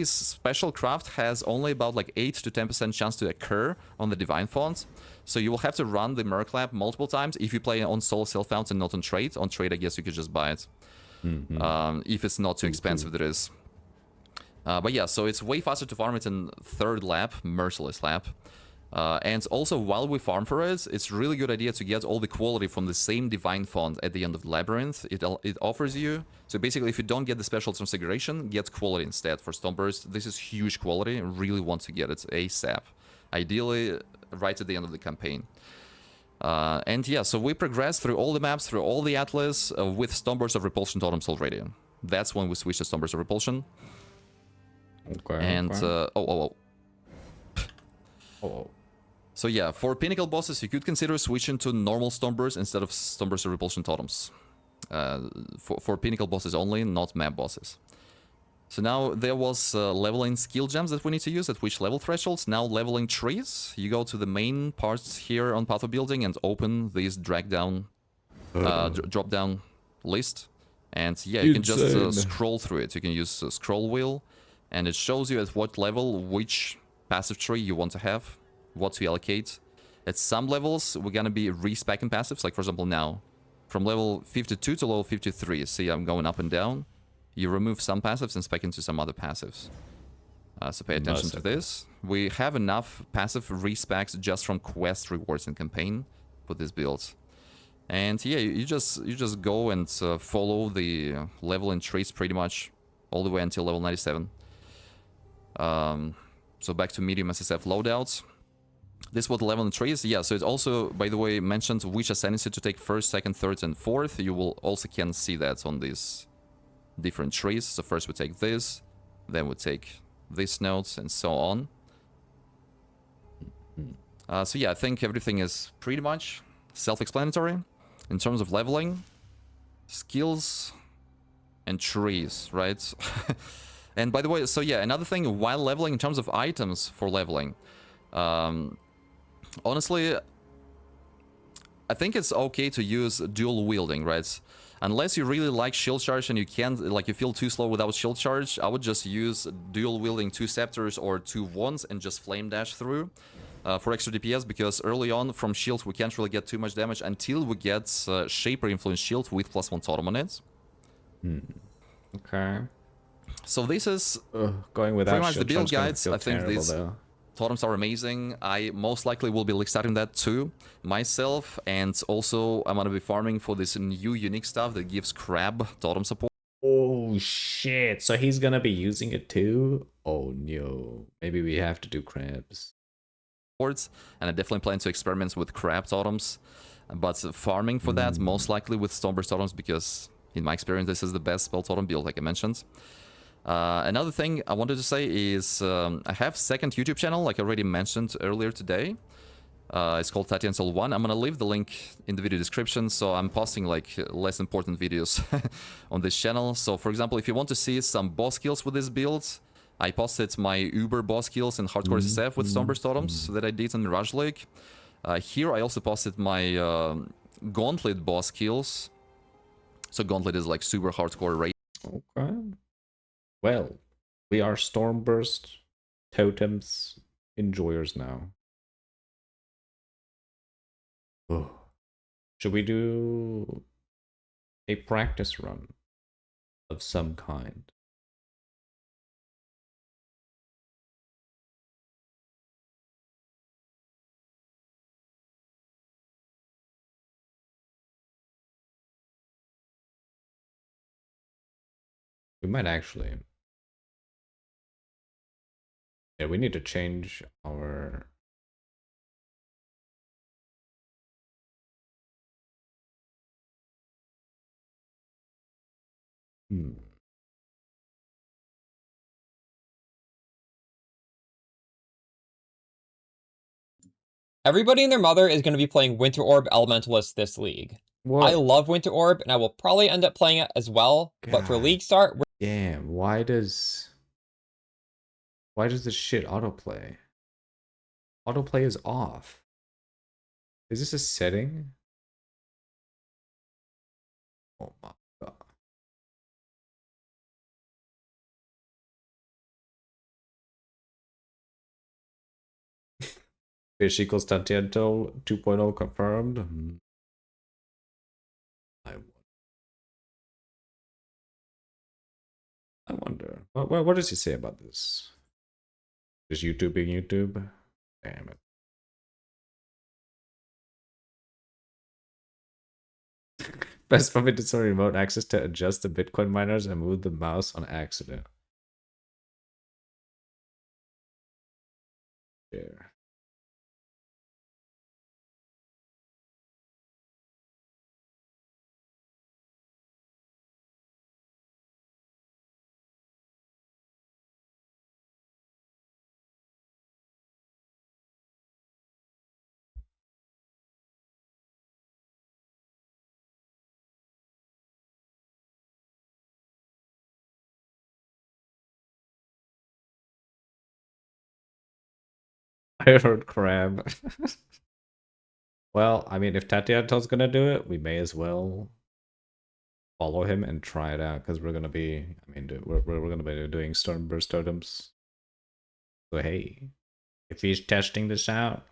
special craft has only about like 8 to 10% chance to occur on the Divine Font. So you will have to run the Merc lap multiple times if you play on solo self-found and not on trade. On trade, I guess you could just buy it. If it's not too expensive, that is. But yeah, so it's way faster to farm it in third lap, Merciless lap. And also, while we farm for it, it's really good idea to get all the quality from the same Divine Font at the end of the Labyrinth. It offers you. So basically, if you don't get the special Transfiguration, get quality instead for Stormburst. This is huge quality. Really want to get it ASAP. Ideally, right at the end of the campaign. And yeah, so we progress through all the maps, through all the Atlas, with Stormburst of Repulsion Totems already. That's when we switch to Stormburst of Repulsion. Okay. And, So yeah, for Pinnacle bosses, you could consider switching to normal Stormburst instead of Stormburst of Repulsion Totems. For Pinnacle bosses only, not map bosses. So now there was leveling skill gems that we need to use at which level thresholds. Now leveling trees. You go to the main parts here on Path of Building and open this drop down list. And yeah, you can just scroll through it. You can use scroll wheel, and it shows you at what level which passive tree you want to have, what to allocate. At some levels, we're gonna be respecking passives, like for example now, from level 52 to level 53, see I'm going up and down, you remove some passives and spec into some other passives. So pay attention to this. We have enough passive respecs just from quest rewards in campaign for this build. And yeah, you just go and follow the level in trees pretty much all the way until level 97. So back to medium SSF loadouts. This is what level in trees. Yeah, so it also, by the way, mentions which ascendancy to take first, second, third, and fourth. You will also can see that on these different trees. So first we take this, then we take this nodes, and so on. So yeah, I think everything is pretty much self-explanatory in terms of leveling, skills, and trees, right? And by the way, so yeah, another thing while leveling in terms of items for leveling, honestly, I think it's okay to use dual wielding, right? Unless you really like shield charge and you can't, like, you feel too slow without shield charge, I would just use dual wielding 2 scepters or 2 wands and just flame dash through for extra DPS, because early on from shields we can't really get too much damage until we get Shaper Influence shield with +1 totem on it. Okay. So this is Going without pretty much the shield build charge gonna guides. feel I think terrible, these though. totems are amazing. I most likely will be like starting that too myself, and also I'm gonna be farming for this new unique stuff that gives crab totem support. Oh shit! So he's gonna be using it too? Oh no! Maybe we have to do crabs. And I definitely plan to experiment with crab totems, but farming for that most likely with Stormburst totems, because in my experience this is the best spell totem build, like I mentioned. Another thing I wanted to say is I have second YouTube channel, like I already mentioned earlier today. It's called Tatian Soul 1. I'm gonna leave the link in the video description, so I'm posting like less important videos on this channel. So for example, if you want to see some boss kills with this build, I posted my Uber boss kills in Hardcore SSF with Stormburst totems that I did in Mirage League. Here I also posted my Gauntlet boss kills. So Gauntlet is like super hardcore raid. Okay. Well, we are Stormburst totems enjoyers now. Oh. Should we do a practice run of some kind? We might actually. Yeah, we need to change our... Everybody and their mother is going to be playing Winter Orb Elementalist this league. What? I love Winter Orb, and I will probably end up playing it as well, but for God league start, damn, why does this shit autoplay? Autoplay is off. Is this a setting? Oh my god. Fish equals Tangential 2.0 confirmed. I wonder. What does he say about this? Is YouTube being YouTube? Damn it. Best puppet is remote access to adjust the Bitcoin miners and move the mouse on accident. Yeah. I heard crab. Well, I mean, if Tatiato's gonna do it, we may as well follow him and try it out, because we're gonna be, I mean, we're gonna be doing Stormburst totems. So hey, if he's testing this out,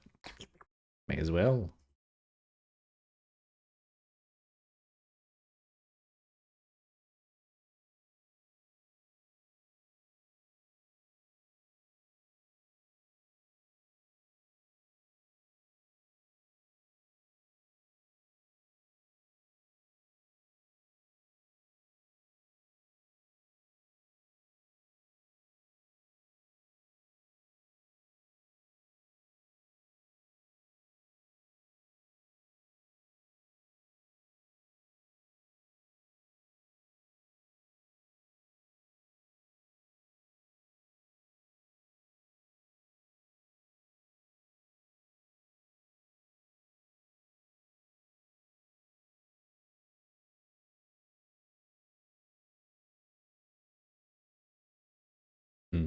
may as well.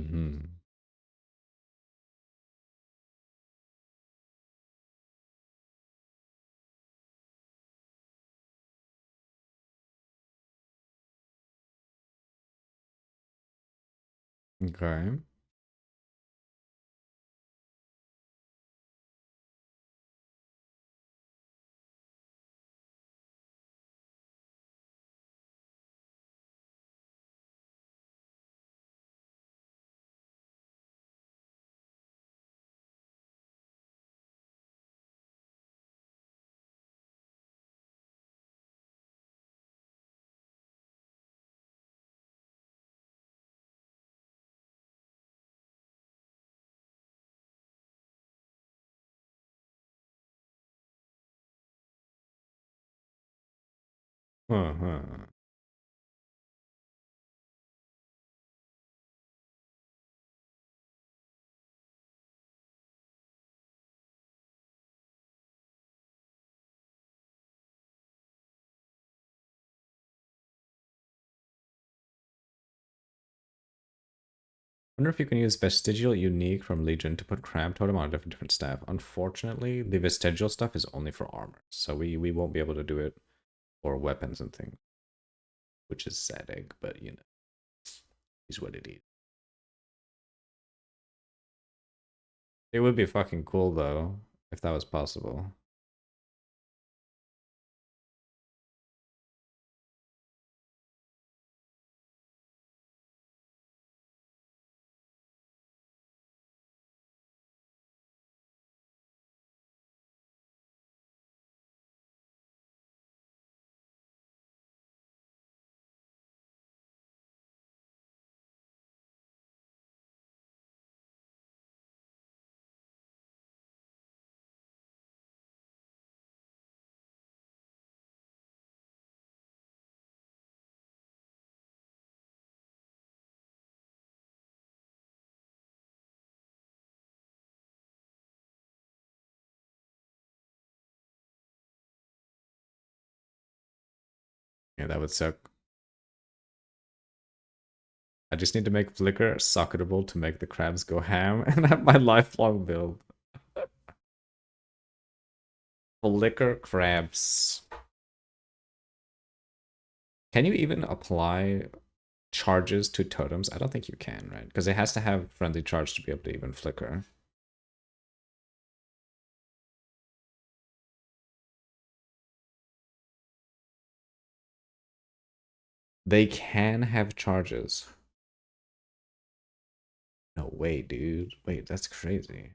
Mm-hmm. Okay. Uh-huh. Wonder if you can use Vestigial Unique from Legion to put Crab Totem on a different staff. Unfortunately, the Vestigial stuff is only for armor, so we won't be able to do it for weapons and things, which is sad egg, but you know, is what it is. It would be fucking cool though, if that was possible. Yeah, that would suck. I just need to make Flicker socketable to make the crabs go ham and have my lifelong build. Flicker crabs. Can you even apply charges to totems? I don't think you can, right? Because it has to have friendly charge to be able to even flicker. They can have charges. No way, dude. Wait, that's crazy.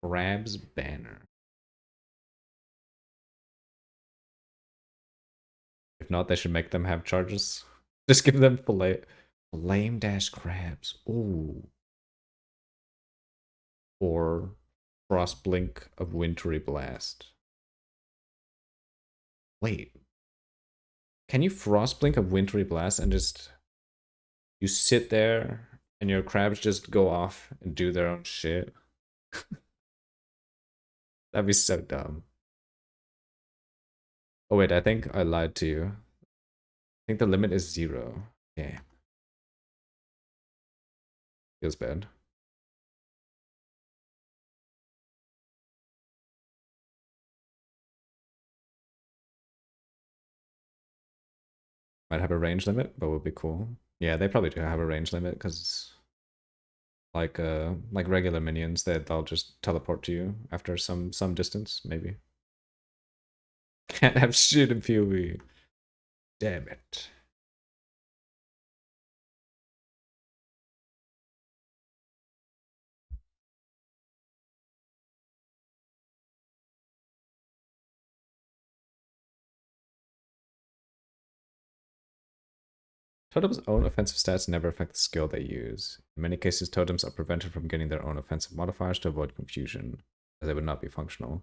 Crab's banner. If not, they should make them have charges. Just give them flame dash crabs. Ooh. Or frost blink of wintry blast. Wait. Can you frost blink of wintry blast and just you sit there and your crabs just go off and do their own shit? That'd be so dumb. Oh wait, I think I lied to you. I think the limit is 0. Yeah. Feels bad. Might have a range limit, but would be cool. Yeah, they probably do have a range limit because like regular minions that they'll just teleport to you after some distance, maybe. Can't have shit in PoE. Damn it. Totems' own offensive stats never affect the skill they use. In many cases, totems are prevented from getting their own offensive modifiers to avoid confusion, as they would not be functional.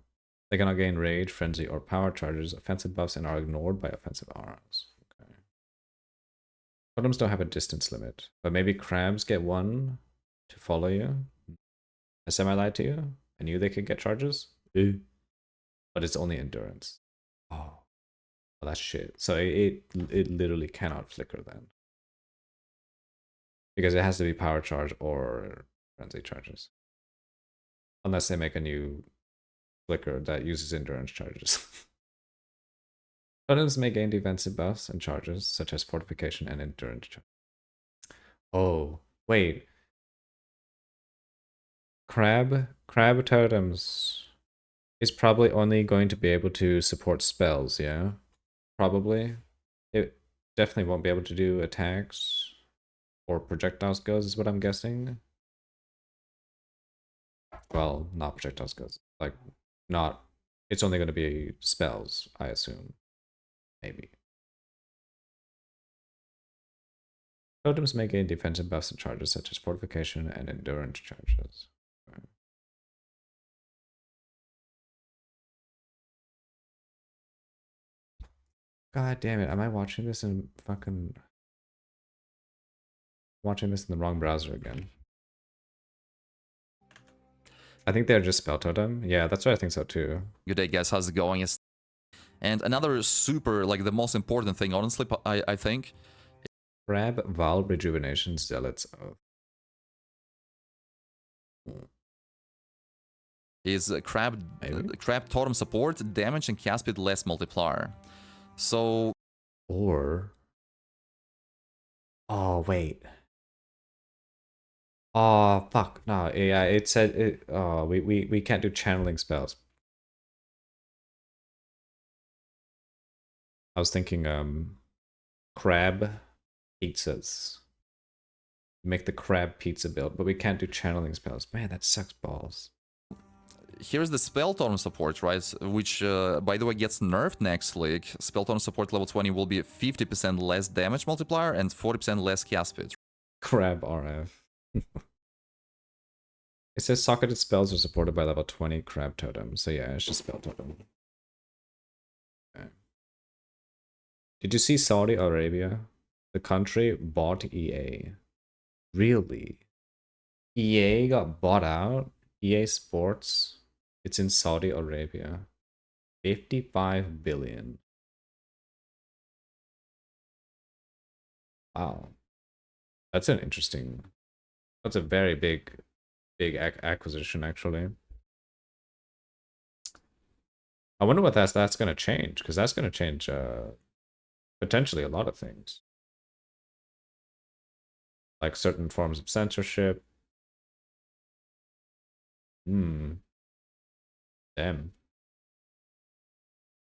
They cannot gain rage, frenzy, or power charges, offensive buffs, and are ignored by offensive auras. Okay. Totems don't have a distance limit, but maybe crabs get one to follow you. I semi-lied to you. I knew they could get charges. But it's only endurance. Oh, well, that's shit. So it literally cannot flicker then. Because it has to be power charge or frenzy charges. Unless they make a new flicker that uses endurance charges. Totems may gain defensive buffs and charges, such as fortification and endurance charge. Oh, wait. Crab totems is probably only going to be able to support spells, yeah? Probably. It definitely won't be able to do attacks or projectile skills is what I'm guessing. Well, not projectile skills. Like, not... It's only going to be spells, I assume. Maybe. Totems may gain defensive buffs and charges such as fortification and endurance charges. God damn it, am I watching this in fucking... Watching this in the wrong browser again. I think they're just spell totem. Yeah, that's what I think so too. Good day, guys. How's it going? And another super, like the most important thing, honestly, I think. Crab Val Rejuvenation Zealot's Oath. Is crab totem support, damage, and cast speed less multiplier. So... Or... Oh, wait. Oh, fuck. No, yeah, it said it... Oh, we can't do channeling spells. I was thinking, crab pizzas. Make the crab pizza build, but we can't do channeling spells. Man, that sucks balls. Here's the spell totem support, right? Which, by the way, gets nerfed next league. Spell totem support level 20 will be 50% less damage multiplier and 40% less cast speed. Crab RF. It says socketed spells are supported by level 20 crab totem. So yeah, it's just spell totem. Okay. Did you see Saudi Arabia? The country bought EA. Really? EA got bought out? EA Sports? It's in Saudi Arabia. 55 billion. Wow. That's an interesting... That's a very big acquisition, actually. I wonder what that's going to change, because that's going to change potentially a lot of things. Like certain forms of censorship. Damn.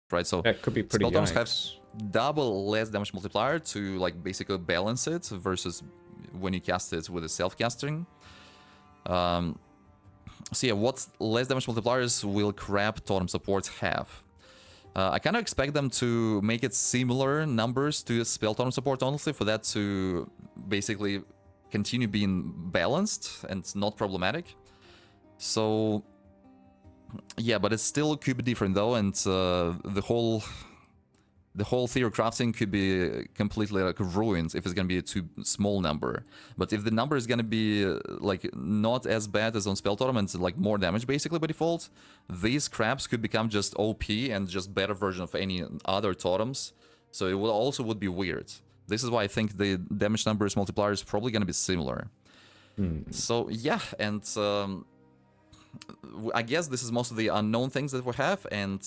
Right, so that could be pretty spell totems yikes. have double less damage multiplier to like basically balance it versus when you cast it with a self-casting. So yeah, what less damage multipliers will crab totem supports have? I kind of expect them to make it similar numbers to spell totem support, honestly, for that to basically continue being balanced and not problematic. So yeah, but it still could be different though, and the whole theory of crafting could be completely like ruined if it's gonna be a too small number. But if the number is gonna be like not as bad as on spell totem and like more damage basically by default, these crabs could become just OP and just better version of any other totems. So it would be weird. This is why I think the damage numbers multiplier is probably gonna be similar. So yeah, and I guess this is most of the unknown things that we have. And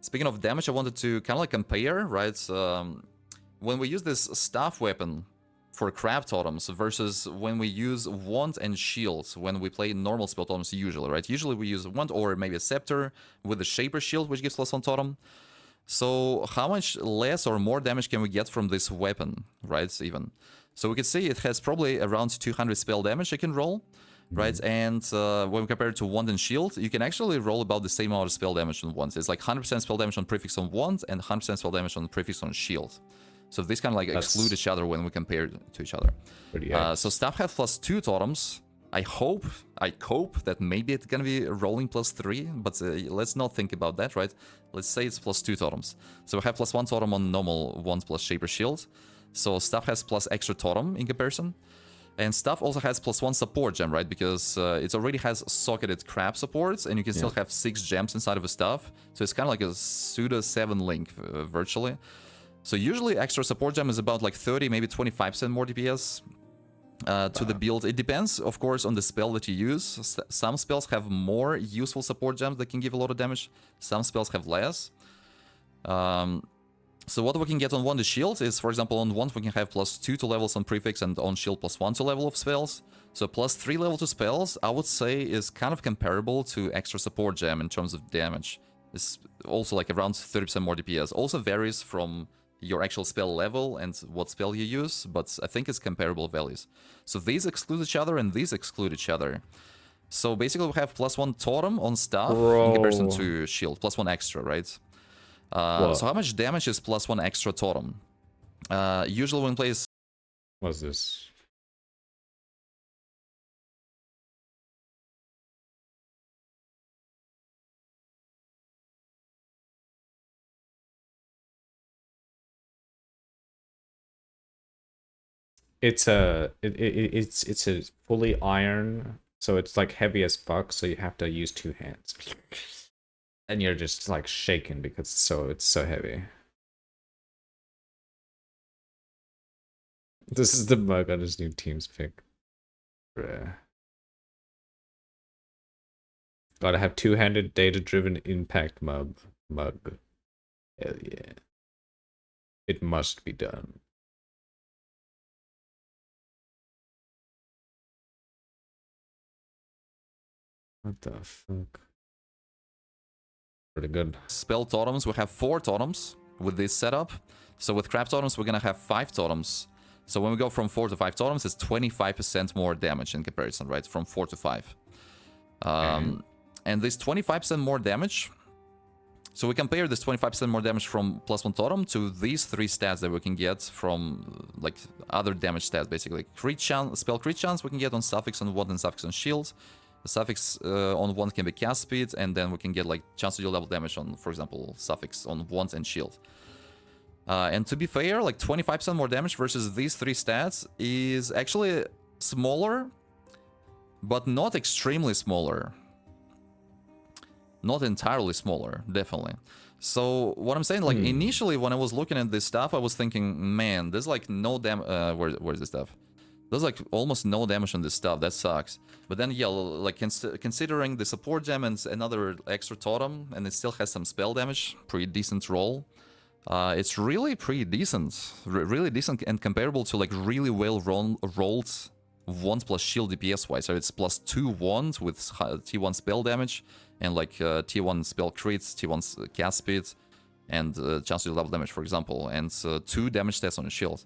speaking of damage, I wanted to kind of like compare, right? When we use this staff weapon for crab totems versus when we use wand and shield when we play normal spell totems usually, right? Usually we use wand or maybe a scepter with a shaper shield, which gives +1 totem. So how much less or more damage can we get from this weapon, right? Even. So we can see it has probably around 200 spell damage it can roll. Right, and when we compare it to wand and shield, you can actually roll about the same amount of spell damage on wands. It's like 100% spell damage on prefix on wand and 100% spell damage on prefix on shield. So these kind of like exclude each other when we compare to each other. So staff has +2 totems. I hope that maybe it's gonna be rolling +3, but let's not think about that, right? Let's say it's +2 totems. So we have +1 totem on normal wand plus shaper shield. So staff has plus extra totem in comparison. And stuff also has +1 support gem, right? Because it already has socketed crab supports, and you can still have 6 gems inside of a stuff. So it's kind of like a pseudo 7 link, virtually. So usually extra support gem is about like 30, maybe 25% more DPS. to the build. It depends, of course, on the spell that you use. Some spells have more useful support gems that can give a lot of damage. Some spells have less. So what we can get on one, the shield, is, for example, on one we can have +2 to levels on prefix, and on shield +1 to level of spells. So +3 level to spells, I would say, is kind of comparable to extra support gem in terms of damage. It's also like around 30% more DPS. Also varies from your actual spell level and what spell you use, but I think it's comparable values. So these exclude each other and these exclude each other. So basically we have +1 totem on stuff in comparison to shield, +1 extra, right? So how much damage is +1 extra totem? Usually when plays... What's this? It's a it's a fully iron, so it's like heavy as fuck, so you have to use 2 hands. And you're just like shaking because it's so heavy. This is the mug on his new team's pick. Bruh. Gotta have 2-handed data-driven impact mug. Hell yeah. It must be done. What the fuck? Pretty good. Spell totems, we have 4 totems with this setup. So with crab totems, we're gonna have 5 totems. So when we go from 4 to 5 totems, it's 25% more damage in comparison, right? From 4 to 5. And this 25% more damage... So we compare this 25% more damage from +1 totem to these 3 stats that we can get from like other damage stats, basically. Crit chance, spell crit chance we can get on suffix on 1 and suffix on shield. The suffix on 1 can be cast speed, and then we can get like chance to deal double damage on, for example, suffix on 1 and shield. And to be fair, like 25% more damage versus these 3 stats is actually smaller, but not extremely smaller. Not entirely smaller, definitely. So what I'm saying, like initially when I was looking at this stuff, I was thinking, man, there's like no where's this stuff? There's like almost no damage on this stuff. That sucks. But then yeah, like considering the support gem and another extra totem, and it still has some spell damage, pretty decent roll. It's really pretty decent, really decent and comparable to like really well rolled wands plus shield DPS wise. So it's +2 wands with T1 spell damage and like T1 spell crits, T1 cast speed, and chance to double damage, for example, and 2 damage stats on a shield.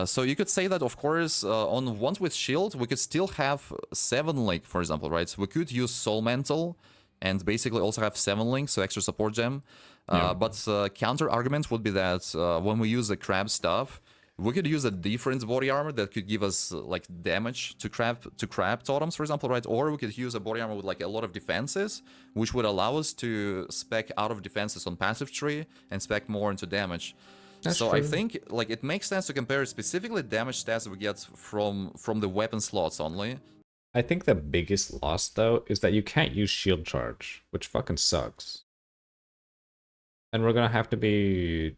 So you could say that, of course, on ones with shield, we could still have 7 link, for example, right? So we could use Soul Mantle and basically also have 7 link, so extra support gem. But counter argument would be that when we use the crab stuff, we could use a different body armor that could give us like damage to crab totems, for example, right? Or we could use a body armor with like a lot of defenses, which would allow us to spec out of defenses on passive tree and spec more into damage. That's so true. I think like it makes sense to compare specifically damage stats we get from the weapon slots only. I think the biggest loss though is that you can't use shield charge, which fucking sucks. And we're gonna have to be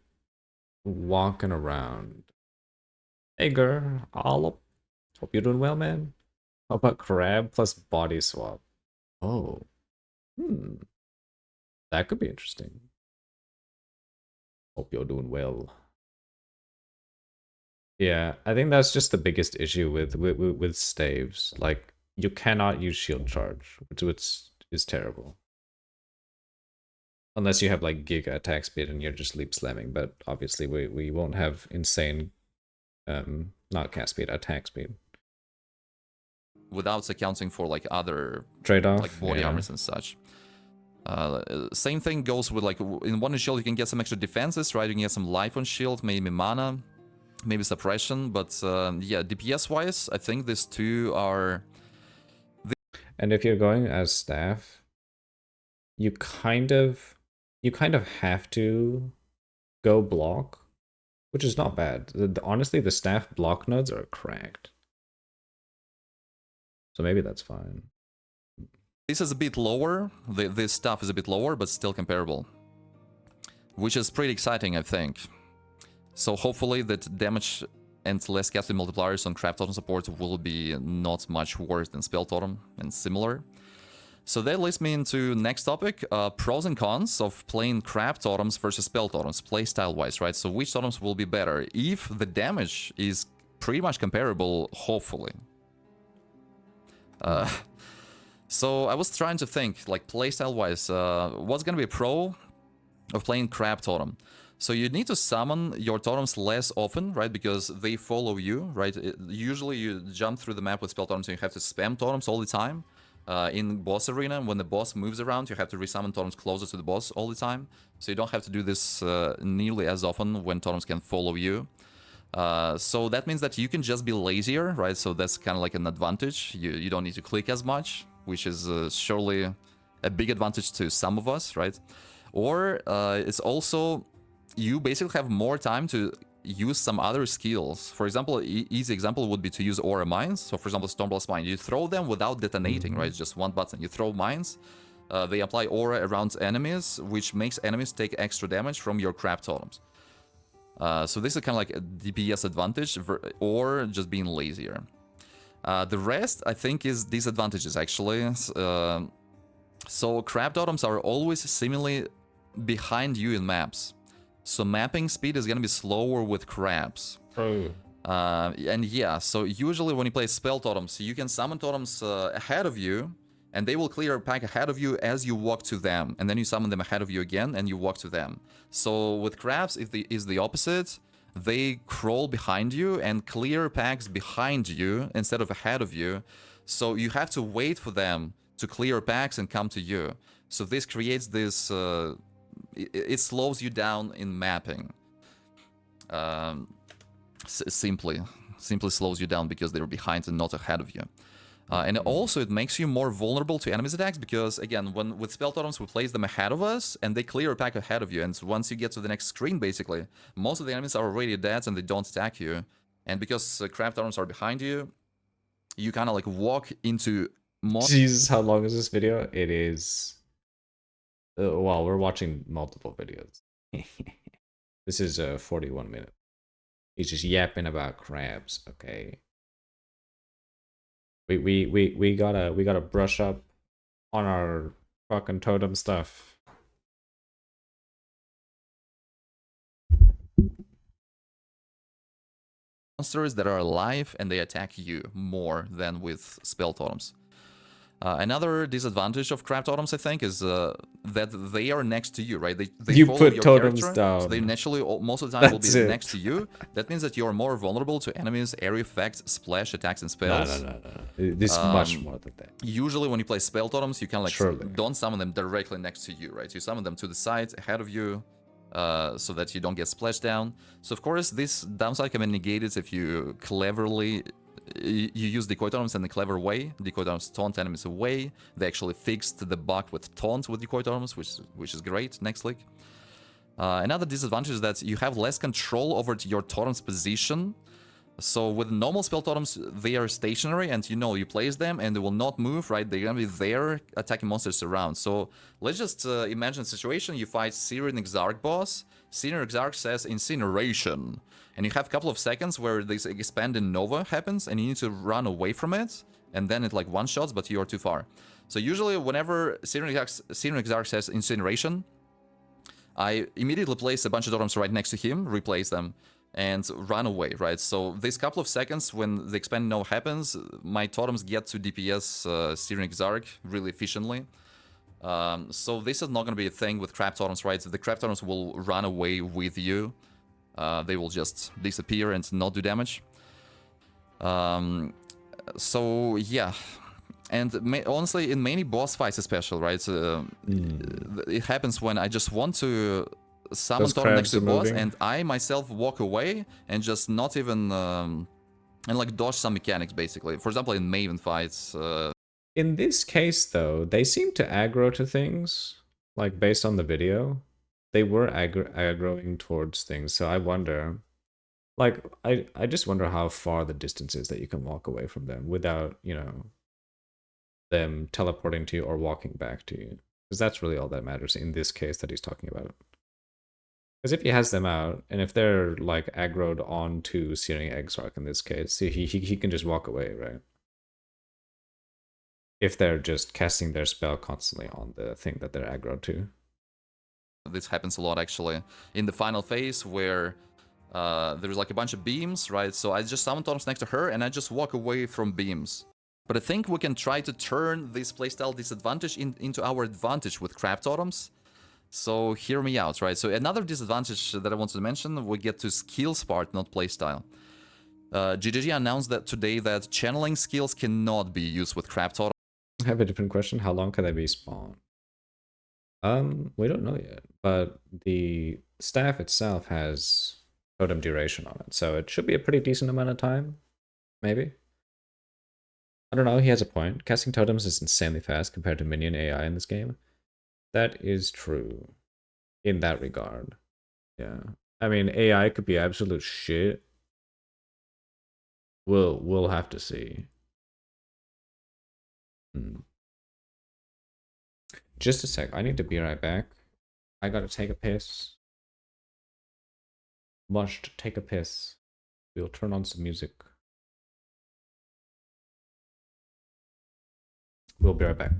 walking around. Hey girl, hope you're doing well, man. How about crab plus body swap? Oh. That could be interesting. Hope you're doing well. Yeah, I think that's just the biggest issue with staves. Like, you cannot use shield charge, which is terrible. Unless you have like giga attack speed and you're just leap slamming, but obviously we won't have insane not cast speed, attack speed. Without accounting for like other Trade-off, like body armors and such. Same thing goes with like in one shield you can get some extra defenses, right? You can get some life on shield, maybe mana, maybe suppression, but yeah, DPS wise, I think these 2 are. And if you're going as staff, you kind of have to go block, which is not bad. Honestly, the staff block nodes are cracked. So maybe that's fine. This is a bit lower, this stuff is a bit lower, but still comparable. Which is pretty exciting, I think. So hopefully that damage and less casting multipliers on Crab Totem support will be not much worse than Spell Totem and similar. So that leads me into next topic, pros and cons of playing Crab Totems versus Spell Totems, playstyle-wise, right? So which totems will be better if the damage is pretty much comparable, hopefully. So I was trying to think, like, playstyle-wise, what's gonna be a pro of playing Crab Totem? So you need to summon your totems less often, right? Because they follow you, right? Usually you jump through the map with spell totems and you have to spam totems all the time. In boss arena, when the boss moves around, you have to resummon totems closer to the boss all the time. So you don't have to do this nearly as often when totems can follow you. So that means that you can just be lazier, right? So that's kind of like an advantage. You don't need to click as much, which is surely a big advantage to some of us, right? Or it's also, you basically have more time to use some other skills. For example, easy example would be to use aura mines. So for example, Stormblast mine, you throw them without detonating, right? It's just one button. You throw mines, they apply aura around enemies, which makes enemies take extra damage from your crab totems. So this is kind of like a DPS advantage, or just being lazier. The rest, I think, is disadvantages, actually. So crab totems are always seemingly behind you in maps. So mapping speed is gonna be slower with crabs. Oh. And yeah, so usually when you play spell totems, you can summon totems ahead of you, and they will clear a pack ahead of you as you walk to them, and then you summon them ahead of you again, and you walk to them. So with crabs, is the opposite. They crawl behind you and clear packs behind you instead of ahead of you. So you have to wait for them to clear packs and come to you. So this creates this... it slows you down in mapping. Simply slows you down because they're behind and not ahead of you. And also it makes you more vulnerable to enemies' attacks because, again, when with spell totems we place them ahead of us and they clear a pack ahead of you, and once you get to the next screen, basically, most of the enemies are already dead and they don't attack you. And because crab totems are behind you, you kind of like walk into... Jesus, how long is this video? It is... well, we're watching multiple videos. This is 41 minutes. He's just yapping about crabs, okay? We gotta brush up on our fucking totem stuff. Monsters that are alive and they attack you more than with spell totems. Another disadvantage of crab totems, I think, is that they are next to you, right? They You follow put your totems character, down. so they naturally, most of the time, will That's be it. next to you. That means that you are more vulnerable to enemies, area effects, splash attacks, and spells. No. This is much more than that. Usually, when you play spell totems, you can like Surely. don't summon them directly next to you, right? You summon them to the side, ahead of you, so that you don't get splashed down. So of course, this downside can be negated if you cleverly... You use decoy totems in a clever way. Decoy totems taunt enemies away. They actually fixed the bug with taunt with decoy totems, which is great next league. Another disadvantage is that you have less control over your totem's position. So with normal spell totems, they are stationary, and you place them and they will not move, right? They're gonna be there attacking monsters around. So let's just imagine a situation: you fight Syrian Exarch boss. Syrian Exarch says incineration, and you have a couple of seconds where this expanding nova happens, and you need to run away from it, and then it like one-shots, but you are too far. So usually, whenever Syrian Exarch says incineration, I immediately place a bunch of totems right next to him, replace them, and run away, right? So this couple of seconds when the expand nova happens, my totems get to DPS Syrian Exarch really efficiently. So this is not going to be a thing with crab totems, right? So the crab totems will run away with you. They will just disappear and not do damage. So yeah, and honestly, in many boss fights especially, right? It happens when I just want to summon totem next to the boss, and I myself walk away and just not even and like dodge some mechanics, basically. For example, in Maven fights. In this case, though, they seem to aggro to things, like based on the video. They were aggroing towards things, so I wonder, like, I just wonder how far the distance is that you can walk away from them without, them teleporting to you or walking back to you. Because that's really all that matters in this case that he's talking about. Because if he has them out, and if they're like aggroed onto Searing Exarch in this case, he can just walk away, right? If they're just casting their spell constantly on the thing that they're aggroed to. This happens a lot actually in the final phase where there's like a bunch of beams, right? So I just summon totems next to her and I just walk away from beams. But I think we can try to turn this playstyle disadvantage into our advantage with crab totems. So hear me out, right? So another disadvantage that I wanted to mention, we get to skills part, not playstyle. GGG announced that today that channeling skills cannot be used with crab totems. I have a different question. How long can they be spawned? We don't know yet, but the staff itself has totem duration on it, so it should be a pretty decent amount of time, maybe. I don't know, he has a point. Casting totems is insanely fast compared to minion AI in this game. That is true in that regard. Yeah. I mean, AI could be absolute shit. We'll have to see. Just a sec. I need to be right back. I gotta take a piss. Must take a piss. We'll turn on some music. We'll be right back.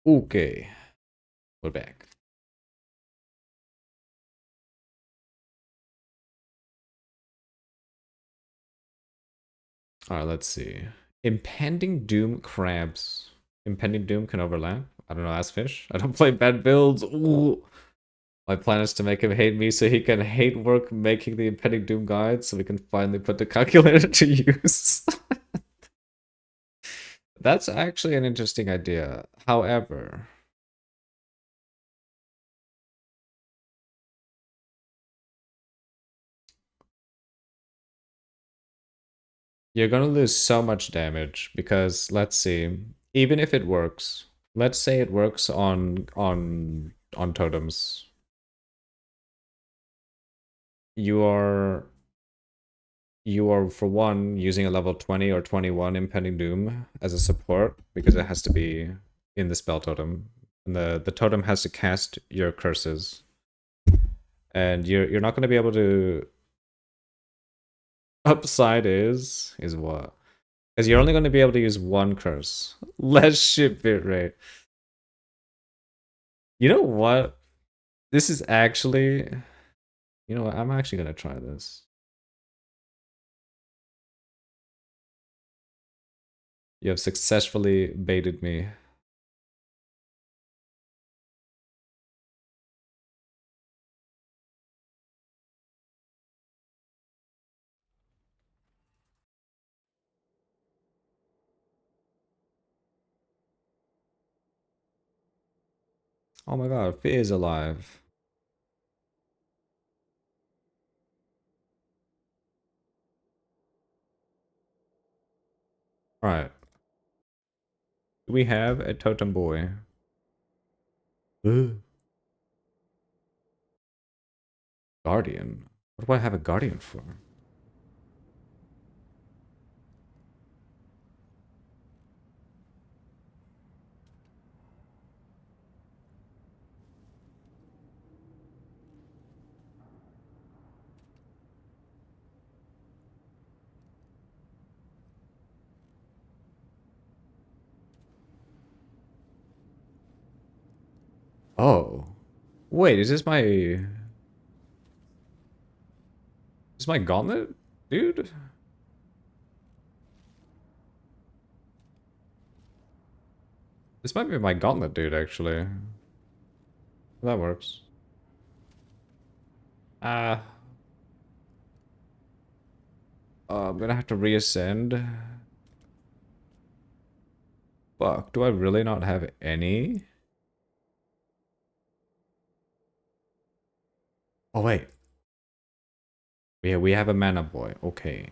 Okay. We're back. Alright, let's see. Impending Doom crabs. Impending Doom can overlap. I don't know, ask Fish. I don't play bad builds. Ooh. My plan is to make him hate me so he can hate work making the impending doom guide so we can finally put the calculator to use. That's actually an interesting idea. However, you're gonna lose so much damage because let's see, even if it works, let's say it works on totems. You are for one using a level 20 or 21 impending doom as a support because it has to be in the spell totem. And the totem has to cast your curses. And you're not going to be able to. Upside is what? Because you're only going to be able to use one curse. Less shit bit rate. You know what? This is actually. You know what? I'm actually going to try this. You have successfully baited me. Oh my god, Fee is alive. Alright. Do we have a totem boy? Guardian? What do I have a guardian for? Oh. Wait, is this my gauntlet? Dude? This might be my gauntlet, dude, actually. That works. I'm gonna have to reascend. Fuck, do I really not have any? Oh, wait. Yeah, we have a mana boy. Okay.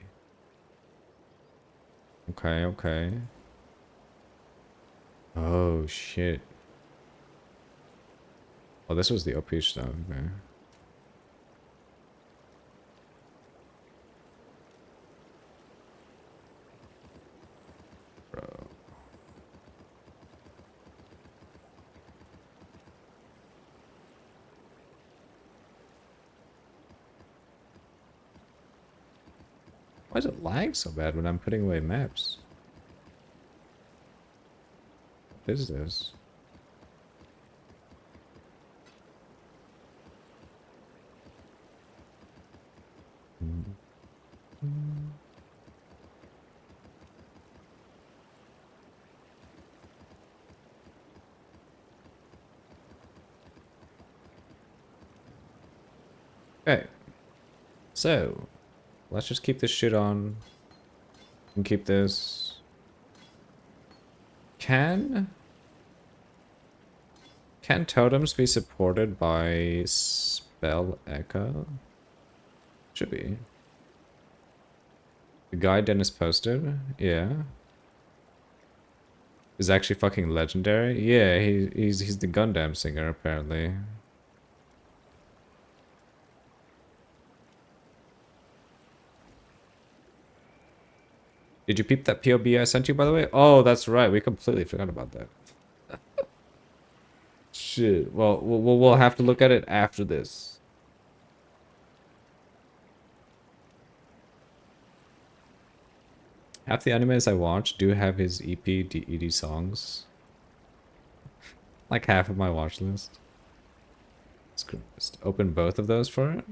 Okay. Oh, shit. Oh, this was the OP stuff. Okay. Bro. Why is it lag so bad when I'm putting away maps? What is this? Okay. So, let's just keep this shit on. And keep this. Can totems be supported by spell echo? Should be. The guy Dennis posted? Yeah. Is actually fucking legendary? Yeah, he's the Gundam singer apparently. Did you peep that POB I sent you, by the way? Oh, that's right. We completely forgot about that. Shit. Well, we'll have to look at it after this. Half the animes I watch do have his EP DED songs. Like half of my watch list. Let's open both of those for it.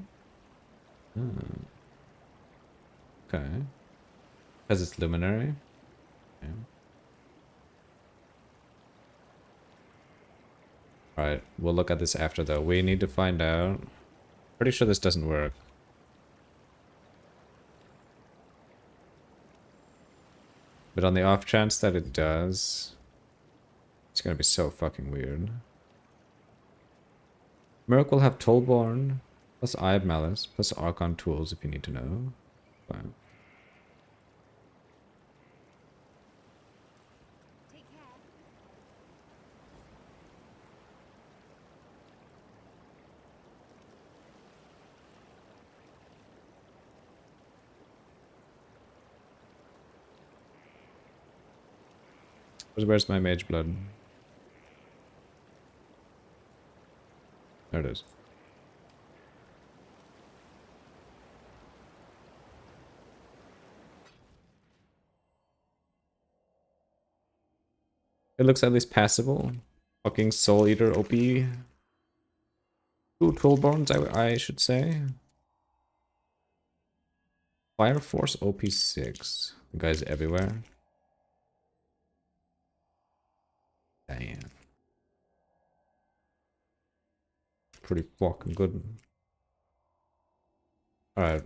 Hmm. Okay. Because it's Luminary. Okay. Alright, we'll look at this after though. We need to find out. Pretty sure this doesn't work. But on the off chance that it does, it's gonna be so fucking weird. Merc will have Tollborn, plus Eye of Malice, plus Archon tools if you need to know. Fine. Where's my mage blood? There it is. It looks at least passable. Fucking Soul Eater OP. 2 Toolborns, I should say. Fire Force OP6. The guy's everywhere. Damn. Pretty fucking good. Alright.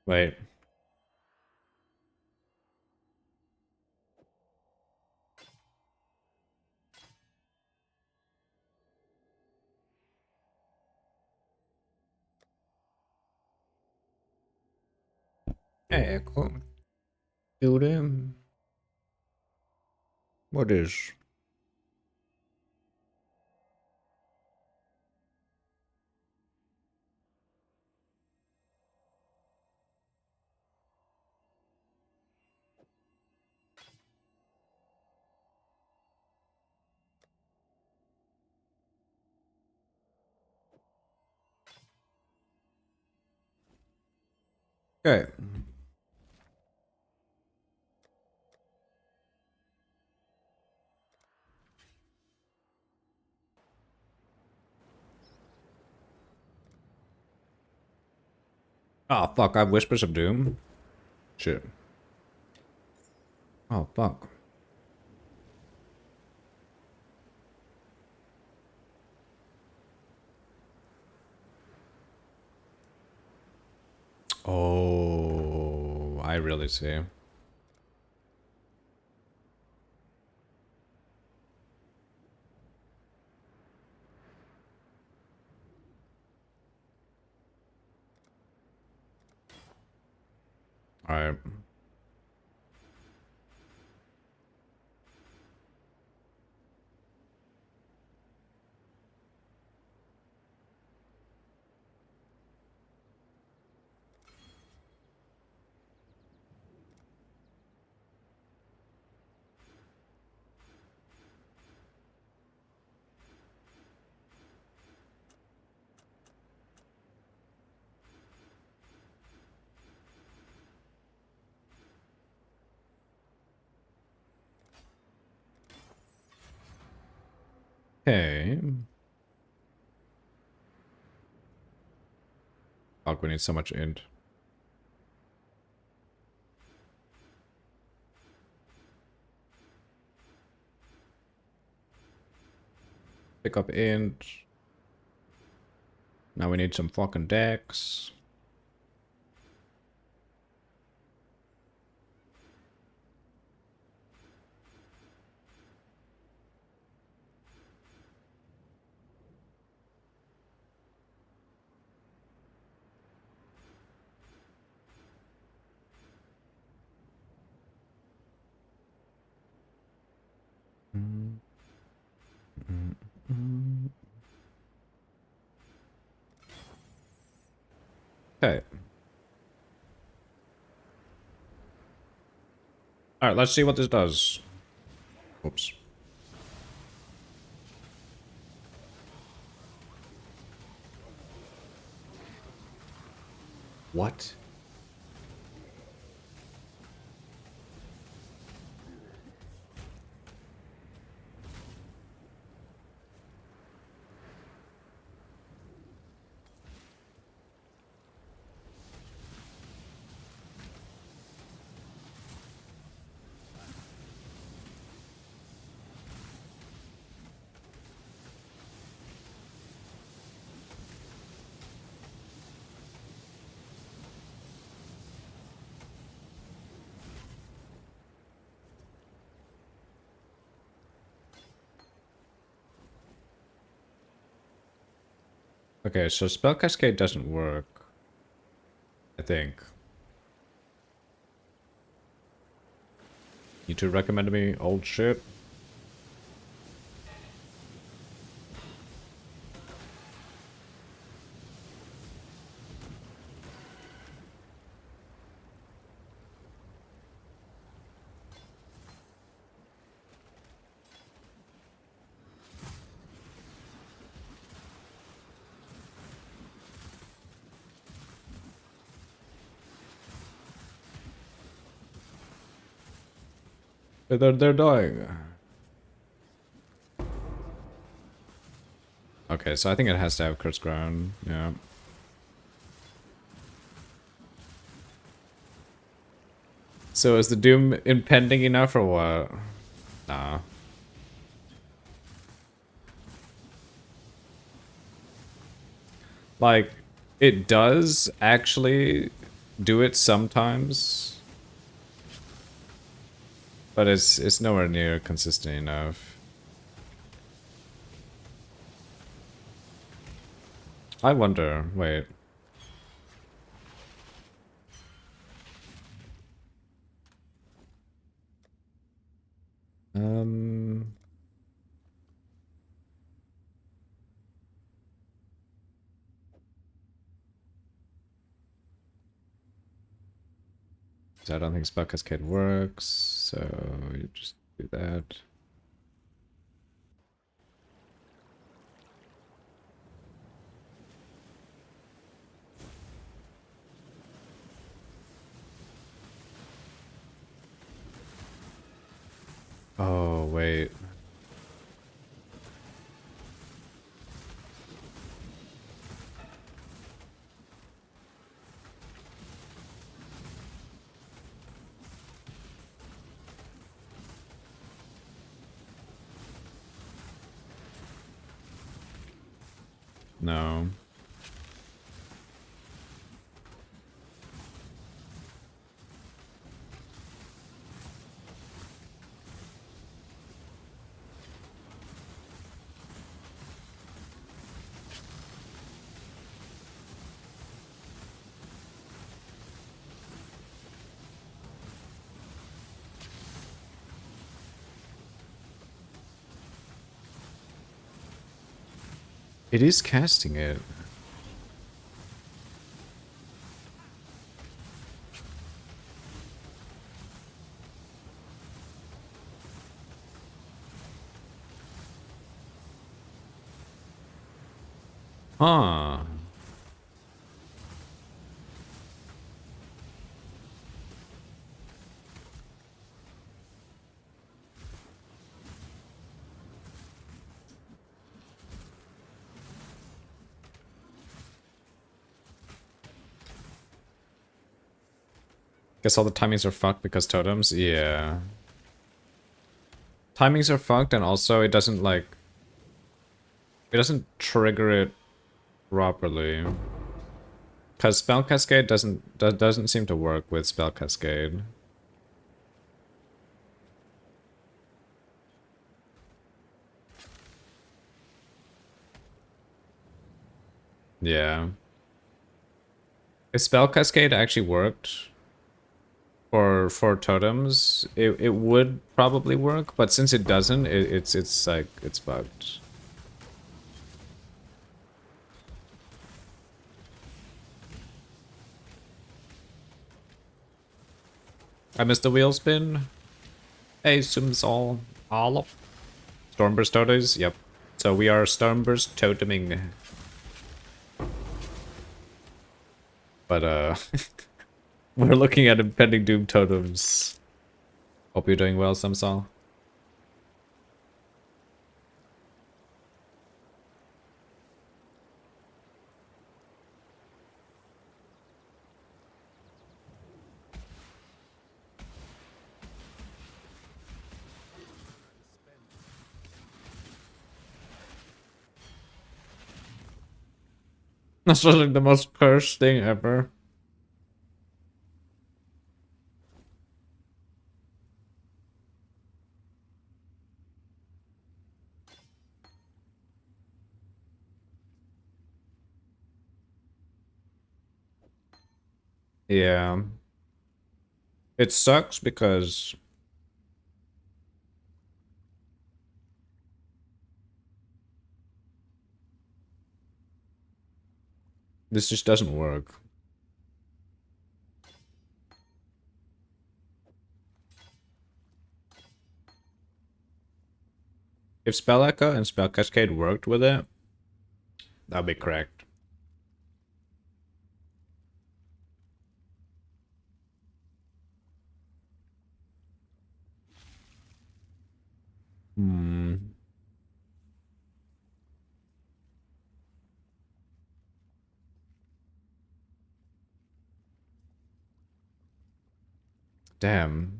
Wait. Ecco. Chiude. What is? Okay. Oh fuck, I have Whispers of Doom. Shit. Oh fuck. Oh, I really see. Alright. Okay. Fuck, we need so much int. Pick up int. Now we need some fucking decks. Okay. Alright, let's see what this does. Oops. What? Okay, so spell cascade doesn't work. I think. You two recommend me old shit? They're dying. Okay, so I think it has to have Curse Ground, yeah. So is the Doom impending enough or what? Nah. Like, it does actually do it sometimes. But it's nowhere near consistent enough. I wonder, wait. Um... So I don't think Spell Cascade works, so you just do that. Oh, wait. No. It is casting it. Huh. Guess all the timings are fucked because totems? Yeah. Timings are fucked and also it doesn't like... It doesn't trigger it properly. Because Spell Cascade doesn't seem to work with Spell Cascade. Yeah. If Spell Cascade actually worked for totems, it would probably work, but since it doesn't, it's like it's bugged. I missed the wheel spin. Hey, Sims all up. Stormburst totems, yep. So we are Stormburst toteming. But we're looking at impending doom totems. Hope you're doing well, Samsung. That's just like the most cursed thing ever. Yeah. It sucks because this just doesn't work. If Spell Echo and Spell Cascade worked with it, that'd be correct. Hmm. Damn.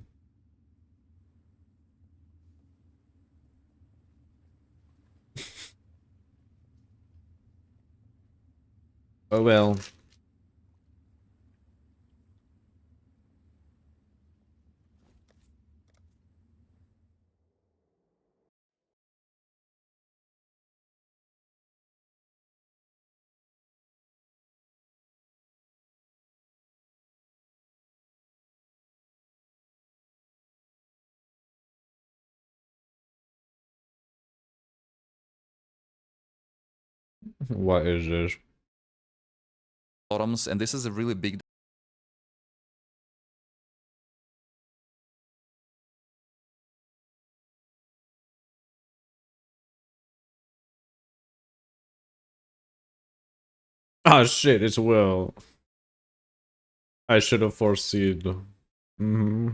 Oh well. What is this? Bottoms, and this is a really big Oh shit, it's Will. I should have foreseen. Mm-hmm.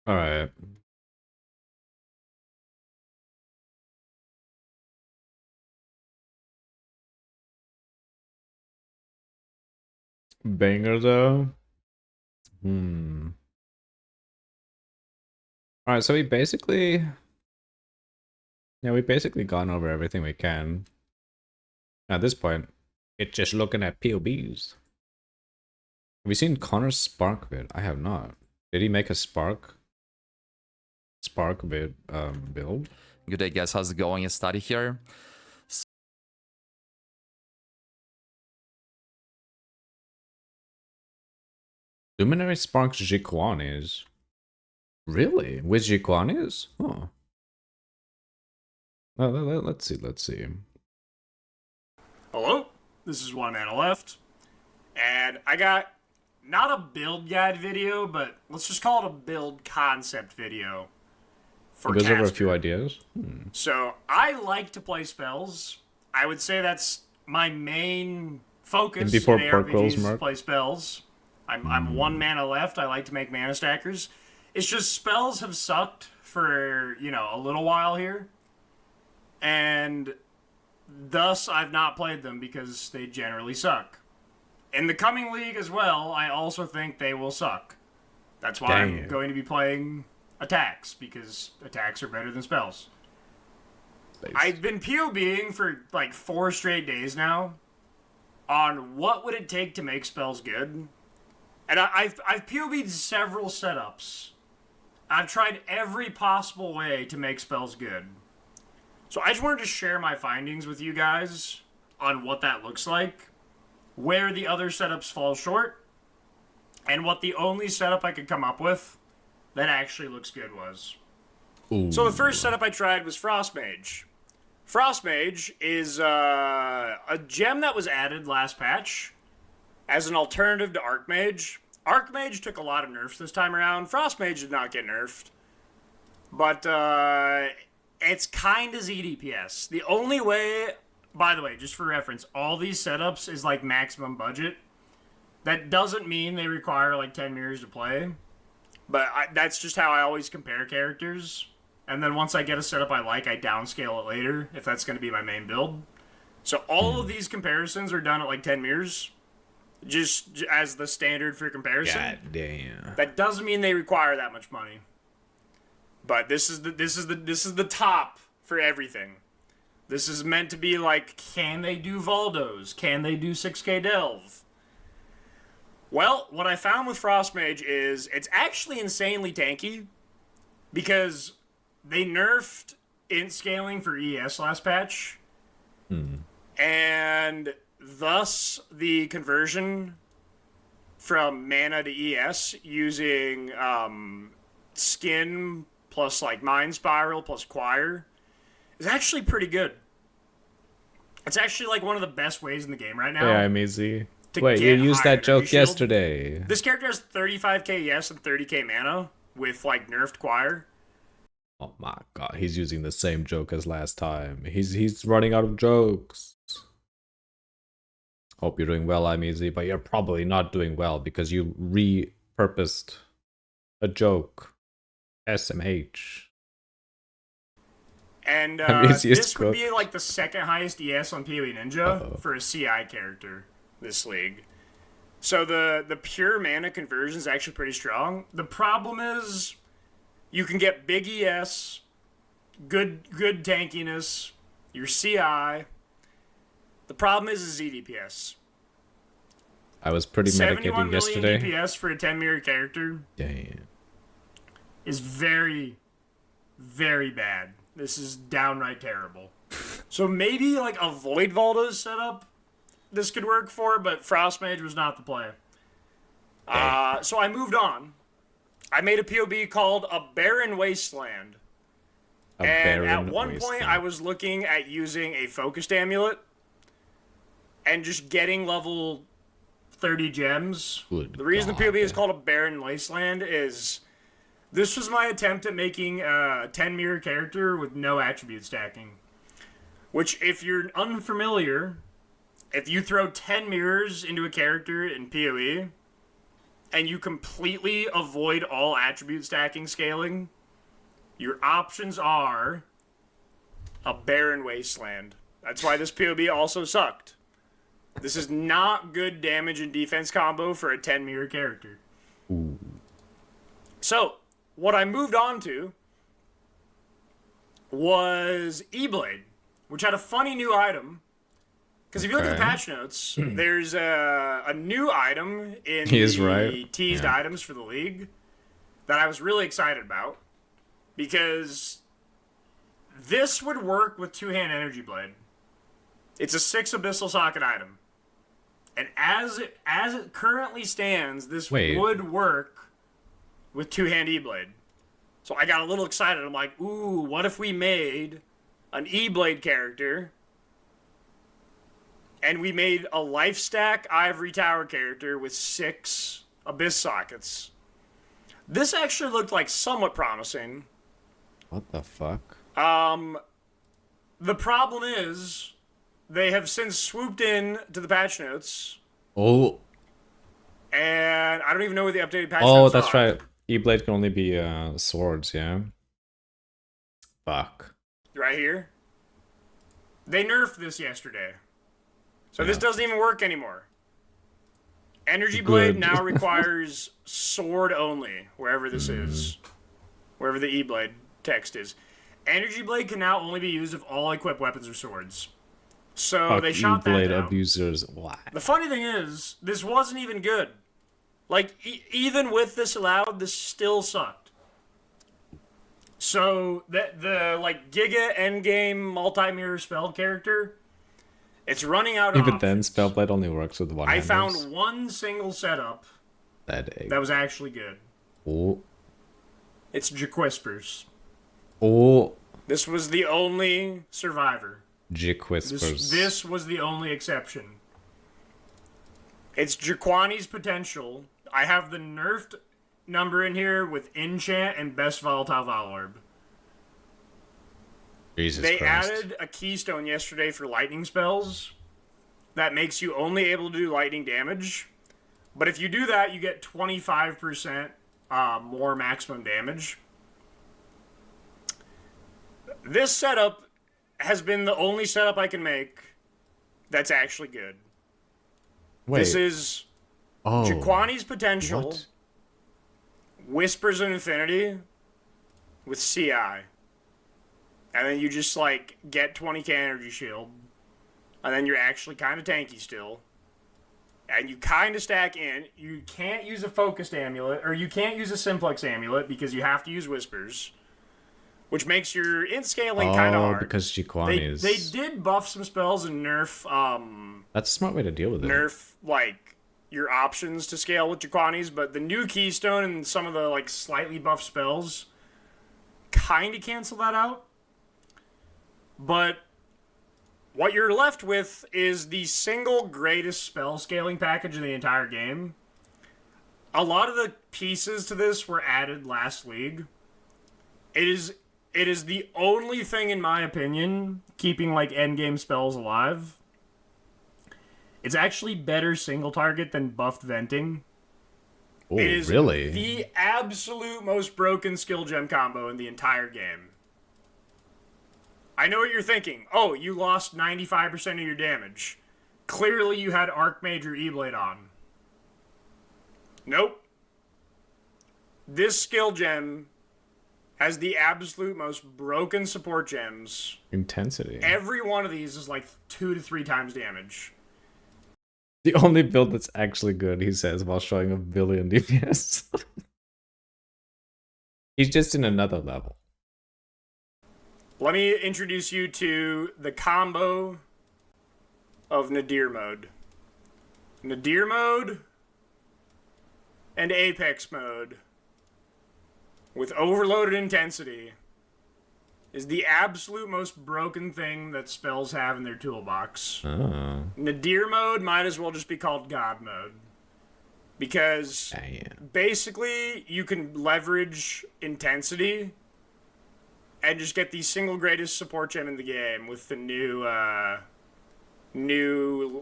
Alright. Banger though. Hmm. Alright, so we basically gone over everything we can. At this point, it's just looking at POBs. Have you seen Connor's Spark vid? I have not. Did he make a Spark vid build? Good day, guys. How's it going? A study here. Luminary Sparks Jiquanis. Really? With Jiquanis? Oh. Let's see. Hello, this is One Man Left, and I got not a build guide video, but let's just call it a build concept video for It goes over a Caster. few ideas. So I like to play spells. I would say that's my main focus And before in perk ARPGs rolls, is to Mark? play spells. I'm 1 mana left. I like to make mana stackers. It's just spells have sucked for, a little while here. And thus I've not played them because they generally suck. In the coming league as well, I also think they will suck. That's why Dang I'm it. going to be playing attacks, because attacks are better than spells. I've been POBing for like 4 straight days now on what would it take to make spells good. And I've POB'd several setups. I've tried every possible way to make spells good. So I just wanted to share my findings with you guys on what that looks like, where the other setups fall short, and what the only setup I could come up with that actually looks good was. Ooh. So the first setup I tried was Frost Mage. Frost Mage is a gem that was added last patch as an alternative to Archmage. Archmage took a lot of nerfs this time around. Frost Mage did not get nerfed. But it's kind of ZDPS. The only way, by the way, just for reference, all these setups is like maximum budget. That doesn't mean they require like 10 mirrors to play. But that's just how I always compare characters. And then once I get a setup I like, I downscale it later if that's going to be my main build. So all of these comparisons are done at like 10 mirrors. Just as the standard for comparison. God damn. That doesn't mean they require that much money. But this is the top for everything. This is meant to be like, can they do Valdos? Can they do 6k Delve? Well, what I found with Frost Mage is it's actually insanely tanky because they nerfed int scaling for ES last patch. And thus the conversion from mana to ES using skin plus like Mind Spiral plus Choir is actually pretty good. It's actually like one of the best ways in the game right now. Yeah, I'm easy. to Wait, you get used higher that joke energy shield. yesterday. This character has 35k ES and 30k mana with like nerfed Choir. Oh my god, he's using the same joke as last time. He's running out of jokes. Hope you're doing well, I'm easy, but you're probably not doing well because you repurposed a joke. SMH. And I'm easiest this would be cook. like the second highest ES on PoE Ninja for a CI character this league. So the pure mana conversion is actually pretty strong. The problem is you can get big ES, good tankiness, your CI. The problem is ZDPS. I was pretty 71 medicated million yesterday. DPS for a 10 mirror character Damn. is very, very bad. This is downright terrible. So maybe like a Void Valdos setup this could work for, but Frost Mage was not the play. So I moved on. I made a POB called A Barren Wasteland. And at one point I was looking at using a Focused Amulet and just getting level 30 gems. Good The reason the God. POB is called A Barren Wasteland is this was my attempt at making a 10 mirror character with no attribute stacking. Which, if you're unfamiliar, if you throw 10 mirrors into a character in PoE and you completely avoid all attribute stacking scaling, your options are a barren wasteland. That's why this PoB also sucked. This is not good damage and defense combo for a 10 mirror character. Ooh. So, what I moved on to was E-Blade, which had a funny new item. Because if you look at the Okay. patch notes, there's a new item in He is the right. teased Yeah. items for the league that I was really excited about. Because this would work with two-hand Energy Blade. It's a 6 Abyssal Socket item. And as it currently stands, this Wait. would work with two-hand E-Blade. So I got a little excited. I'm like, ooh, what if we made an E-Blade character and we made a life stack Ivory Tower character with 6 Abyss sockets? This actually looked like somewhat promising. What the fuck? The problem is they have since swooped in to the patch notes, Oh. and I don't even know where the updated patch Oh, notes that's are. right. E-Blade can only be swords, yeah? Fuck. Right here. They nerfed this yesterday. So this Yeah. doesn't even work anymore. Energy Blade Good. now requires sword only, wherever this is. Wherever the E-Blade text is. Energy Blade can now only be used if all equipped weapons are swords. So Fuck they shot that E-Blade down. abusers. Why? The funny thing is, this wasn't even good. Like, even with this allowed, this still sucked. So, the like, Giga Endgame multi-mirror spell character, it's running out of Even then, options. Spellblade only works with one I handles. found one single setup That egg. that was actually good. Oh. It's Jaquispers. Oh. This was the only survivor. Jick Whispers. This was the only exception. It's Jaquani's potential. I have the nerfed number in here with enchant and best volatile Valorb. Jesus they Christ. added a keystone yesterday for lightning spells that makes you only able to do lightning damage. But if you do that, you get 25% more maximum damage. This setup has been the only setup I can make that's actually good. Wait. This is Jaquani's potential, what? Whispers of Infinity with CI. And then you just, like, get 20k energy shield. And then you're actually kind of tanky still. And you kind of stack in. You can't use a focused amulet, or you can't use a simplex amulet because you have to use Whispers. Which makes your int scaling kind of hard. Because Jiquani is... They did buff some spells and nerf, That's a smart way to deal with it. nerf, like, your options to scale with Jaquani's, but the new Keystone and some of the, like, slightly buffed spells kind of cancel that out. But what you're left with is the single greatest spell scaling package in the entire game. A lot of the pieces to this were added last league. It is the only thing, in my opinion, keeping, like, endgame spells alive. It's actually better single target than buffed venting. Oh, It is really? the absolute most broken skill gem combo in the entire game. I know what you're thinking. Oh, you lost 95% of your damage. Clearly you had Archmage or E-Blade on. Nope. This skill gem has the absolute most broken support gems. Intensity. Every one of these is like 2 to 3 times damage. The only build that's actually good, he says, while showing a billion DPS. He's just in another level. Let me introduce you to the combo of Nadir mode. Nadir mode and Apex mode with overloaded intensity is the absolute most broken thing that spells have in their toolbox. Oh. Nadir mode might as well just be called God mode. Because basically you can leverage intensity and just get the single greatest support gem in the game with the new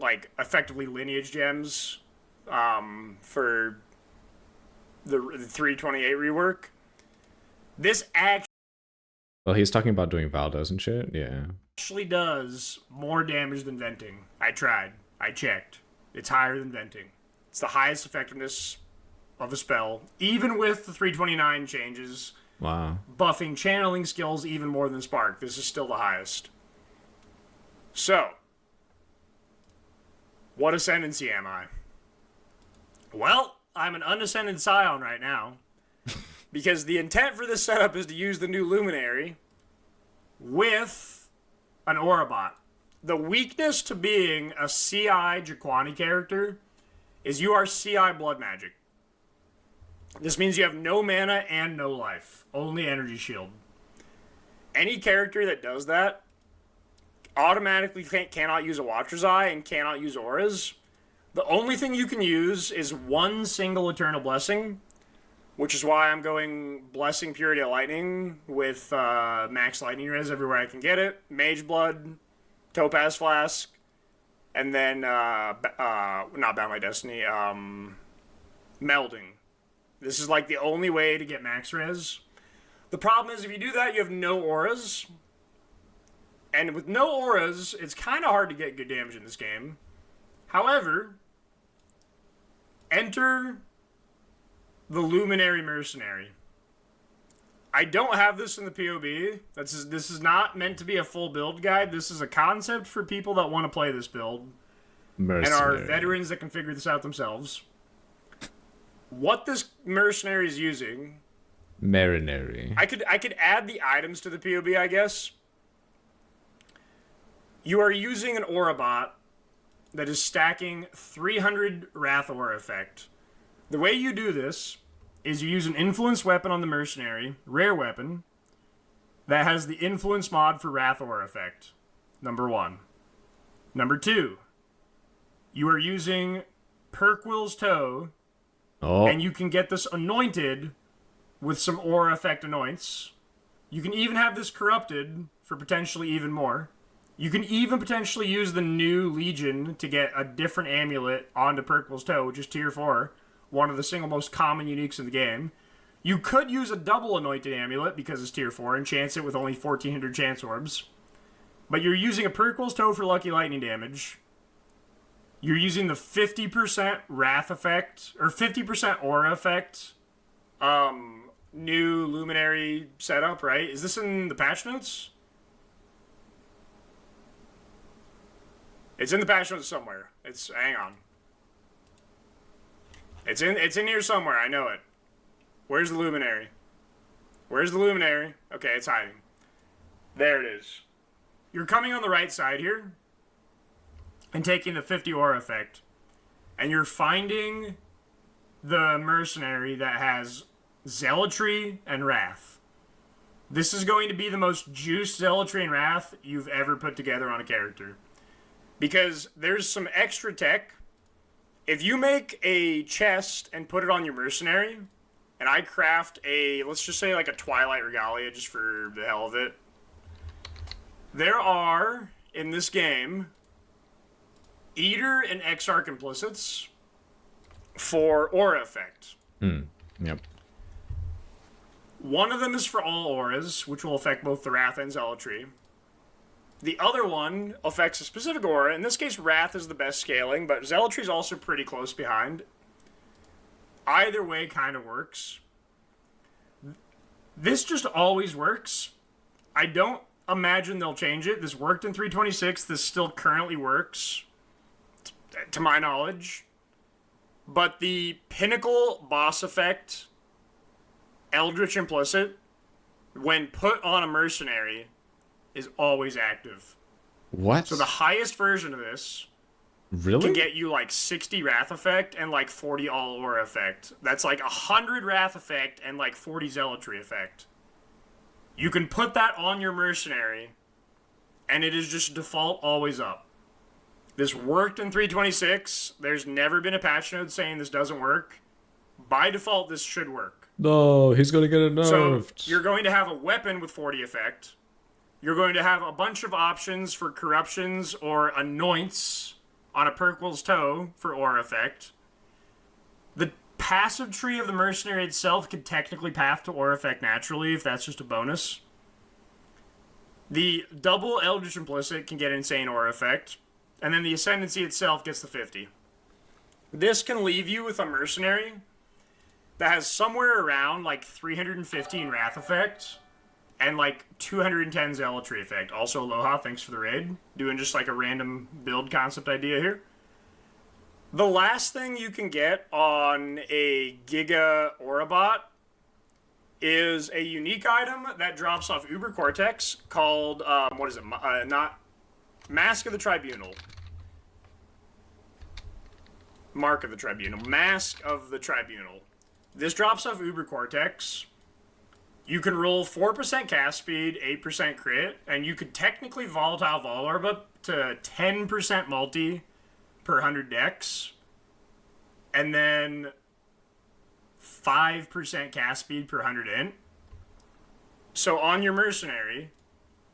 like effectively lineage gems for the 328 rework. This Well, he's talking about doing Valdos and shit, yeah. actually does more damage than venting. I tried. I checked. It's higher than venting. It's the highest effectiveness of a spell, even with the 329 changes. Wow. Buffing channeling skills even more than Spark. This is still the highest. So, what ascendancy am I? Well, I'm an unascended Scion right now. Because the intent for this setup is to use the new Luminary with an Aurabot. The weakness to being a CI Jaquani character is you are CI blood magic. This means you have no mana and no life. Only energy shield. Any character that does that automatically cannot use a Watcher's Eye and cannot use auras. The only thing you can use is one single Eternal Blessing, which is why I'm going Blessing Purity of Lightning with max Lightning Res everywhere I can get it. Mage Blood, Topaz Flask, and then, not Bound by Destiny, Melding. This is like the only way to get max res. The problem is if you do that, you have no auras. And with no auras, it's kind of hard to get good damage in this game. However, enter the Luminary Mercenary. I don't have this in the POB. This is not meant to be a full build guide. This is a concept for people that want to play this build. Mercenary. And are veterans that can figure this out themselves. What this mercenary is using... Marinary. I could add the items to the POB, I guess. You are using an Aurabot that is stacking 300 Wrath Aura effect. The way you do this is you use an influence weapon on the mercenary, rare weapon, that has the influence mod for Wrath Aura effect. Number 1. Number 2, you are using Perkwill's Toe, and you can get this anointed with some Aura effect anoints. You can even have this corrupted for potentially even more. You can even potentially use the new Legion to get a different amulet onto Perkwill's Toe, which is tier 4, one of the single most common uniques in the game. You could use a double anointed amulet because it's tier 4 and chance it with only 1400 chance orbs. But you're using a Perkwill's Toe for lucky lightning damage. You're using the 50% Wrath effect, or 50% Aura effect, new Luminary setup, right? Is this in the patch notes? It's in the patch notes somewhere. Hang on. It's in here somewhere, I know it. Where's the Luminary? Where's the Luminary? Okay, it's hiding. There it is. You're coming on the right side here and taking the 50 Aura effect, and you're finding the Mercenary that has Zealotry and Wrath. This is going to be the most juiced Zealotry and Wrath you've ever put together on a character. Because there's some extra tech. If you make a chest and put it on your Mercenary, and I craft let's just say like a Twilight Regalia just for the hell of it. There are, in this game, Eater and Exarch implicits for Aura effect. Yep. One of them is for all auras, which will affect both the Wrath and Zealotry. The other one affects a specific aura. In this case, Wrath is the best scaling, but Zealotry is also pretty close behind. Either way kind of works. This just always works. I don't imagine they'll change it. This worked in 326. This still currently works, to my knowledge. But the Pinnacle boss effect, Eldritch Implicit, when put on a Mercenary, is always active. What? So the highest version of this really can get you like 60 Wrath effect and like 40 all Aura effect. That's like 100 Wrath effect and like 40 Zealotry effect. You can put that on your Mercenary, and it is just default always up. This worked in 326. There's never been a patch note saying this doesn't work. By default, this should work. No, he's gonna get it nerfed. So you're going to have a weapon with 40 effect. You're going to have a bunch of options for corruptions or anoints on a Perkwill's Toe for Aura effect. The passive tree of the Mercenary itself could technically path to Aura effect naturally if that's just a bonus. The double Eldritch Implicit can get insane Aura effect, and then the Ascendancy itself gets the 50. This can leave you with a Mercenary that has somewhere around like 315 Wrath effect and like 210 Zealotry effect. Also, Aloha, thanks for the raid. Doing just like a random build concept idea here. The last thing you can get on a Giga Aurabot is a unique item that drops off Uber Cortex called, what is it? Not Mask of the Tribunal. Mark of the Tribunal. Mask of the Tribunal. This drops off Uber Cortex. You can roll 4% cast speed, 8% crit, and you could technically Volatile Vol Orb up to 10% multi per 100 dex, and then 5% cast speed per 100 int. So on your Mercenary,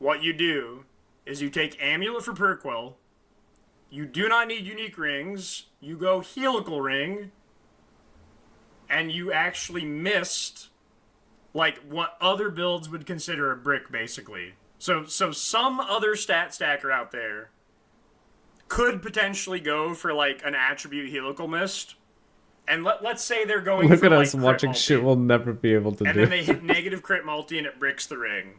what you do is you take Amulet for Perkwill, you do not need unique rings, you go Helical Ring, and you actually missed like what other builds would consider a brick, basically. So some other stat stacker out there could potentially go for like an attribute Helical Mist, and let's say they're going Look for at like us crit watching multi, shit we'll never be able to and do. then they hit negative crit multi and it bricks the ring.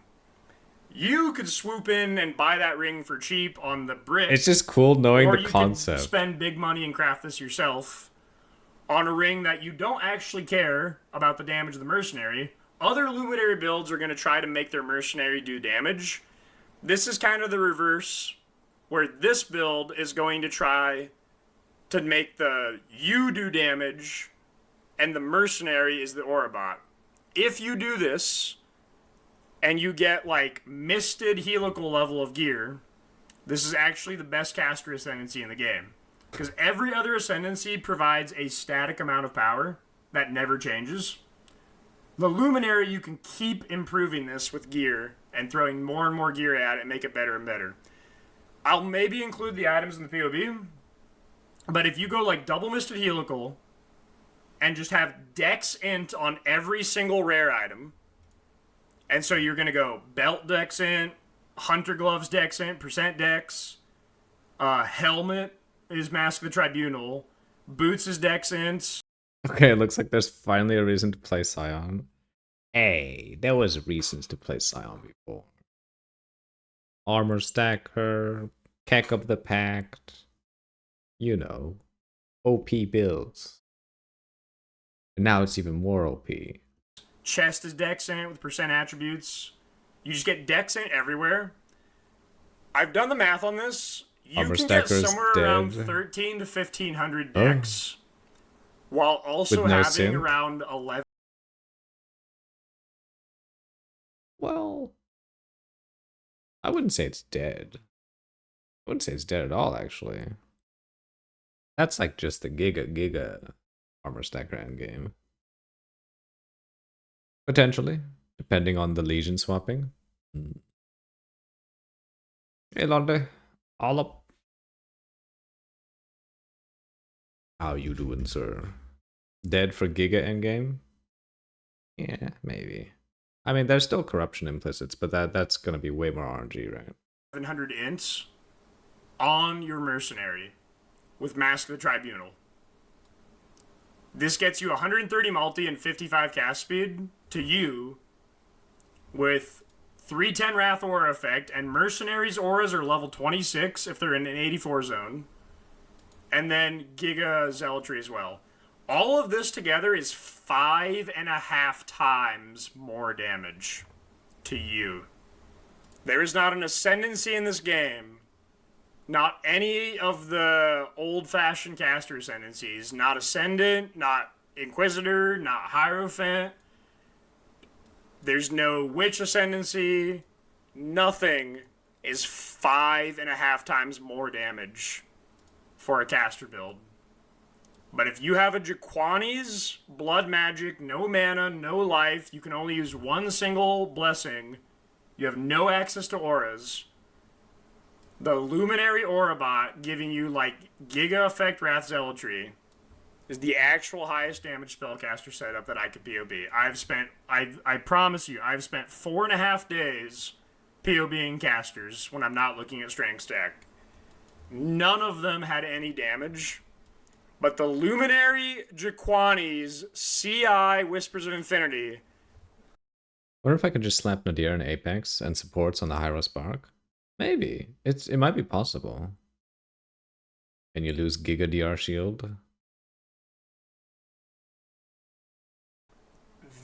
You could swoop in and buy that ring for cheap on the brick. It's just cool knowing or the you concept. Can spend big money and craft this yourself on a ring that you don't actually care about the damage of the Mercenary. Other Luminary builds are going to try to make their Mercenary do damage. This is kind of the reverse, where this build is going to try to make you do damage, and the Mercenary is the Aurabot. If you do this, and you get like misted helical level of gear, this is actually the best caster ascendancy in the game. Because every other ascendancy provides a static amount of power that never changes. The Luminary, you can keep improving this with gear and throwing more and more gear at it and make it better and better. I'll maybe include the items in the PoB, but if you go like double misted helical and just have Dex Int on every single rare item, and so you're going to go belt Dex Int, Hunter Gloves Dex Int, percent Dex, helmet is Mask of the Tribunal, boots is Dex Int. Okay, it looks like there's finally a reason to play Scion. Hey, there was reasons to play Scion before. Armor Stacker, Keck of the Pact, you know, OP builds. And now it's even more OP. Chest is Dex Int with percent attributes. You just get Dex Int everywhere. I've done the math on this. You Armor can get Stacker's somewhere around dead. 13 to 1500 Dex, while also With no having simp? around 11. Well, I wouldn't say it's dead. I wouldn't say it's dead at all, actually. That's like just the giga armor stacker endgame. Potentially, depending on the legion swapping. Hey Londe, all up. How you doing, sir? Dead for giga endgame? Yeah, maybe. I mean, there's still corruption implicits, but that's gonna be way more RNG, right? 700 ints on your mercenary with Mask of the Tribunal. This gets you 130 multi and 55 cast speed to you with 310 Wrath Aura effect, and Mercenaries auras are level 26 if they're in an 84 zone. And then Giga Zealotry as well. All of this together is 5.5 times more damage to you. There is not an ascendancy in this game. Not any of the old-fashioned caster ascendancies. Not Ascendant, not Inquisitor, not Hierophant. There's no Witch ascendancy. Nothing is 5.5 times more damage for a caster build. But if you have a Jaquani's blood magic, no mana, no life, you can only use one single blessing, you have no access to auras, the Luminary Aura Bot giving you like Giga Effect Wrath Zealotry is the actual highest damage spellcaster setup that I could PoB. I promise you, I've spent 4.5 days PoBing casters when I'm not looking at strength stack. None of them had any damage, but the Luminary Jaquani's CI Whispers of Infinity. I wonder if I could just slap Nadir in Apex and supports on the Hyro Spark. Maybe. It might be possible. And you lose Giga DR Shield.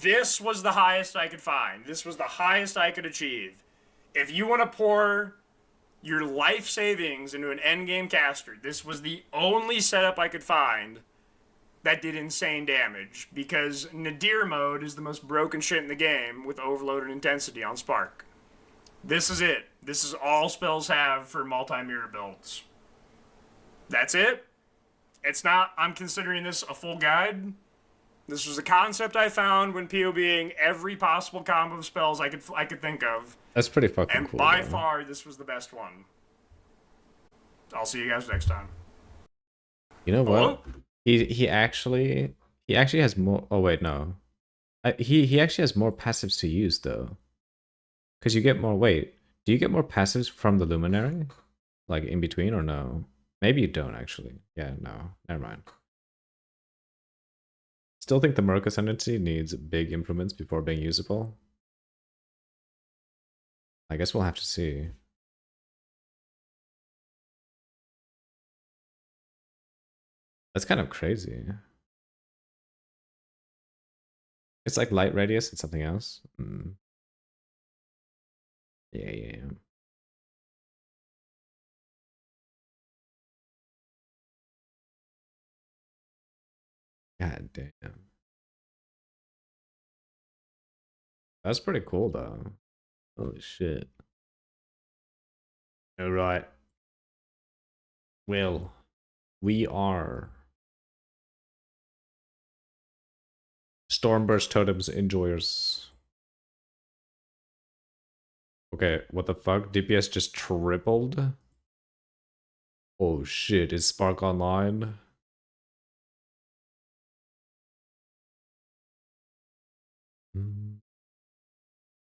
This was the highest I could find. This was the highest I could achieve. If you want to pour your life savings into an endgame caster, this was the only setup I could find that did insane damage, because Nadir mode is the most broken shit in the game with overloaded intensity on Spark. This is it. This is all spells have for multi-mirror builds. That's it. It's not, I'm considering this a full guide. This was a concept I found when PoBing every possible combo of spells I could think of. That's pretty fucking and cool. And by though. far, this was the best one. I'll see you guys next time. You know what? Hello? He actually has more. Oh wait, no. He actually has more passives to use though. Because you get more. Wait, do you get more passives from the Luminary, like in between, or no? Maybe you don't actually. Yeah, no. Never mind. Still think the Merc Ascendancy needs big improvements before being usable. I guess we'll have to see. That's kind of crazy. It's like light radius and something else. Yeah. God damn. That's pretty cool though. Holy shit. Alright. Well, we are Stormburst Totems enjoyers. Okay, what the fuck? DPS just tripled? Oh shit, is Spark online? Mm,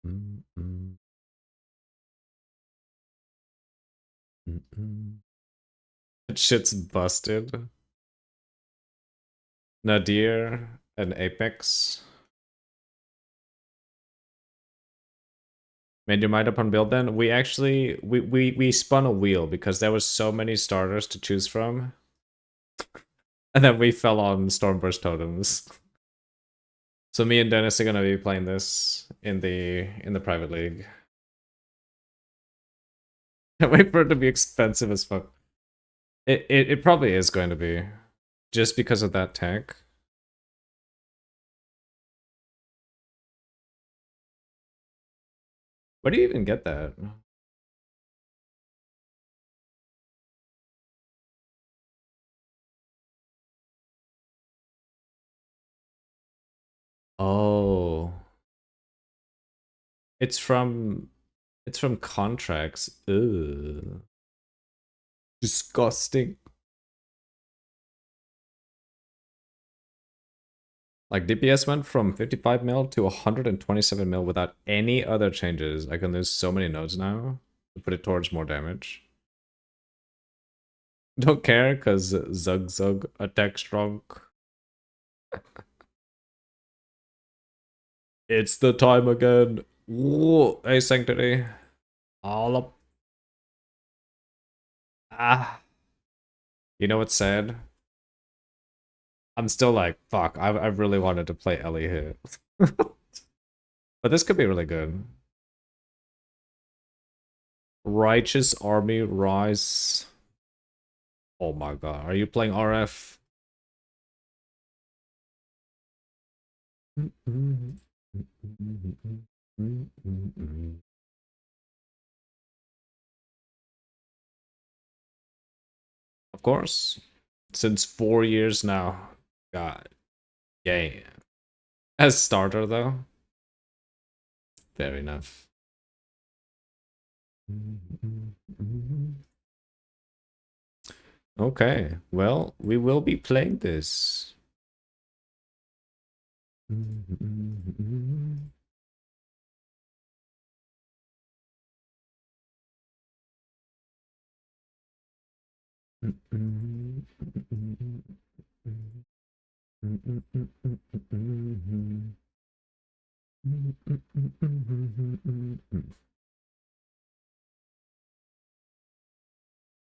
mm, mm, That shit's busted. Nadir and Apex. Made your mind up on build then? We actually we spun a wheel because there was so many starters to choose from. And then we fell on Stormburst Totems. So me and Dennis are gonna be playing this in the private league. Can't wait for it to be expensive as fuck. It probably is going to be. Just because of that tech. Where do you even get that? Oh. It's from contracts. Ugh. Disgusting. Like DPS went from 55 mil to 127 mil without any other changes. I can lose so many nodes now to put it towards more damage. Don't care because Zug Zug attack strong. It's the time again. Whoa, hey Sanctity. All up. Ah. You know what's sad? I'm still like, fuck, I really wanted to play Ellie here. But this could be really good. Righteous Army Rise. Oh my god, are you playing RF? Of course. Since 4 years now. God. Yeah. As starter though. Fair enough. Okay, well, we will be playing this.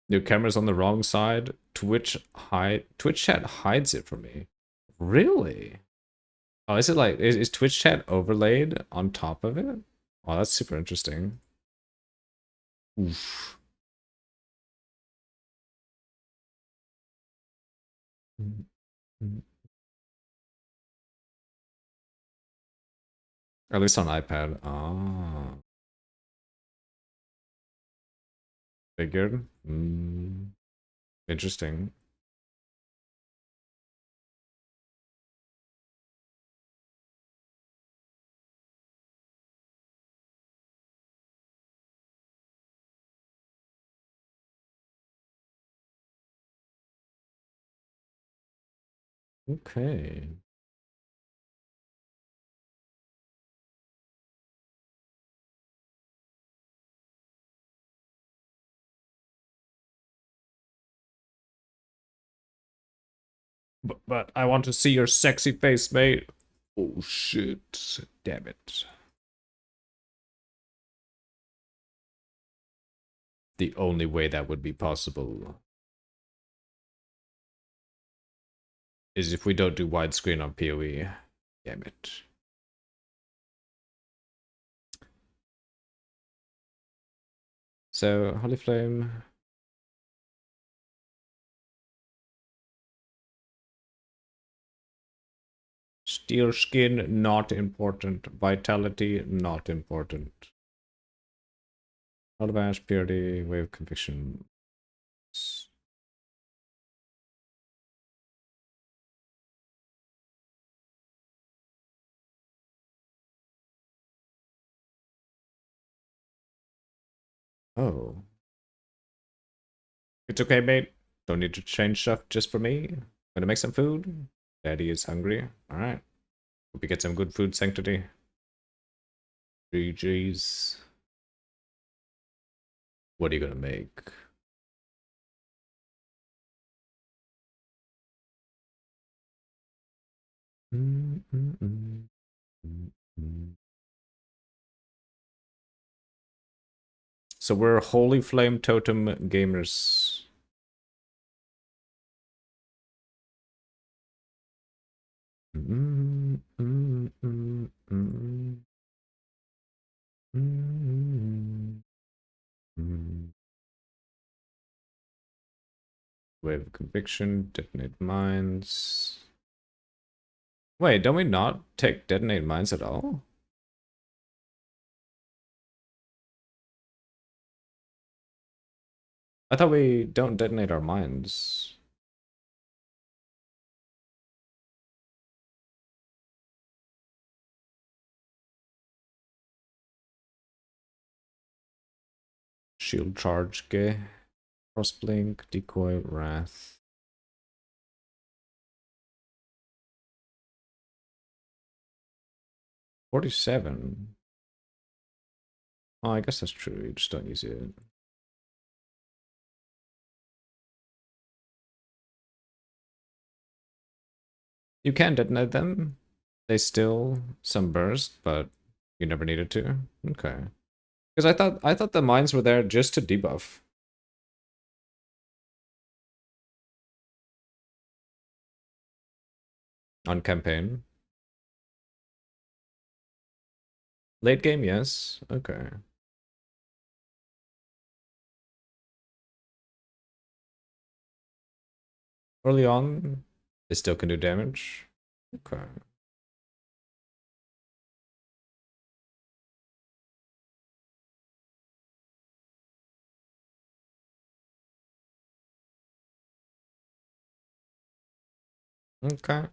Your camera's on the wrong side. Twitch chat hides it for me. Really? Oh, is it like is Twitch chat overlaid on top of it? Oh, that's super interesting. Oof. At least on iPad. Ah, figured. Interesting. Okay. But I want to see your sexy face, mate. Oh shit. Damn it. The only way that would be possible is if we don't do widescreen on PoE. Damn it. So, Holy Flame. Steel skin, not important. Vitality, not important. Out of ash, purity, wave conviction. Oh. It's okay, mate. Don't need to change stuff just for me. Gonna make some food. Daddy is hungry. Alright. Hope you get some good food, Sanctity. GG's. What are you gonna make? So we're Holy Flame Totem gamers. Wave of conviction, detonate mines. Wait, don't we not take detonate mines at all? I thought we don't detonate our mines. Shield charge, gay. Crossblink, decoy, wrath. $47. Oh, I guess that's true. You just don't use it. You can detonate them. They still some burst, but you never needed to. Okay. Because I thought the mines were there just to debuff. On campaign. Late game, yes. Okay. Early on, they still can do damage. Okay. Okay.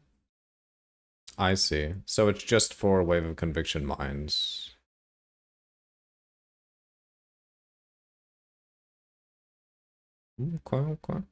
I see. So it's just for Wave of Conviction mines. Okay, okay.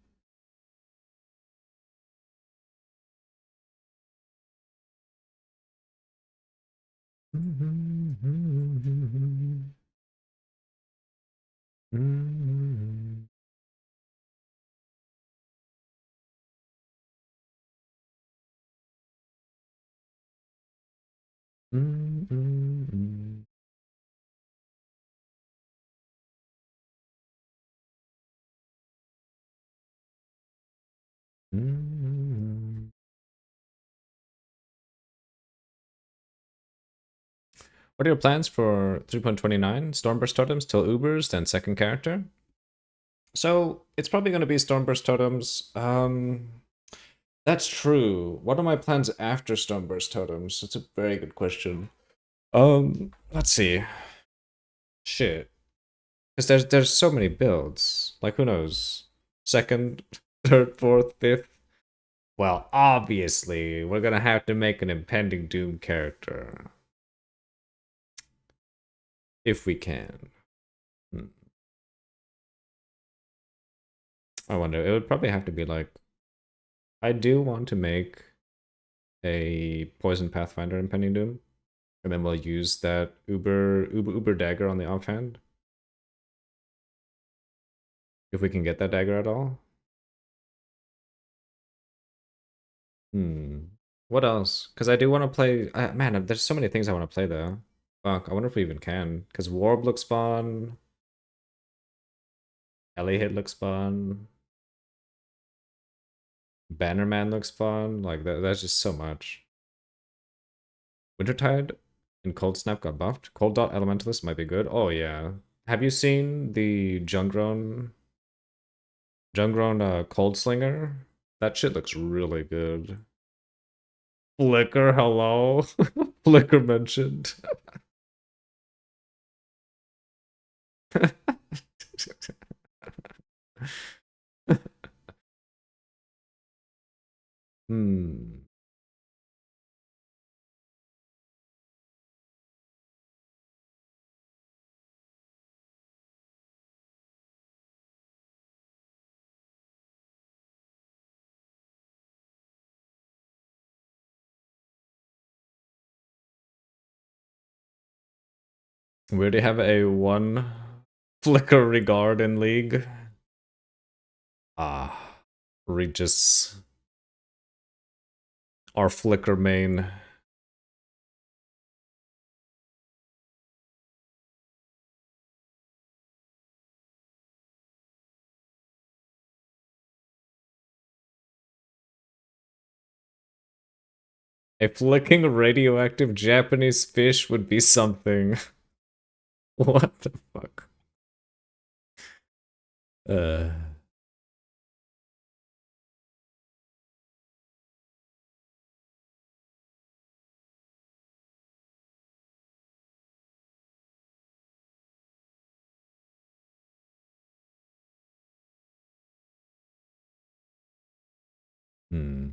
What are your plans for 3.29? Stormburst totems till Ubers, then second character? So it's probably going to be Stormburst totems. That's true. What are my plans after Stormburst totems? That's a very good question. Let's see. Shit. Because there's so many builds. Like, who knows? Second, third, fourth, fifth. Well, obviously, we're gonna have to make an impending doom character. If we can. I wonder, it would probably have to be like... I do want to make a Poison Pathfinder impending doom. And then we'll use that Uber dagger on the offhand. If we can get that dagger at all. What else? Because I do want to play... man, there's so many things I want to play though. Fuck, I wonder if we even can. Because Warb looks fun. Ellie Hit looks fun. Bannerman looks fun. Like, that's just so much. Wintertide and Cold Snap got buffed. Cold Dot Elementalist might be good. Oh, yeah. Have you seen the Jungrown Cold Slinger? That shit looks really good. Flicker, hello? Flicker mentioned. Hmm. We already have a 1 flicker regard in League. Ah, Regis. Our flicker main. A flicking radioactive Japanese fish would be something. What the fuck? Uh. Hmm.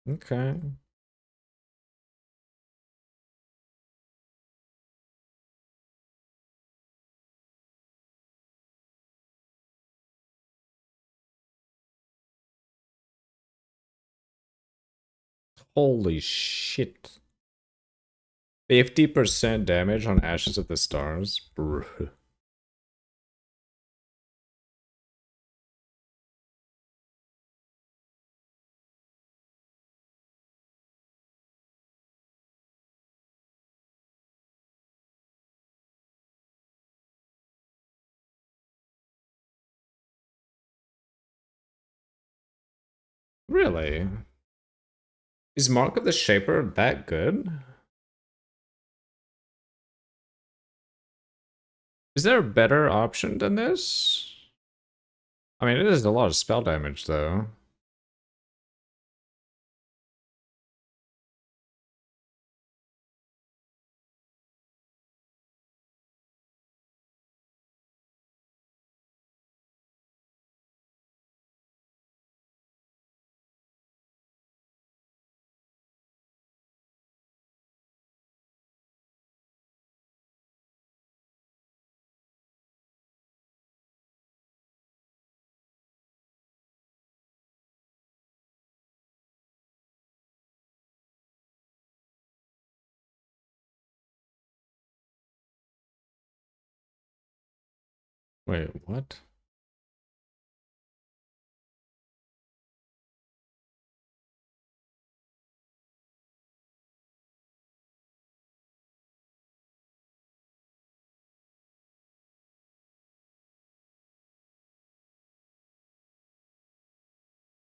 Okay. Holy shit. 50% damage on Ashes of the Stars? Bruh. Really? Is Mark of the Shaper that good? Is there a better option than this? I mean, it is a lot of spell damage, though. Wait, what?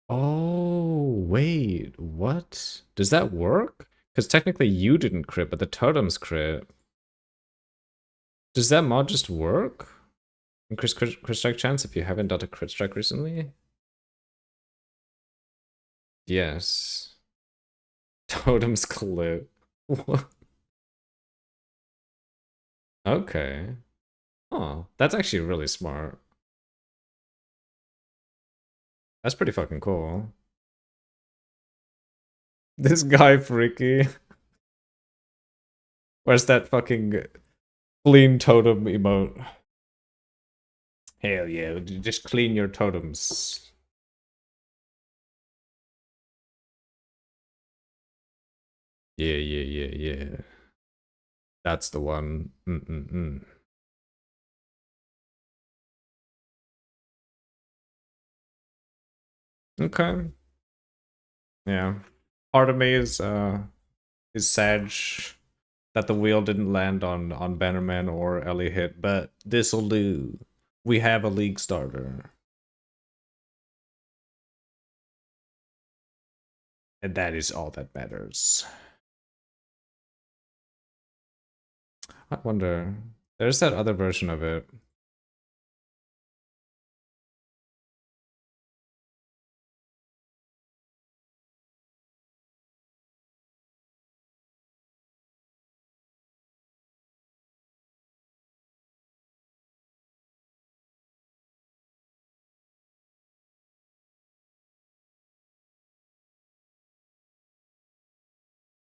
Oh, wait, what? Does that work? Because technically you didn't crit, but the totems crit. Does that mod just work? Increase crit strike chance if you haven't done a crit strike recently? Yes. Totems clip. What? Okay. Oh, that's actually really smart. That's pretty fucking cool. This guy freaky. Where's that fucking clean totem emote? Hell yeah, just clean your totems. Yeah, yeah, yeah, yeah. That's the one. Mm-mm-mm. Okay. Yeah. Part of me is sad that the wheel didn't land on Bannerman or Ellie hit, but this'll do. We have a league starter. And that is all that matters. I wonder. There's that other version of it.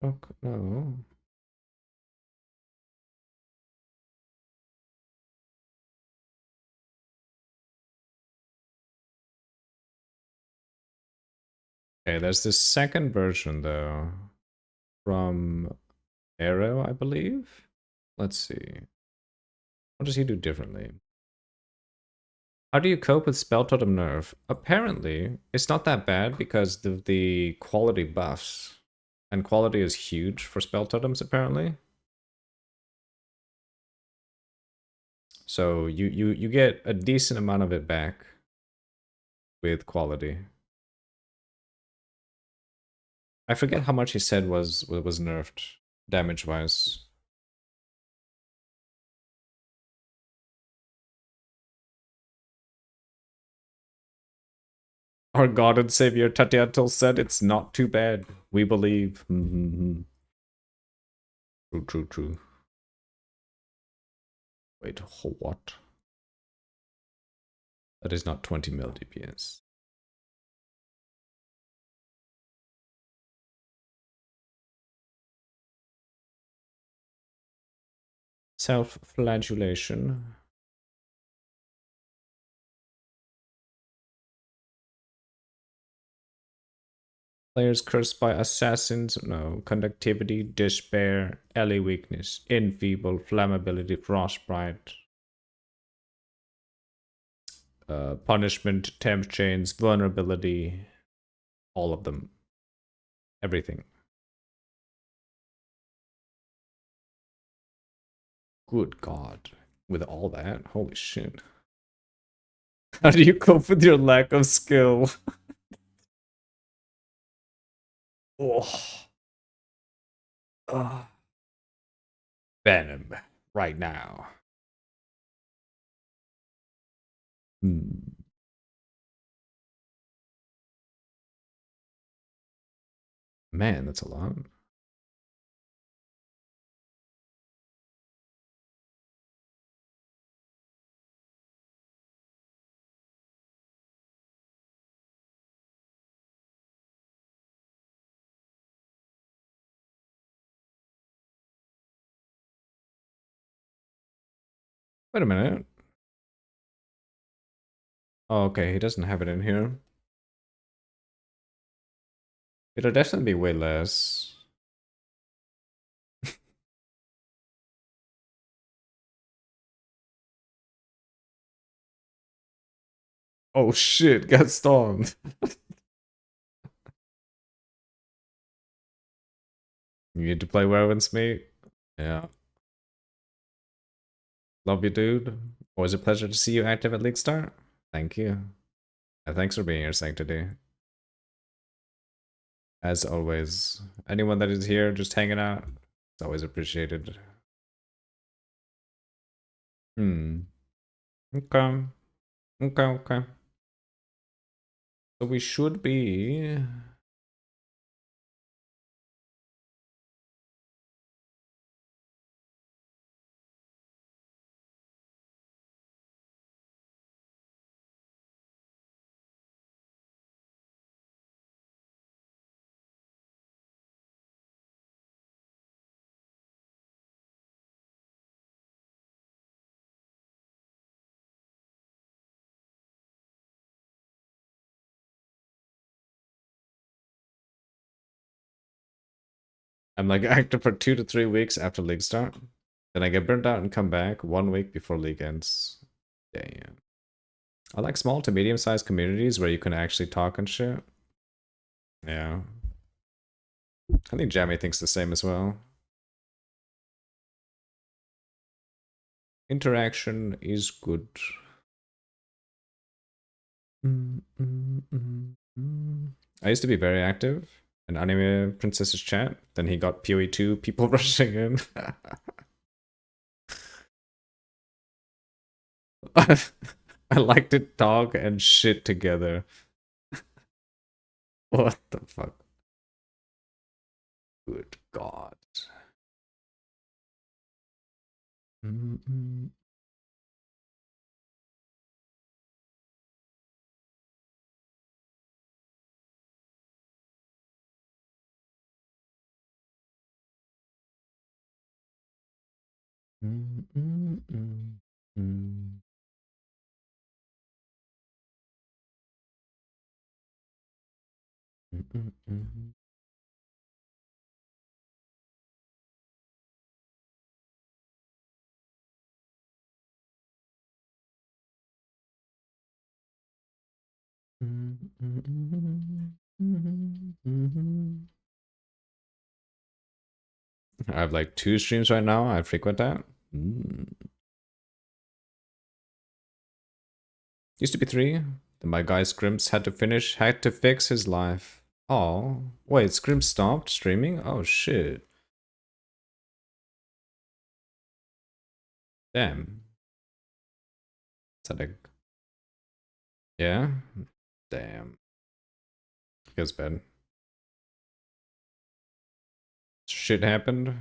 fuck? No. Okay, there's this second version though. From Arrow, I believe. Let's see. What does he do differently? How do you cope with Spell Totem nerf? Apparently, it's not that bad because of the quality buffs. And quality is huge for Spell Totems, apparently. So you get a decent amount of it back with quality. I forget how much he said was nerfed damage-wise. Our God and Savior Tatiatul said it's not too bad. We believe. True, true, true. Wait, what? That is not 20 mil DPS. Self-flagellation. Players cursed by assassins. No. Conductivity, despair, ally weakness, enfeeble, flammability, frostbite. Punishment, temp chains, vulnerability. All of them. Everything. Good God. With all that? Holy shit. How do you cope with your lack of skill? Oh. Venom. Right now. Man, that's a lot. Wait a minute. Oh, okay, he doesn't have it in here. It'll definitely be way less. Oh shit, got stormed. You need to play Werewolves, mate? Yeah. Love you, dude. Always a pleasure to see you active at League Start. Thank you. And thanks for being here, Sanctity. As always, anyone that is here just hanging out, it's always appreciated. Okay. Okay. So we should be... I'm like active for 2 to 3 weeks after League start. Then I get burnt out and come back 1 week before League ends. Damn. I like small to medium-sized communities where you can actually talk and shit. Yeah. I think Jamie thinks the same as well. Interaction is good. I used to be very active in Anime Princess's chat. Then he got PoE 2, people rushing in. I like to talk and shit together. What the fuck? Good God. I have like 2 streams right now. I frequent that. Used to be 3. Then my guy Scrimps had to fix his life. Oh, wait, Scrimps stopped streaming? Oh shit. Damn. Is yeah? Damn. Feels bad. Shit happened.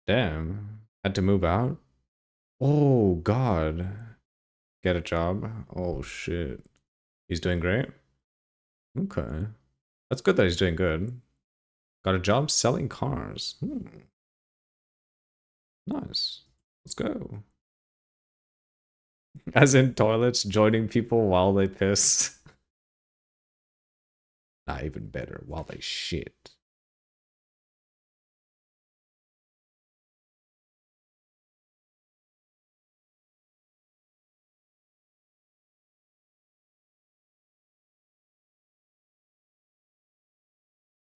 Damn. Had to move out? Oh god. Get a job? Oh shit. He's doing great? Okay. That's good that he's doing good. Got a job selling cars. Nice. Let's go. As in toilets, joining people while they piss. Not even better, while they shit.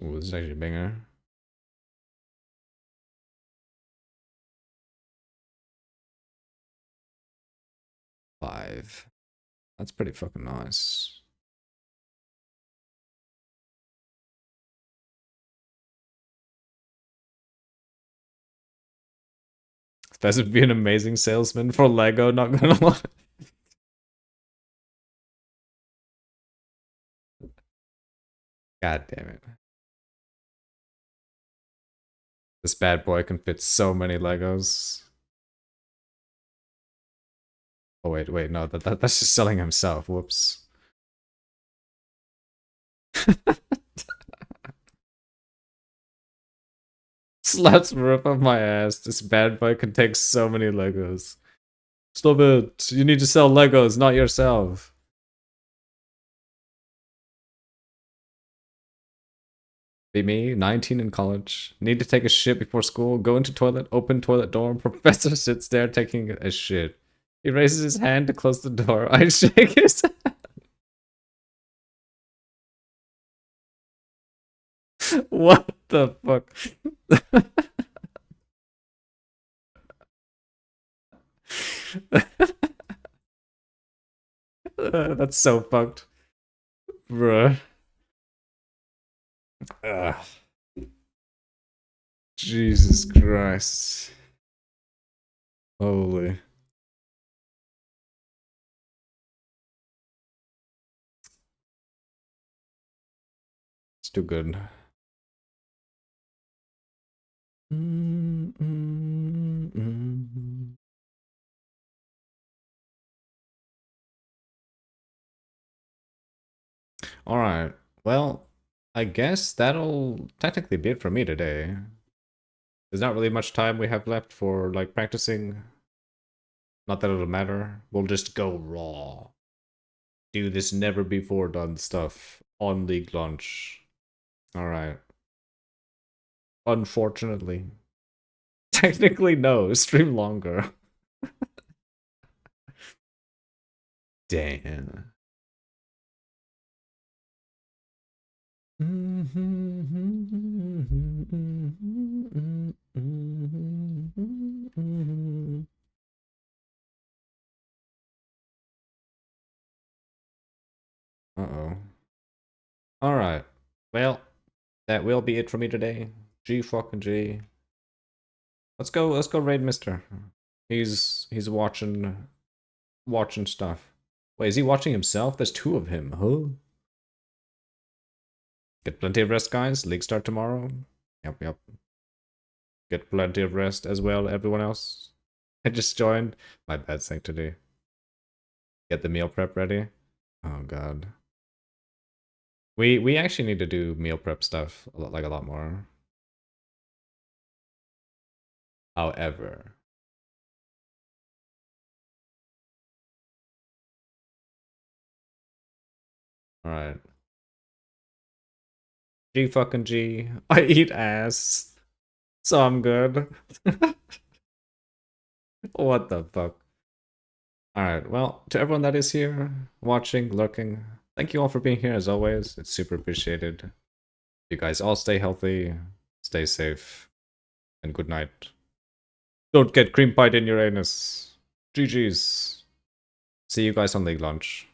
Ooh, this is actually a banger. Five. That's pretty fucking nice. This would be an amazing salesman for Lego, not gonna lie. God damn it. This bad boy can fit so many Legos. Oh wait, no, that's just selling himself. Whoops. Slaps rip off my ass. This bad boy can take so many Legos. Stop it. You need to sell Legos, not yourself. Be me, 19 in college. Need to take a shit before school. Go into toilet, open toilet door. Professor sits there taking a shit. He raises his hand to close the door. I shake his hand. What the fuck? That's so fucked. Bruh. Ugh. Jesus Christ. Holy. It's too good. Alright. Well, I guess that'll technically be it for me today. There's not really much time we have left for, like, practicing. Not that it'll matter. We'll just go raw. Do this never before done stuff on League launch. Alright. Unfortunately. Technically, no. Stream longer. Damn. Uh-oh. Alright. Well, that will be it for me today. G fucking G. Let's go raid Mister. He's watching stuff. Wait, is he watching himself? There's 2 of him, huh? Get plenty of rest, guys. League start tomorrow. Yep. Get plenty of rest as well, everyone else. I just joined. My bad, Sanctity. Get the meal prep ready. Oh god. We actually need to do meal prep stuff a lot more. However, alright. G fucking G. I eat ass. So I'm good. What the fuck? Alright, well, to everyone that is here, watching, lurking, thank you all for being here as always. It's super appreciated. You guys all stay healthy, stay safe, and good night. Don't get cream pied in your anus. GG's. See you guys on League Launch.